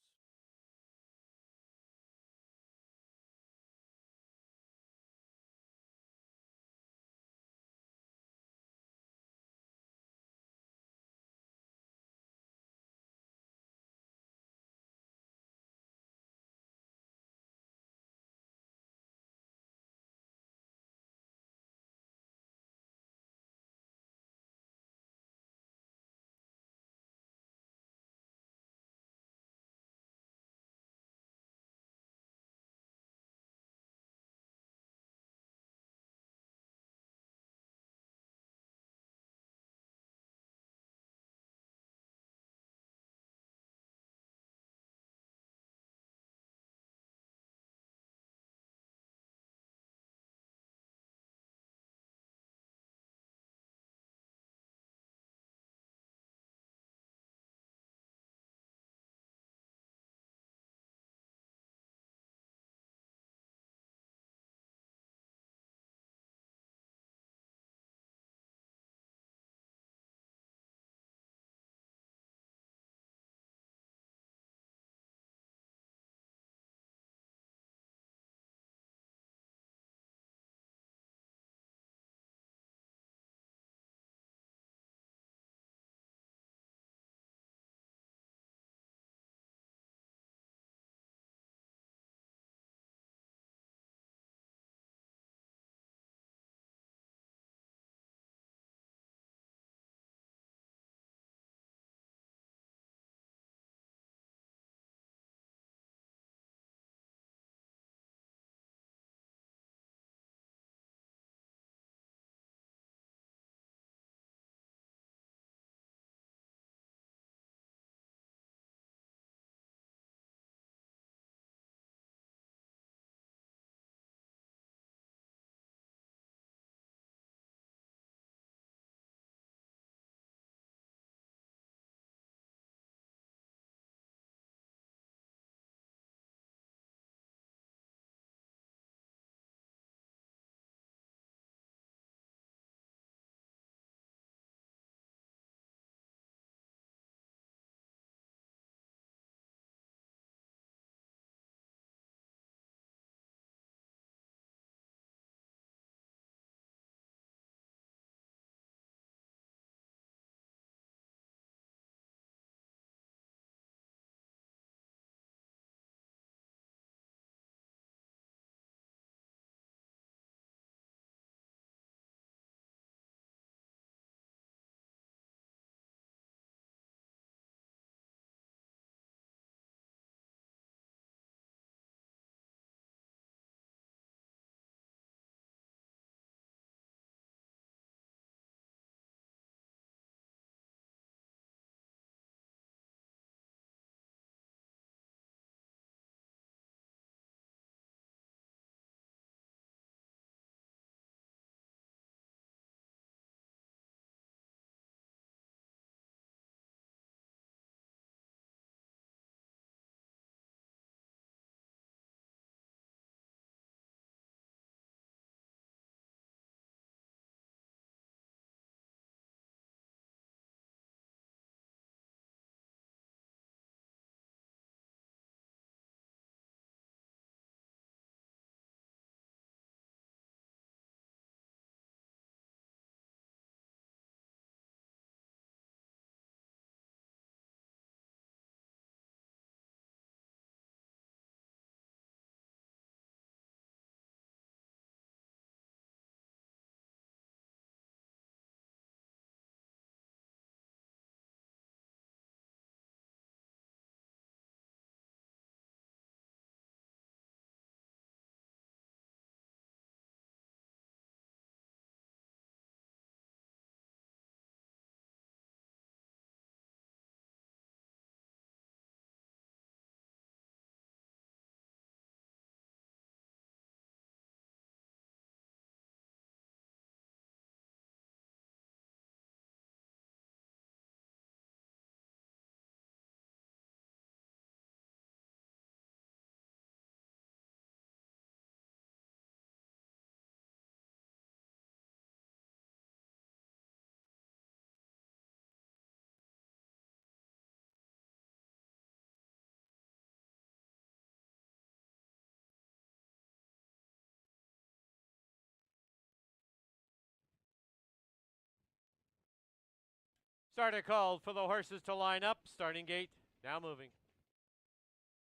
Starter called for the horses to line up. Starting gate now moving.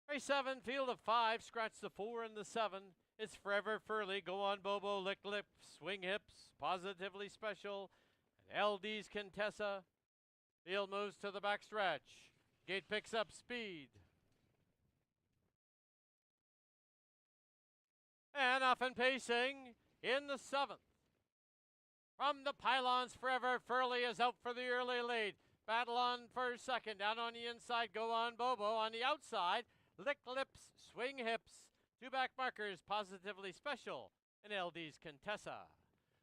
Race 7, field of 5. Scratch the 4 and the 7. It's Forever Furley, Go On Bobo, Lick Lips, Swing Hips, Positively Special, and LD's Contessa. Field moves to the back stretch. Gate picks up speed. And off and pacing in the 7th. From the pylons, Forever Furley is out for the early lead. Battle on for second. Down on the inside, Go On Bobo. On the outside, Lick Lips, Swing Hips. Two back markers, Positively Special, and LD's Contessa.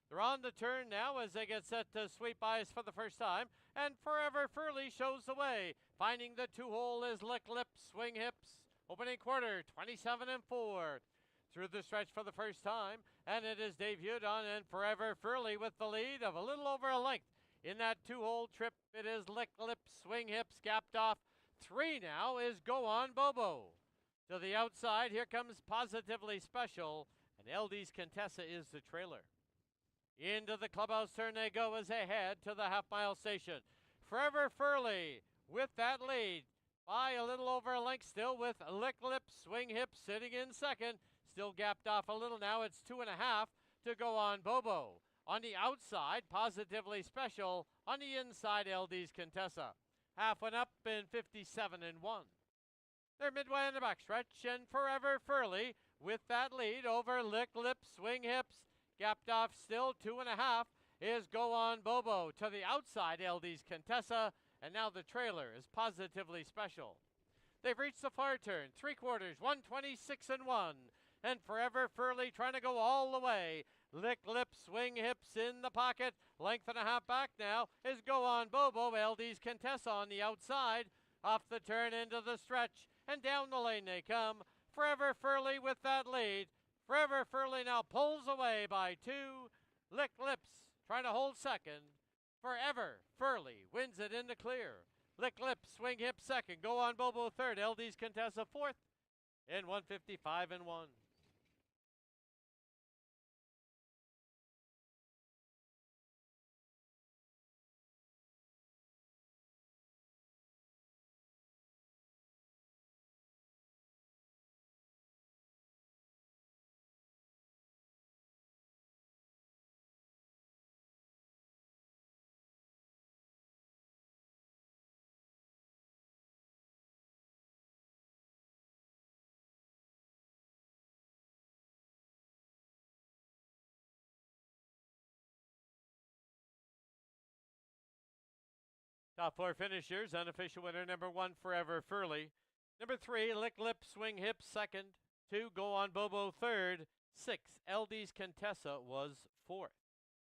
They're on the turn now as they get set to sweep by us for the first time. And Forever Furley shows the way. Finding the 2-hole is Lick Lips, Swing Hips. Opening quarter, 27 and 4. Through the stretch for the first time, and it is debuted on and Forever Furley with the lead of a little over a length. In that 2-hole trip, it is Lick Lips, Swing Hips, gapped off. 3 now is Go On Bobo. To the outside, here comes Positively Special, and LD's Contessa is the trailer. Into the clubhouse turn they go as they head to the half-mile station. Forever Furley with that lead by a little over a length still with Lick Lips, Swing Hips sitting in second. Still gapped off a little now. It's 2.5 to Go On Bobo. On the outside, Positively Special. On the inside, LD's Contessa. Half went up in 57 and 1. They're midway in the backstretch, and Forever Furley with that lead over Lick Lips, Swing Hips. Gapped off still 2.5 is Go On Bobo. To the outside, LD's Contessa. And now the trailer is Positively Special. They've reached the far turn. 3/4, 126 and 1. And Forever Furley trying to go all the way. Lick Lips, Swing Hips in the pocket. 1.5 back now is Go On Bobo. LD's Contessa on the outside. Off the turn into the stretch. And down the lane they come. Forever Furley with that lead. Forever Furley now pulls away by 2. Lick Lips trying to hold second. Forever Furley wins it in the clear. Lick Lips, Swing Hips second. Go On Bobo third. LD's Contessa fourth. In 155 and 1. Top 4 finishers. Unofficial winner number 1, Forever Furley. Number 3, Lick Lips, Swing Hips second. 2, Go On Bobo third. 6, LD's Contessa was fourth.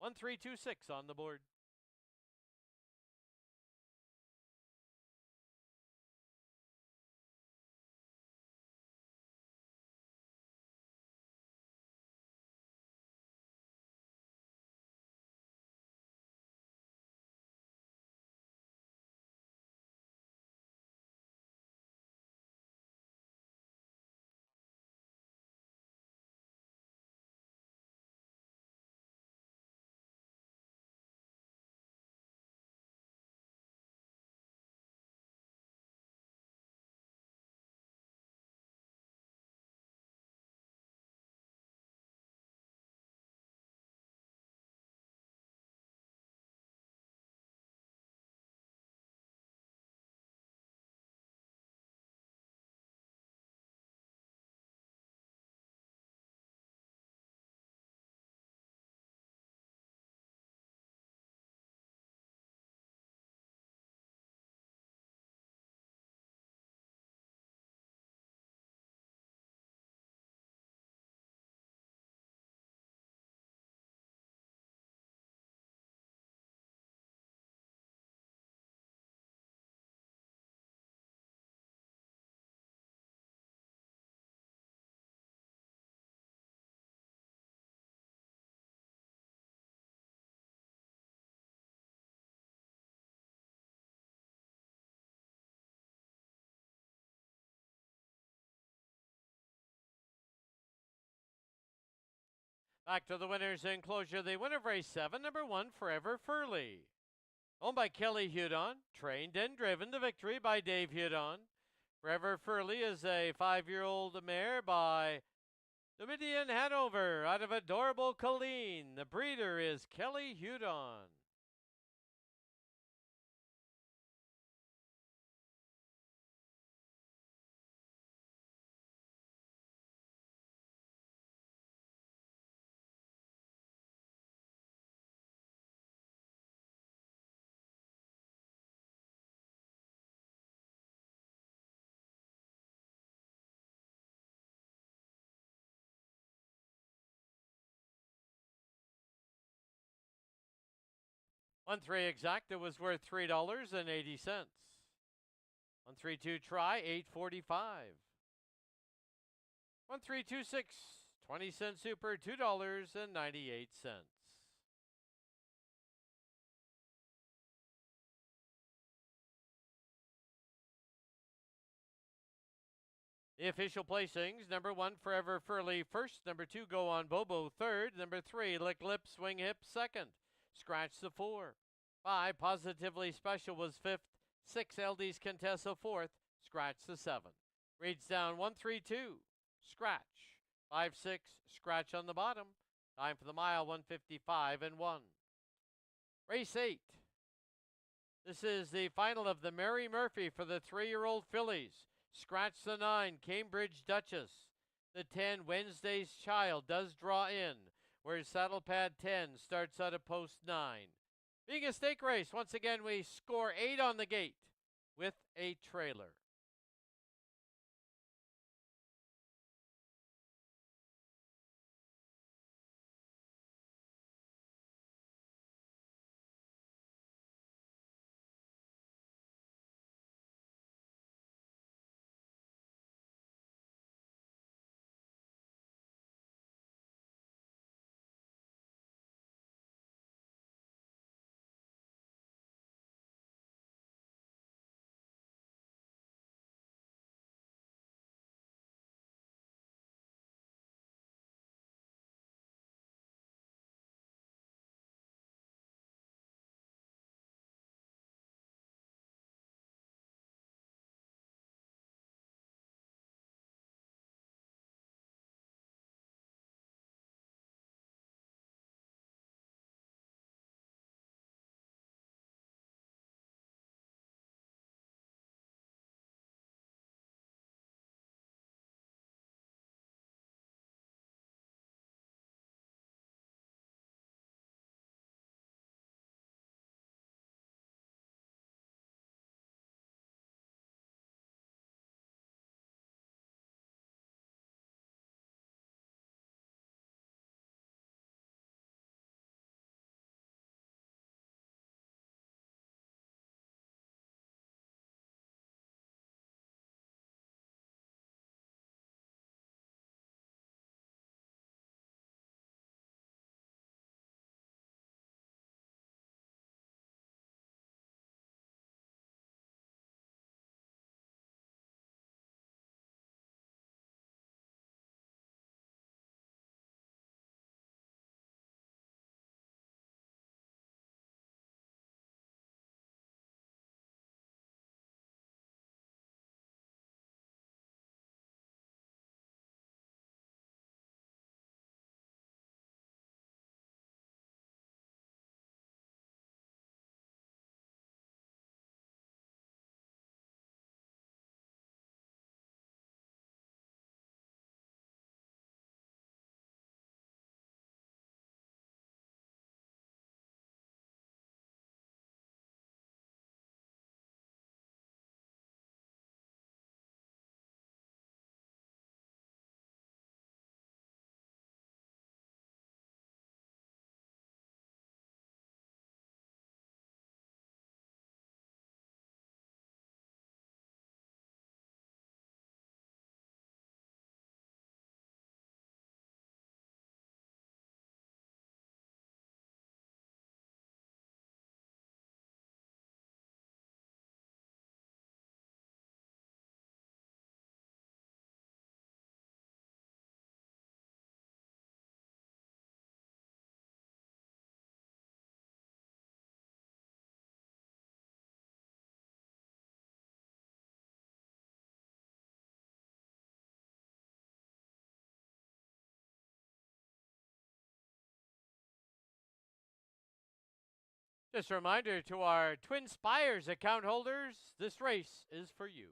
1-3-2-6 on the board. Back to the winner's enclosure. The winner of race 7, number 1, Forever Furley. Owned by Kelly Hudon, trained and driven to victory by Dave Hudon. Forever Furley is a 5-year-old mare by Dominion Hanover out of adorable Colleen. The breeder is Kelly Hudon. On 3 exact, it was worth $3.80. On 3-2 try, $8.45. 1-3-2-6, 20-cent super, $2.98. The official placings: number 1, Forever Furley first, number 2, Go On Bobo third, number 3, Lick Lip Swing Hip second, Scratch the 4. 5, Positively Special was fifth, 6, LD's Contessa fourth, Scratch the 7. Reads down 1-3-2, Scratch. 5-6, Scratch on the bottom. Time for the mile, 1:55 and 1. Race 8. This is the final of the Mary Murphy for the 3-year-old fillies. Scratch the 9, Cambridge Duchess. The 10, Wednesday's Child, does draw in, whereas Saddle Pad 10 starts out of post 9. Being a stake race, once again we score 8 on the gate with a trailer. Just a reminder to our Twin Spires account holders, this race is for you.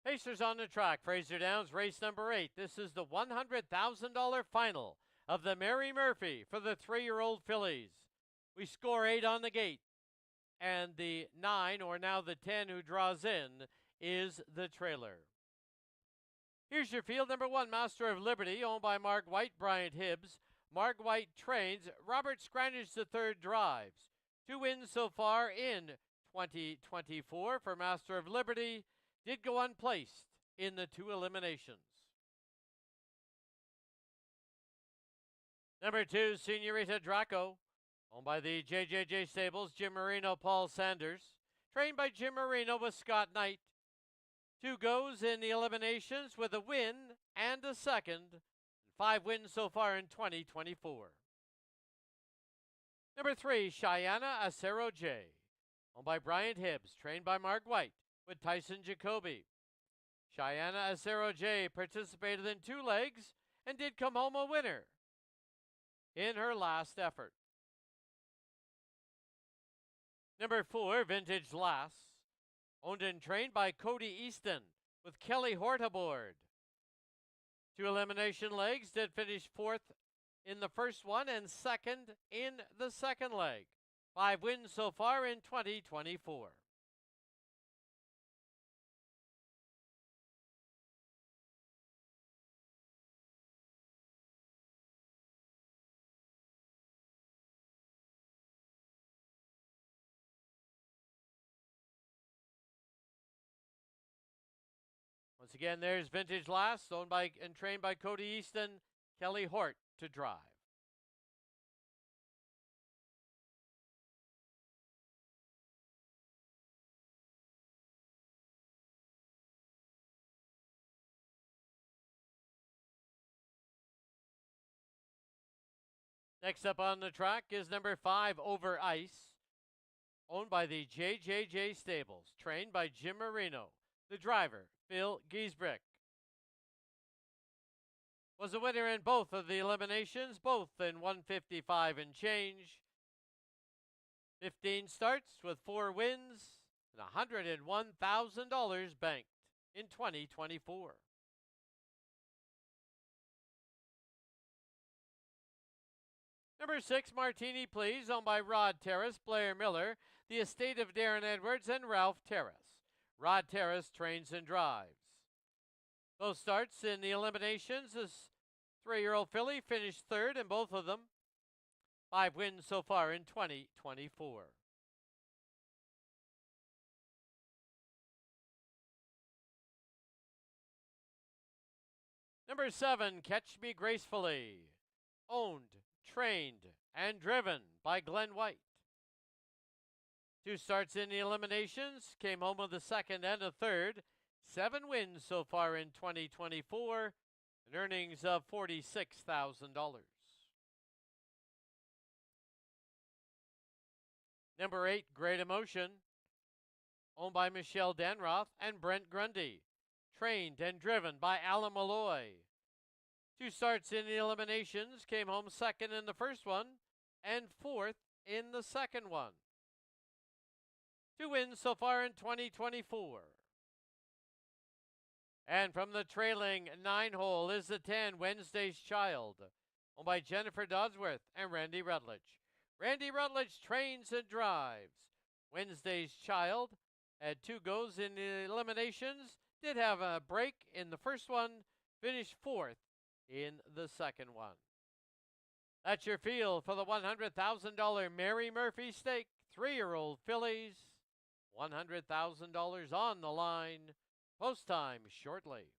Pacers on the track. Fraser Downs, race number 8. This is the $100,000 final of the Mary Murphy for the 3-year-old fillies. We score 8 on the gate, and the 9, or now the 10 who draws in, is the trailer. Here's your field. Number 1, Master of Liberty, owned by Mark White, Bryant Hibbs. Mark White trains. Robert Scranage III drives. 2 wins so far in 2024 for Master of Liberty. Did go unplaced in the 2 eliminations. Number 2, Senorita Draco, owned by the JJJ Stables, Jim Marino, Paul Sanders. Trained by Jim Marino with Scott Knight. 2 goes in the eliminations with a win and a second. 5 wins so far in 2024. Number 3, Cheyenne Acero J, owned by Bryant Hibbs, trained by Mark White with Tyson Jacoby. Cheyenne Acero J participated in 2 legs and did come home a winner in her last effort. Number 4, Vintage Lass, owned and trained by Cody Easton with Kelly Hort aboard. 2 elimination legs, did finish 4th in the first one and 2nd in the second leg. 5 wins so far in 2024. Once again, there's Vintage Lass, owned by and trained by Cody Easton, Kelly Hort to drive. Next up on the track is number 5, Over Ice, owned by the JJJ Stables, trained by Jim Marino. The driver, Phil Giesbrick, was a winner in both of the eliminations, both in 155 and change. 15 starts with 4 wins and $101,000 banked in 2024. Number 6, Martini Please, owned by Rod Terrace, Blair Miller, the estate of Darren Edwards and Ralph Terrace. Rod Terrace trains and drives. Both starts in the eliminations, this 3-year-old filly finished third in both of them. 5 wins so far in 2024. Number 7, Catch Me Gracefully, owned, trained, and driven by Glenn White. 2 starts in the eliminations, came home with a second and a third. 7 wins so far in 2024, and earnings of $46,000. Number 8, Great Emotion, owned by Michelle Danroth and Brent Grundy, trained and driven by Alan Malloy. 2 starts in the eliminations, came home second in the first one and fourth in the second one. 2 wins so far in 2024. And from the trailing 9 hole is the 10, Wednesday's Child, owned by Jennifer Dodsworth and Randy Rutledge. Randy Rutledge trains and drives. Wednesday's Child had 2 goes in the eliminations, did have a break in the first one, finished fourth in the second one. That's your field for the $100,000 Mary Murphy Stake, 3-year-old fillies. $100,000 on the line. Post time shortly.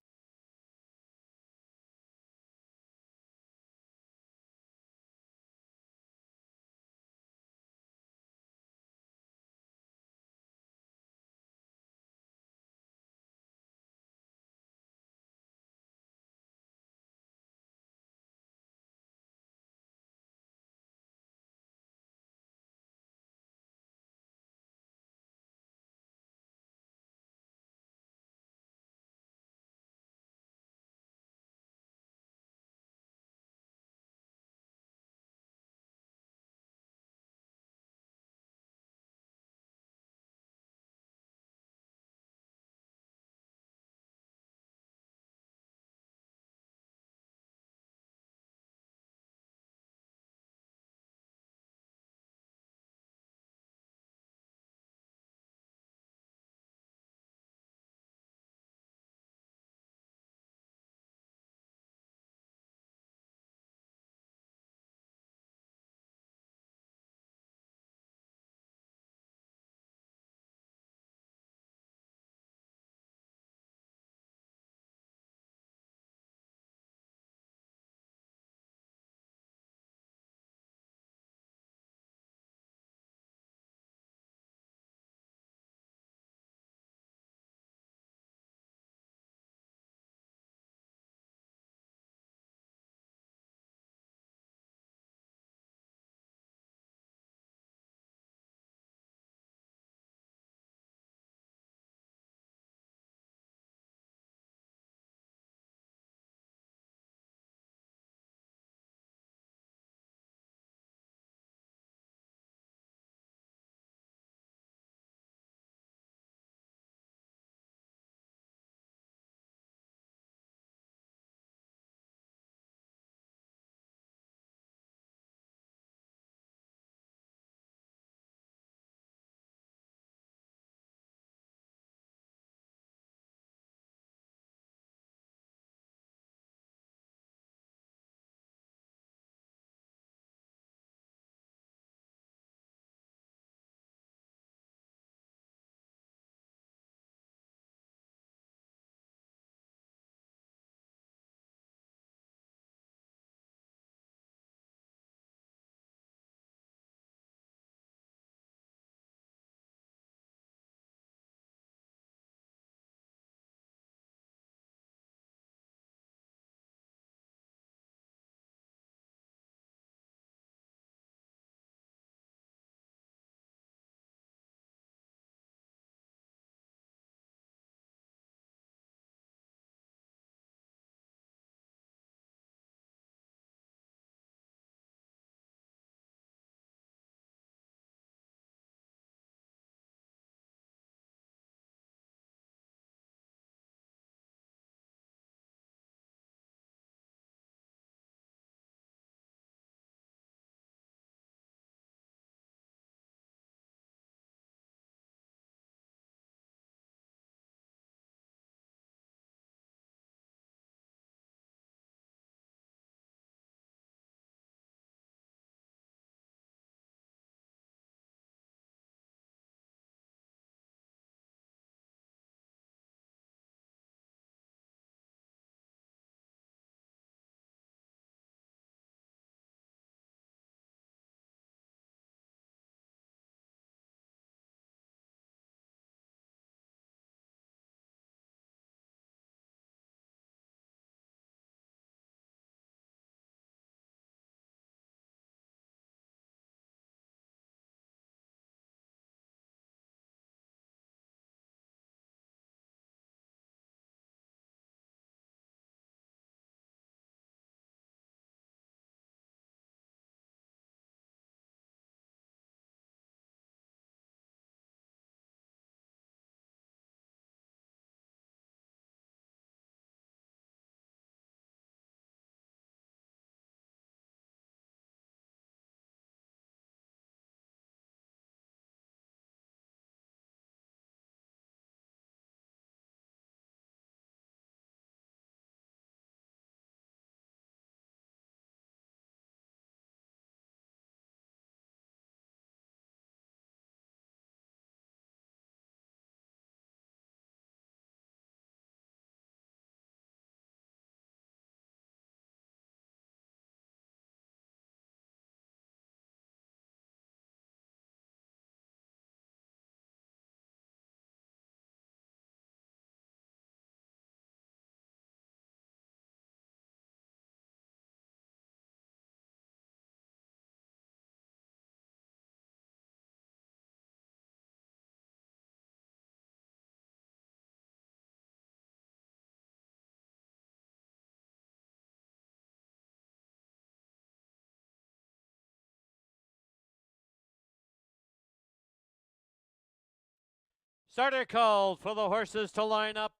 Starter called for the horses to line up.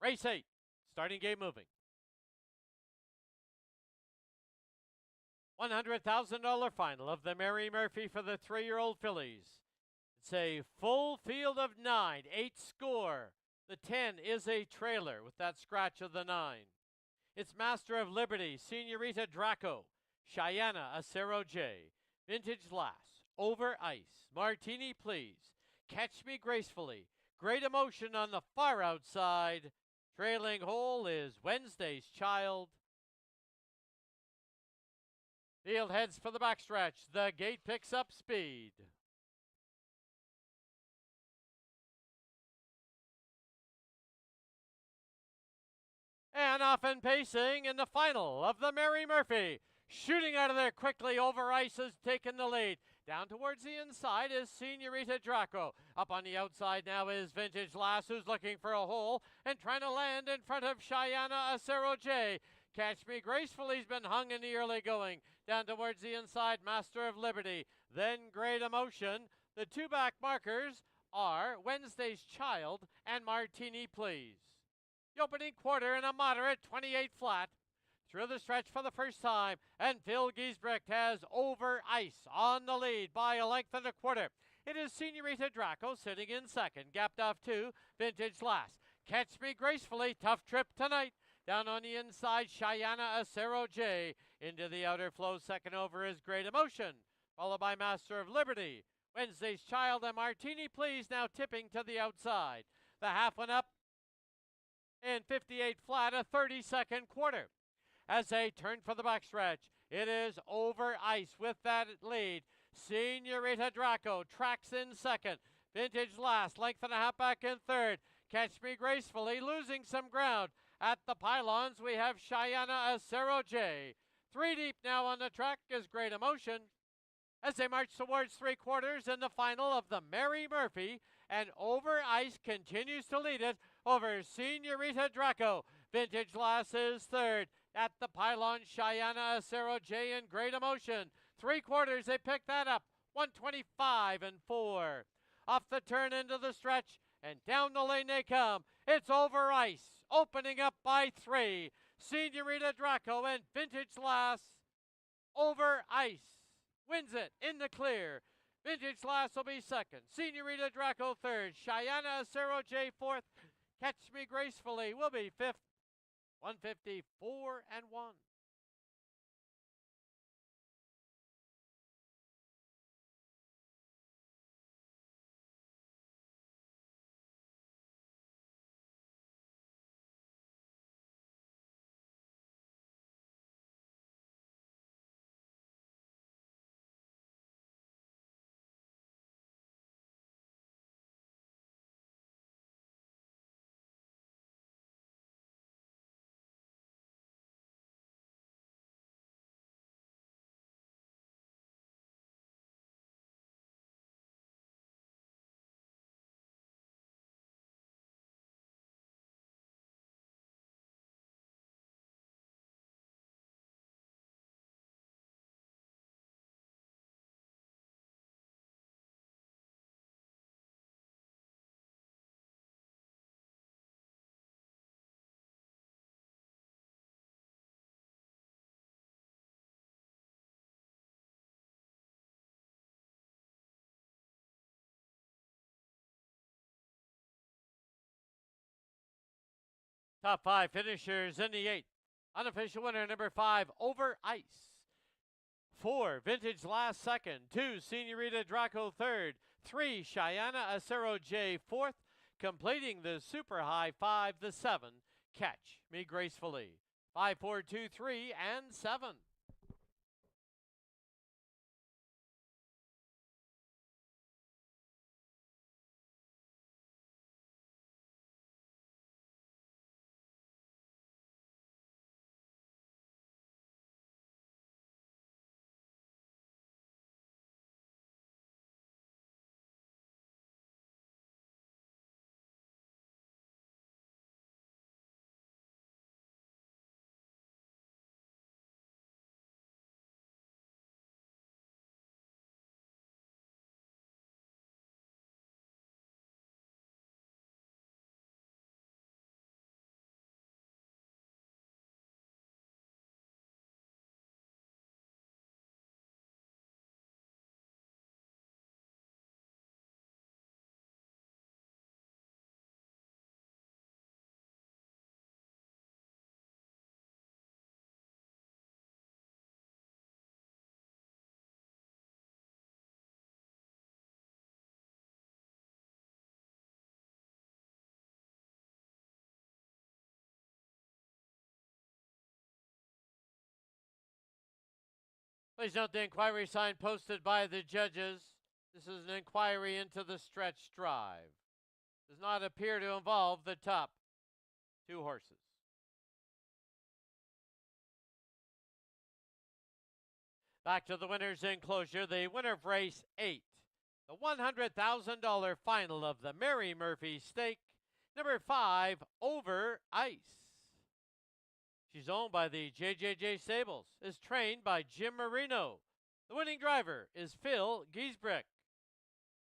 Race 8, starting game moving. $100,000 final of the Mary Murphy for the 3-year-old fillies. It's a full field of 9, 8 score. The 10 is a trailer with that scratch of the 9. It's Master of Liberty, Senorita Draco, Cheyenne Acero J, Vintage Lass, Over Ice, Martini Please, Catch Me Gracefully, Great Emotion on the far outside. Trailing hole is Wednesday's Child. Field heads for the backstretch. The gate picks up speed. And off and pacing in the final of the Mary Murphy. Shooting out of there quickly, Over Ice has taken the lead. Down towards the inside is Senorita Draco. Up on the outside now is Vintage Lass, who's looking for a hole and trying to land in front of Cheyenne Acero J. Catch Me Gracefully's been hung in the early going. Down towards the inside, Master of Liberty. Then Great Emotion. The two back markers are Wednesday's Child and Martini Please. The opening quarter in a moderate 28 flat. Through the stretch for the first time, and Phil Giesbrecht has Over Ice on the lead by a length and a quarter. It is Senorita Draco sitting in second, gapped off two, Vintage Lass. Catch Me Gracefully, tough trip tonight. Down on the inside, Cheyenne Acero J. Into the outer flow, second over is Great Emotion, followed by Master of Liberty. Wednesday's Child and Martini Please now tipping to the outside. The half went up in 58 flat, a 30-second quarter. As they turn for the backstretch, it is Over Ice with that lead. Senorita Draco tracks in second. Vintage Lass, length and a half back in third. Catch Me Gracefully, losing some ground. At the pylons, we have Cheyenne Acero J. 3 deep now on the track is Great Emotion. As they march towards 3/4 in the final of the Mary Murphy, and Over Ice continues to lead it over Senorita Draco. Vintage Lass is third. At the pylon, Cheyenne Acero J in Great Emotion. 3/4, they pick that up. 125 and 4. Off the turn into the stretch, and down the lane they come. It's Over Ice, opening up by 3. Senorita Draco and Vintage Lass. Over Ice wins it in the clear. Vintage Lass will be second. Senorita Draco third. Cheyenne Acero J fourth. Catch Me Gracefully will be fifth. 154 and 1. Top 5 finishers in the 8th. Unofficial winner number 5, Over Ice. 4, Vintage Lass second. 2, Senorita Draco third. 3, Cheyenne Acero J fourth. Completing the super high 5, the 7, Catch Me Gracefully. 5, 4, 2, 3, and 7. Please note the inquiry sign posted by the judges. This is an inquiry into the stretch drive. Does not appear to involve the top two horses. Back to the winner's enclosure, the winner of race 8, the $100,000 final of the Mary Murphy Stake, number 5, Over Ice. She's owned by the JJJ Stables, is trained by Jim Marino. The winning driver is Phil Giesbrick.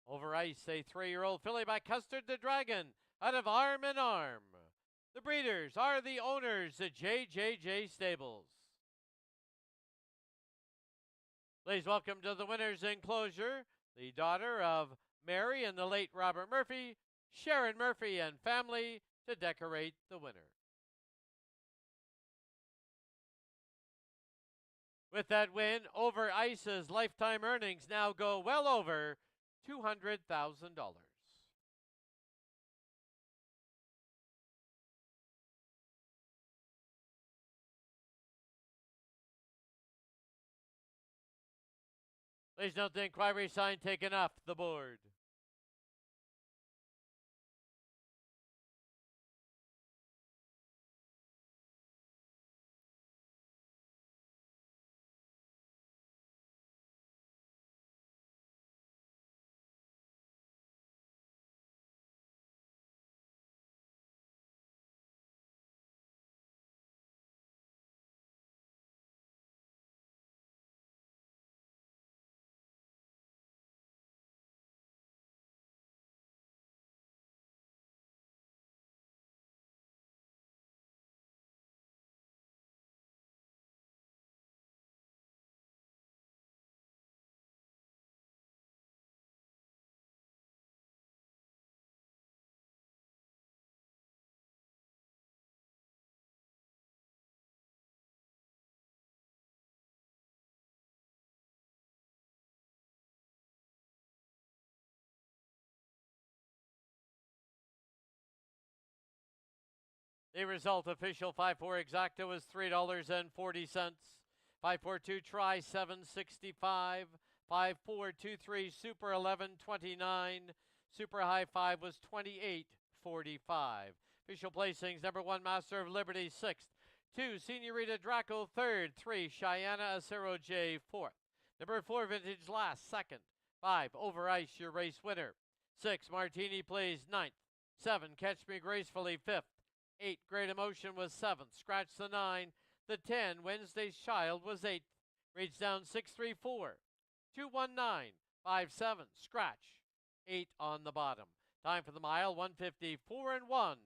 Over Ice, a 3-year-old filly by Custard the Dragon out of Arm in Arm. The breeders are the owners, the JJJ Stables. Please welcome to the winner's enclosure, the daughter of Mary and the late Robert Murphy, Sharon Murphy and family, to decorate the winner. With that win, Over Ice's lifetime earnings now go well over $200,000. Please note the inquiry sign taken off the board. The result official 5-4 exacta was $3.40. 5-4-2 try $7.65. 5-4-2-3 super 11.29. Super high 5 was $28.45. Official placings: number 1 Master of Liberty 6th, 2 Senorita Draco 3rd, 3 Cheyenne Acero J 4th. Number 4 Vintage Last 2nd. 5 Over Ice your race winner. 6 Martini Plays 9th. 7 Catch Me Gracefully 5th. 8 Great Emotion was 7th. Scratch the 9. The 10 Wednesday's Child was 8th. Reach down 634. 219. 57. Scratch. 8 on the bottom. Time for the mile 154 and 1.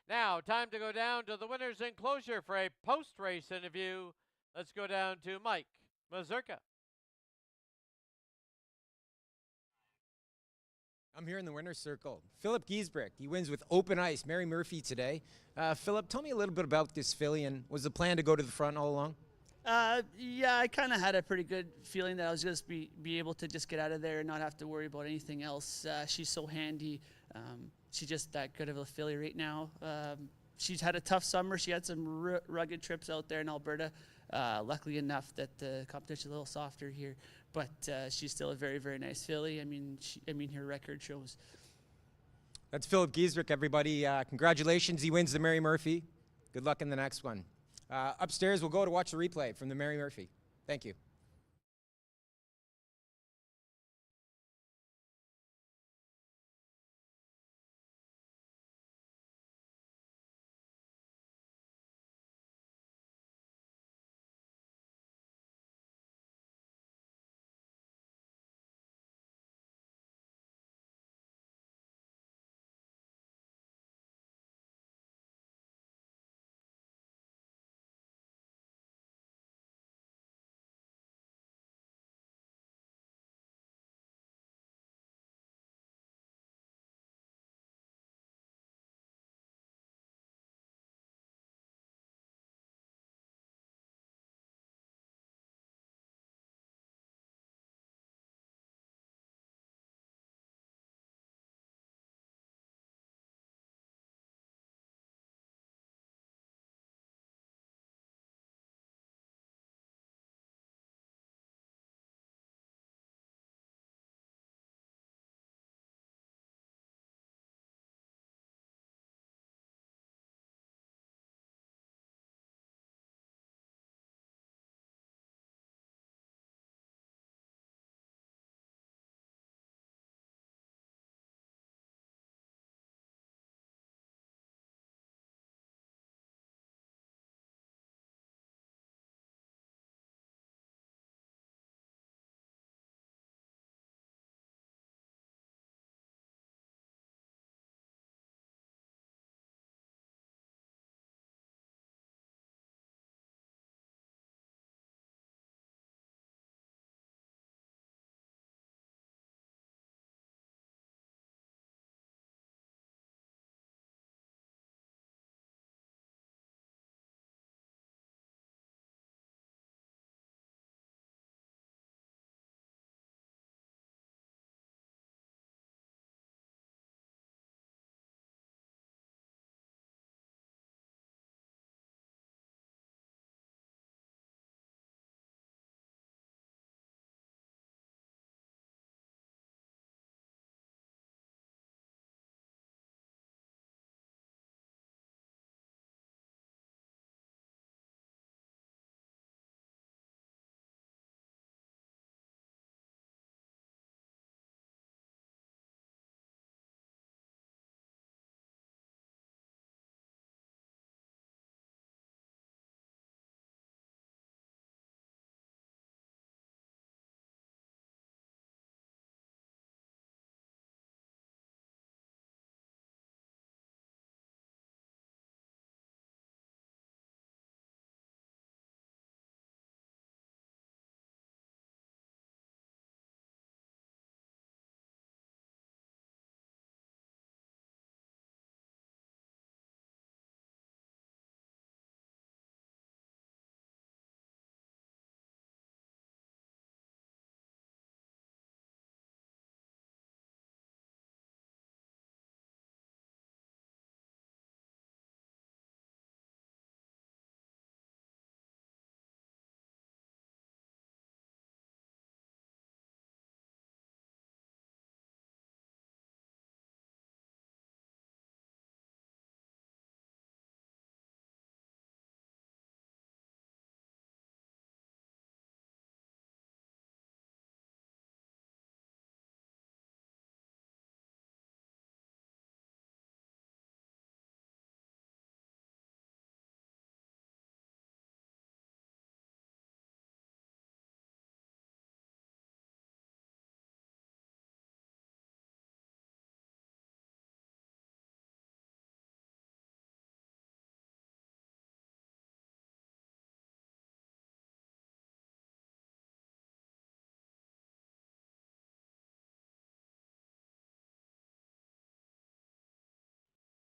Now time to go down to the winner's enclosure for a post-race interview. Let's go down to Mike Mazurka. I'm here in the winner's circle. Philip Giesbrick, he wins with Open Ice, Mary Murphy today. Philip, tell me a little bit about this filly, and was the plan to go to the front all along? Yeah, I kind of had a pretty good feeling that I was going to be able to just get out of there and not have to worry about anything else. She's so handy. She's just that good of a filly right now. She's had a tough summer. She had some rugged trips out there in Alberta. Luckily enough that the competition's a little softer here, but she's still a very, very nice filly. I mean, her record shows. That's Philip Giesbrick, everybody. Congratulations. He wins the Mary Murphy. Good luck in the next one. Upstairs, we'll go to watch the replay from the Mary Murphy. Thank you.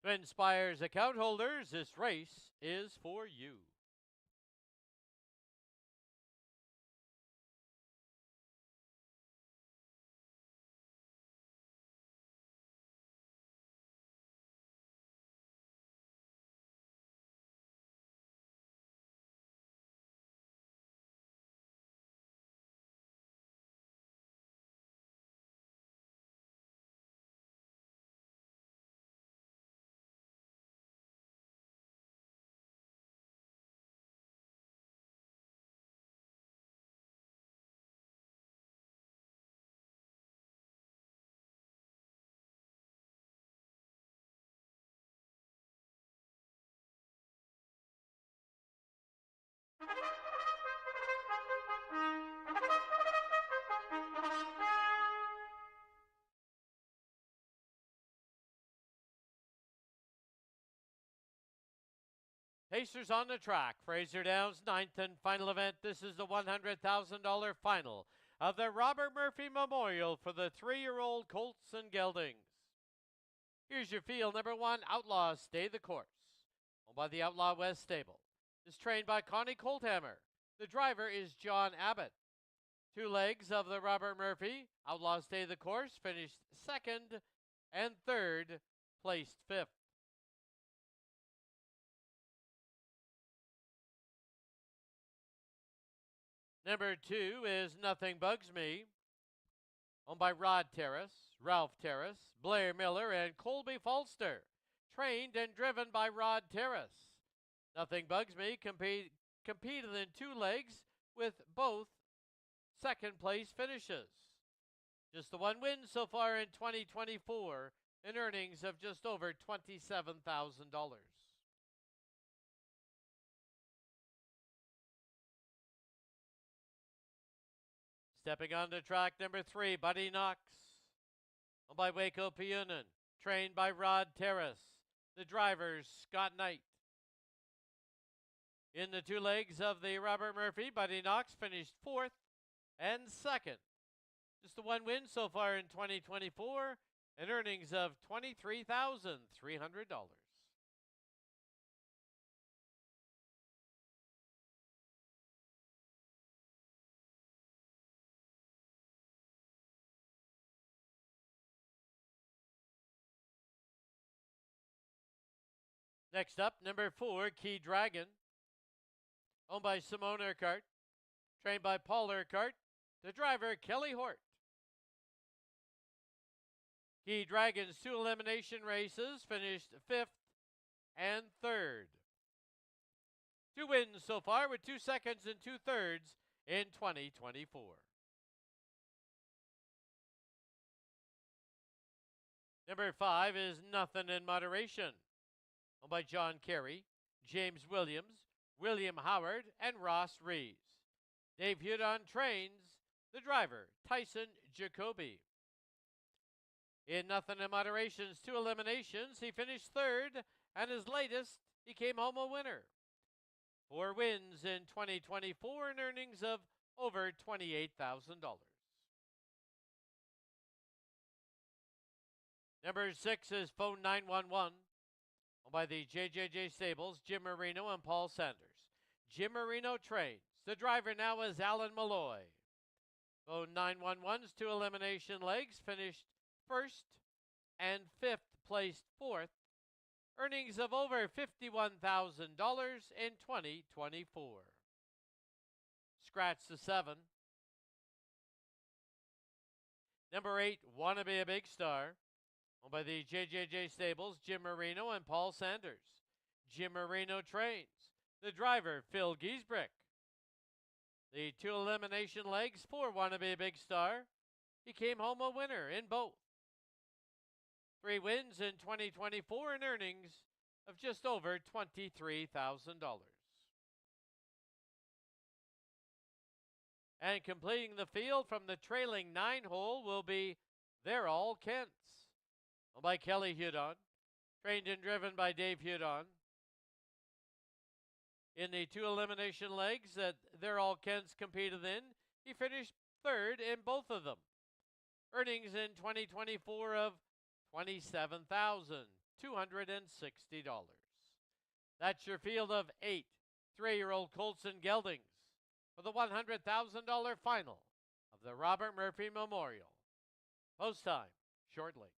Twin Spires account holders, this race is for you. Pacers on the track. Fraser Downs, ninth and final event. This is the $100,000 final of the Robert Murphy Memorial for the 3-year-old colts and geldings. Here's your field. Number 1, Outlaw, Stay the Course. Owned by the Outlaw West Stable. Is trained by Connie Colthammer. The driver is John Abbott. 2 legs of the Robert Murphy. Outlaw, Stay the Course. Finished 2nd and 3rd. Placed 5th. Number 2 is Nothing Bugs Me, owned by Rod Terrace, Ralph Terrace, Blair Miller, and Colby Falster. Trained and driven by Rod Terrace. Nothing Bugs Me competed in 2 legs with both second place finishes. Just the 1 win so far in 2024 and earnings of just over $27,000. Stepping on the track, number 3, Buddy Knox, owned by Waco Peunen, trained by Rod Terrace. The drivers, Scott Knight. In the 2 legs of the Robert Murphy, Buddy Knox finished 4th and 2nd. Just the 1 win so far in 2024 and earnings of $23,300. Next up, number 4, Key Dragon, owned by Simone Urquhart, trained by Paul Urquhart, the driver Kelly Hort. Key Dragon's 2 elimination races finished 5th and 3rd. 2 wins so far with 2 seconds and 2 thirds in 2024. Number 5 is Nothing in Moderation, owned by John Carey, James Williams, William Howard, and Ross Rees. Dave Hudon trains the driver, Tyson Jacoby. In Nothing in Moderation's 2 eliminations, he finished 3rd, and his latest, he came home a winner. 4 wins in 2024 and earnings of over $28,000. Number 6 is Phone 911. Owned by the JJJ Stables, Jim Marino and Paul Sanders. Jim Marino trains. The driver now is Alan Malloy. Phone 911's 2 elimination legs finished 1st and 5th, placed 4th. Earnings of over $51,000 in 2024. Scratch the 7. Number 8, Wanna Be a Big Star, owned by the JJJ Stables, Jim Marino and Paul Sanders. Jim Marino trains. The driver, Phil Giesbrick. The 2 elimination legs for Wanna Be a Big Star. He came home a winner in both. 3 wins in 2024 and earnings of just over $23,000. And completing the field from the trailing 9 hole will be They're All Kents, owned by Kelly Hudon, trained and driven by Dave Hudon. In the 2 elimination legs that They're All Kents competed in, he finished 3rd in both of them. Earnings in 2024 of $27,200. $260. That's your field of 8 3-year-old colts and geldings for the $100,000 final of the Robert Murphy Memorial. Post time shortly.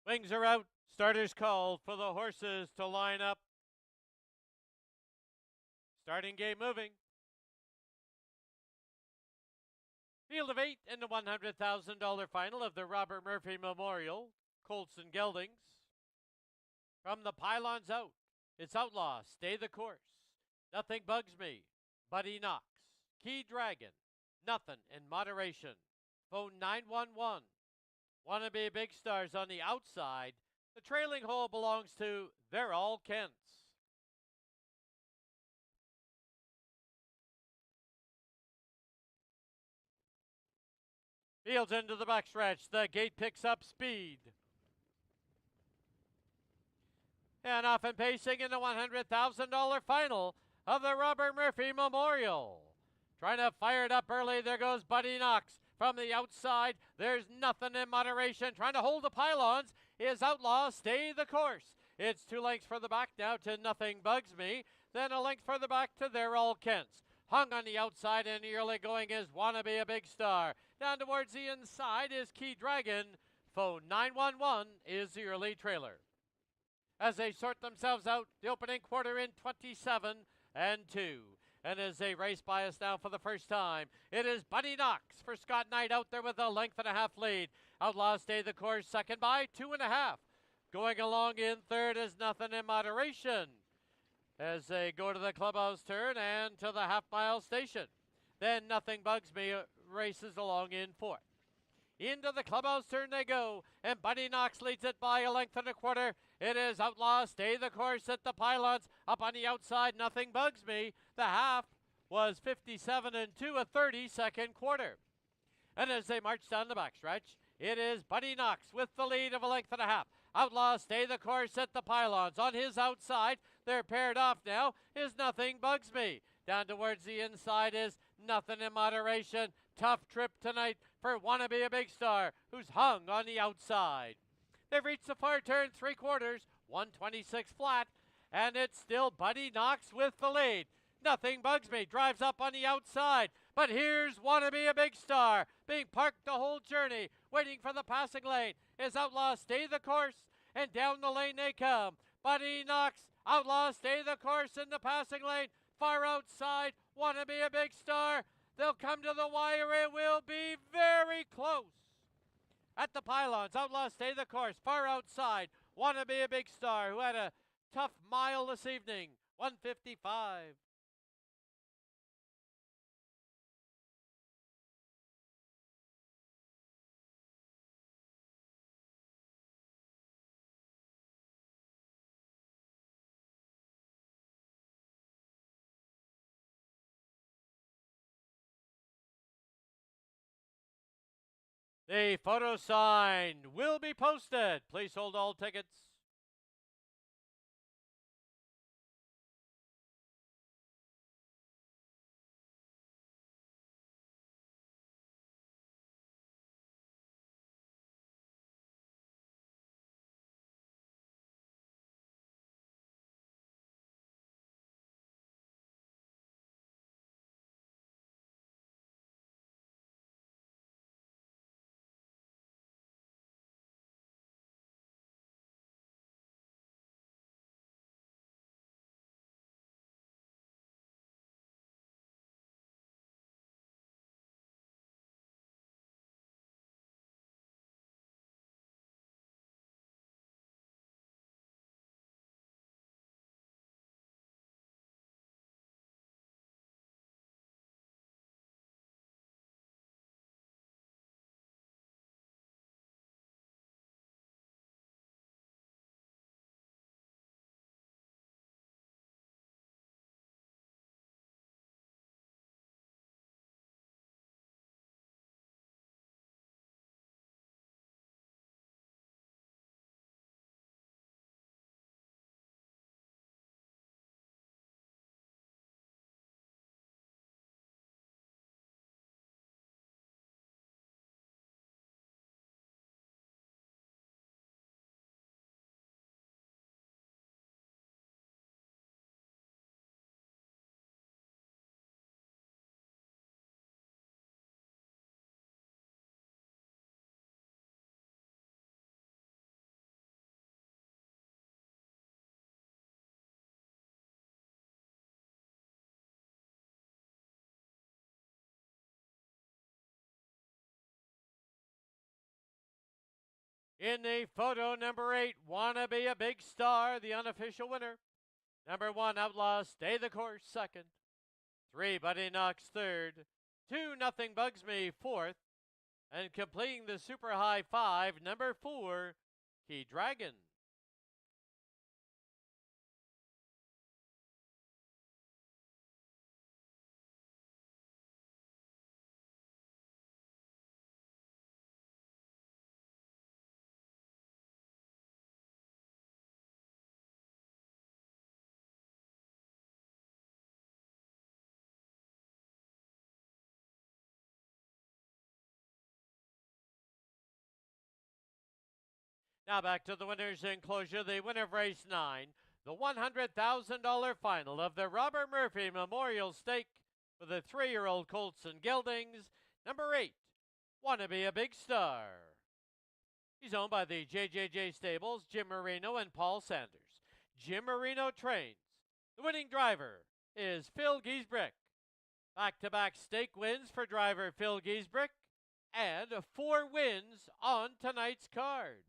Wings are out. Starters called for the horses to line up. Starting game moving. Field of 8 in the $100,000 final of the Robert Murphy Memorial. Colts and geldings. From the pylons out, it's Outlaw, Stay the Course. Nothing Bugs Me, Buddy Knox. Key Dragon, Nothing in Moderation. Phone 911. Wanna Be Big Stars on the outside. The trailing hole belongs to They're All Kents. Fields into the backstretch. The gate picks up speed. And off and pacing in the $100,000 final of the Robert Murphy Memorial. Trying to fire it up early. There goes Buddy Knox. From the outside, there's Nothing in Moderation. Trying to hold the pylons is Outlaw, Stay the Course. It's 2 lengths further back now to Nothing Bugs Me. Then a length further back to They're All Kents. Hung on the outside and the early going is Wanna Be a Big Star. Down towards the inside is Key Dragon. Phone 911 is the early trailer. as they sort themselves out. The opening quarter in 27 and 2. And as they race by us now for the first time, it is Buddy Knox for Scott Knight out there with a length and a half lead. Outlaw Stay the Course second by 2.5. Going along in third is Nothing in Moderation as they go to the clubhouse turn and to the half-mile station. Then Nothing Bugs Me races along in fourth. Into the clubhouse turn they go, and Buddy Knox leads it by a length and a quarter. It is Outlaw Stay the Course at the pylons. Up on the outside, Nothing Bugs Me. The half was 57 and 2, a 30-second quarter. And as they march down the backstretch, it is Buddy Knox with the lead of a length and a half. Outlaw Stay the Course at the pylons. On his outside, they're paired off now, is Nothing Bugs Me. Down towards the inside is Nothing in Moderation. Tough trip tonight for Wanna Be a Big Star, who's hung on the outside. They've reached the far turn, 3/4, 126 flat, and it's still Buddy Knox with the lead. Nothing Bugs Me drives up on the outside, but here's Wanna Be a Big Star, being parked the whole journey, waiting for the passing lane. Is Outlaw Stay the Course, and down the lane they come. Buddy Knox, Outlaw Stay the Course in the passing lane, far outside, Wanna Be a Big Star. They'll come to the wire. It will be very close. At the pylons, Outlaw Stay the Course, far outside, Wanna Be a Big Star, who had a tough mile this evening, 155. The photo sign will be posted. Please hold all tickets. In the photo number 8, Wanna Be a Big Star, the unofficial winner. Number 1, Outlaw Stay the Course, second. 3, Buddy Knox, third. 2, Nothing Bugs Me, fourth. And completing the super high 5, number 4, Key Dragon. Now back to the winner's enclosure, the winner of race 9, the $100,000 final of the Robert Murphy Memorial Stake for the 3-year-old colts and geldings. Number 8, Wanna Be a Big Star. He's owned by the JJJ Stables, Jim Marino and Paul Sanders. Jim Marino trains. The winning driver is Phil Giesbrick. Back-to-back stake wins for driver Phil Giesbrick and 4 wins on tonight's card.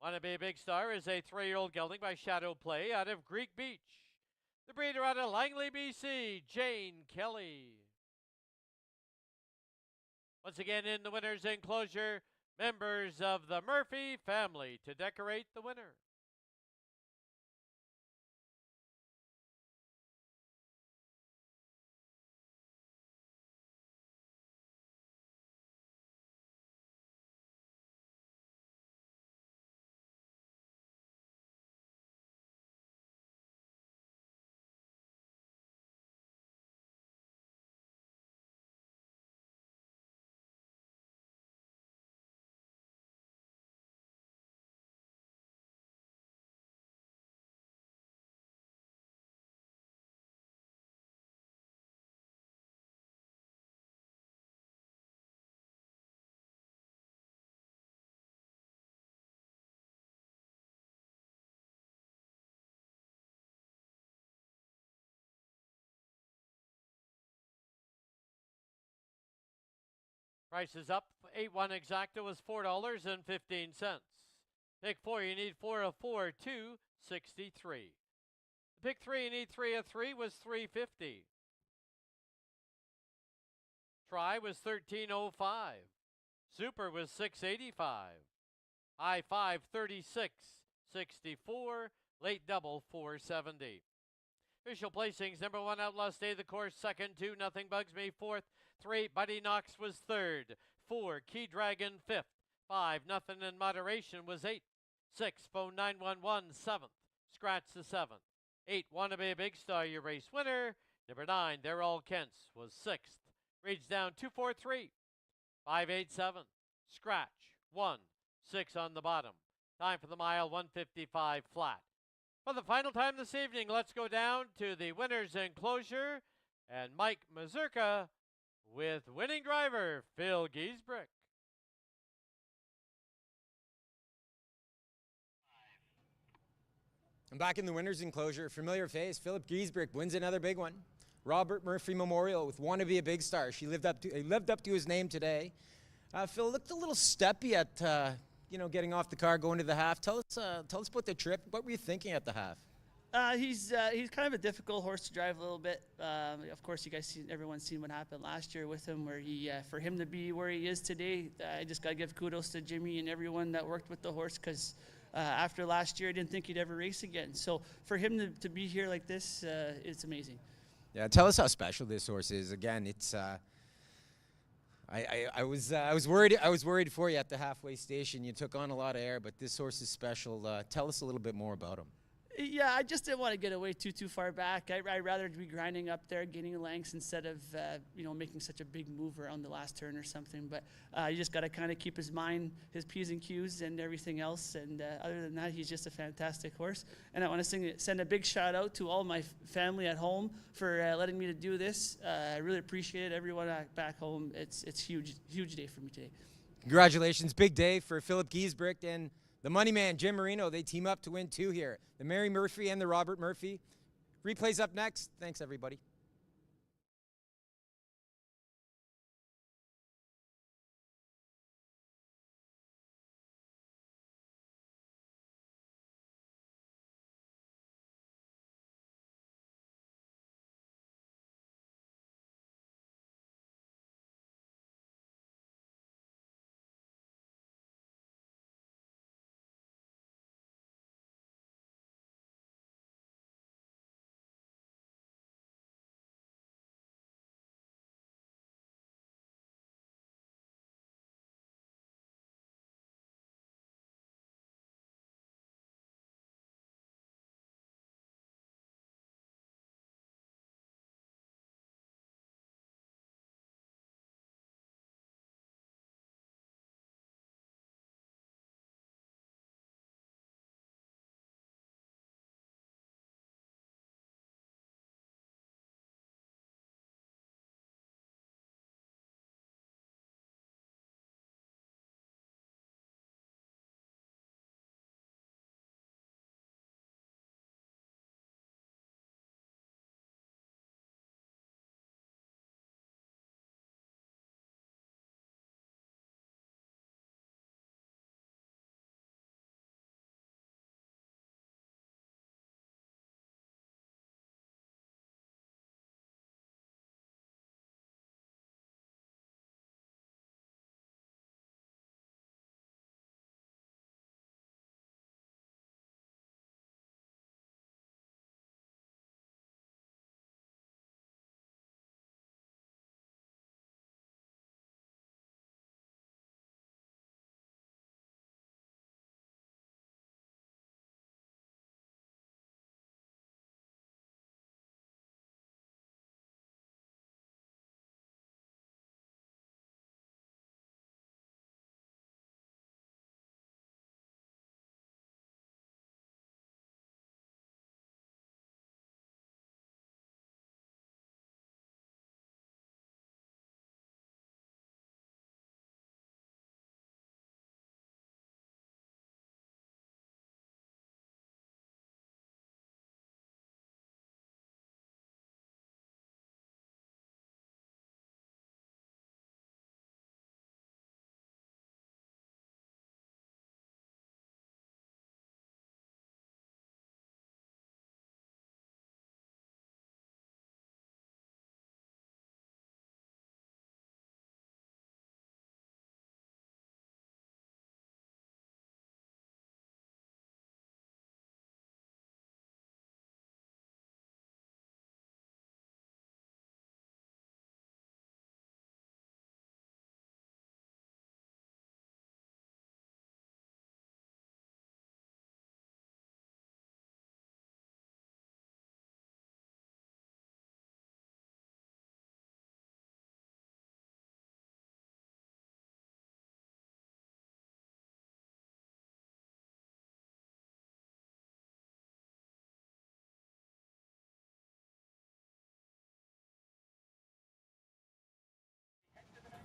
Wanna Be a Big Star is a 3-year-old gelding by Shadow Play out of Greek Beach. The breeder out of Langley, BC, Jane Kelly. Once again in the winner's enclosure, members of the Murphy family to decorate the winner. Price is up. 8-1 exacta was $4.15. Pick 4, you need 4 of 4, 263. Pick 3, you need 3 of 3 was $3.50. Try was $13.05. Super was $6.85. High 5, $36.64. Late double, $4.70. Official placings: number 1, Outlaw Stay the Course. 2nd, 2, Nothing Bugs Me. 4th, 3, Buddy Knox was 3rd. 4, Key Dragon 5th. 5, Nothing in Moderation was 8th. 6, Phone 911 7th. Scratch the 7th. 8, Wanna Be a Big Star, your race winner. Number 9, They're All Kents was 6th. Reads down 243. 587. Scratch 1. 6 on the bottom. Time for the mile, 155 flat. For the final time this evening, let's go down to the winner's enclosure and Mike Mazurka with winning driver Phil Giesbrick. I'm back in the winner's enclosure. Familiar face, Philip Giesbrick wins another big one. Robert Murphy Memorial with Wanna Be a Big Star. He lived up to his name today. Phil looked a little steppy at getting off the car, going to the half. Tell us about the trip. What were you thinking at the half? He's kind of a difficult horse to drive a little bit. Of course, everyone's seen what happened last year with him, where for him to be where he is today, I just got to give kudos to Jimmy and everyone that worked with the horse, because after last year, I didn't think he'd ever race again. So for him to be here like this, it's amazing. Yeah, tell us how special this horse is. Again, it's. I was worried for you at the halfway station. You took on a lot of air, but this horse is special. Tell us a little bit more about him. Yeah, I just didn't want to get away too far back. I'd rather be grinding up there, gaining lengths, instead of making such a big move around the last turn or something. But you just got to kind of keep his mind, his P's and Q's, and everything else. And other than that, he's just a fantastic horse. And I want to send a big shout out to all my family at home for letting me to do this. I really appreciate it. Everyone back home, it's huge day for me today. Congratulations, big day for Philip Giesbrick and the money man, Jim Marino. They team up to win 2 here. The Mary Murphy and the Robert Murphy. Replay's up next. Thanks, everybody.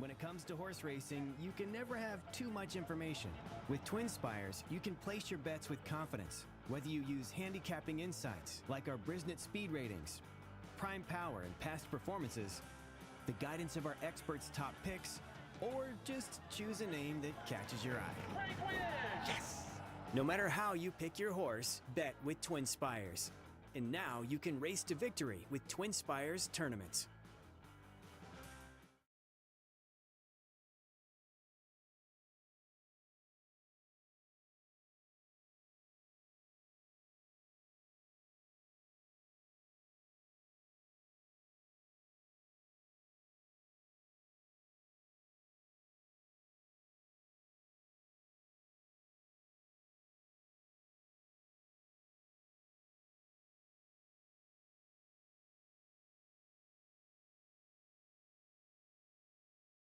When it comes to horse racing, you can never have too much information. With Twin Spires, you can place your bets with confidence, whether you use handicapping insights like our Brisnet speed ratings, prime power and past performances, the guidance of our experts' top picks, or just choose a name that catches your eye. Yes! No matter how you pick your horse, bet with Twin Spires. And now you can race to victory with Twin Spires tournaments.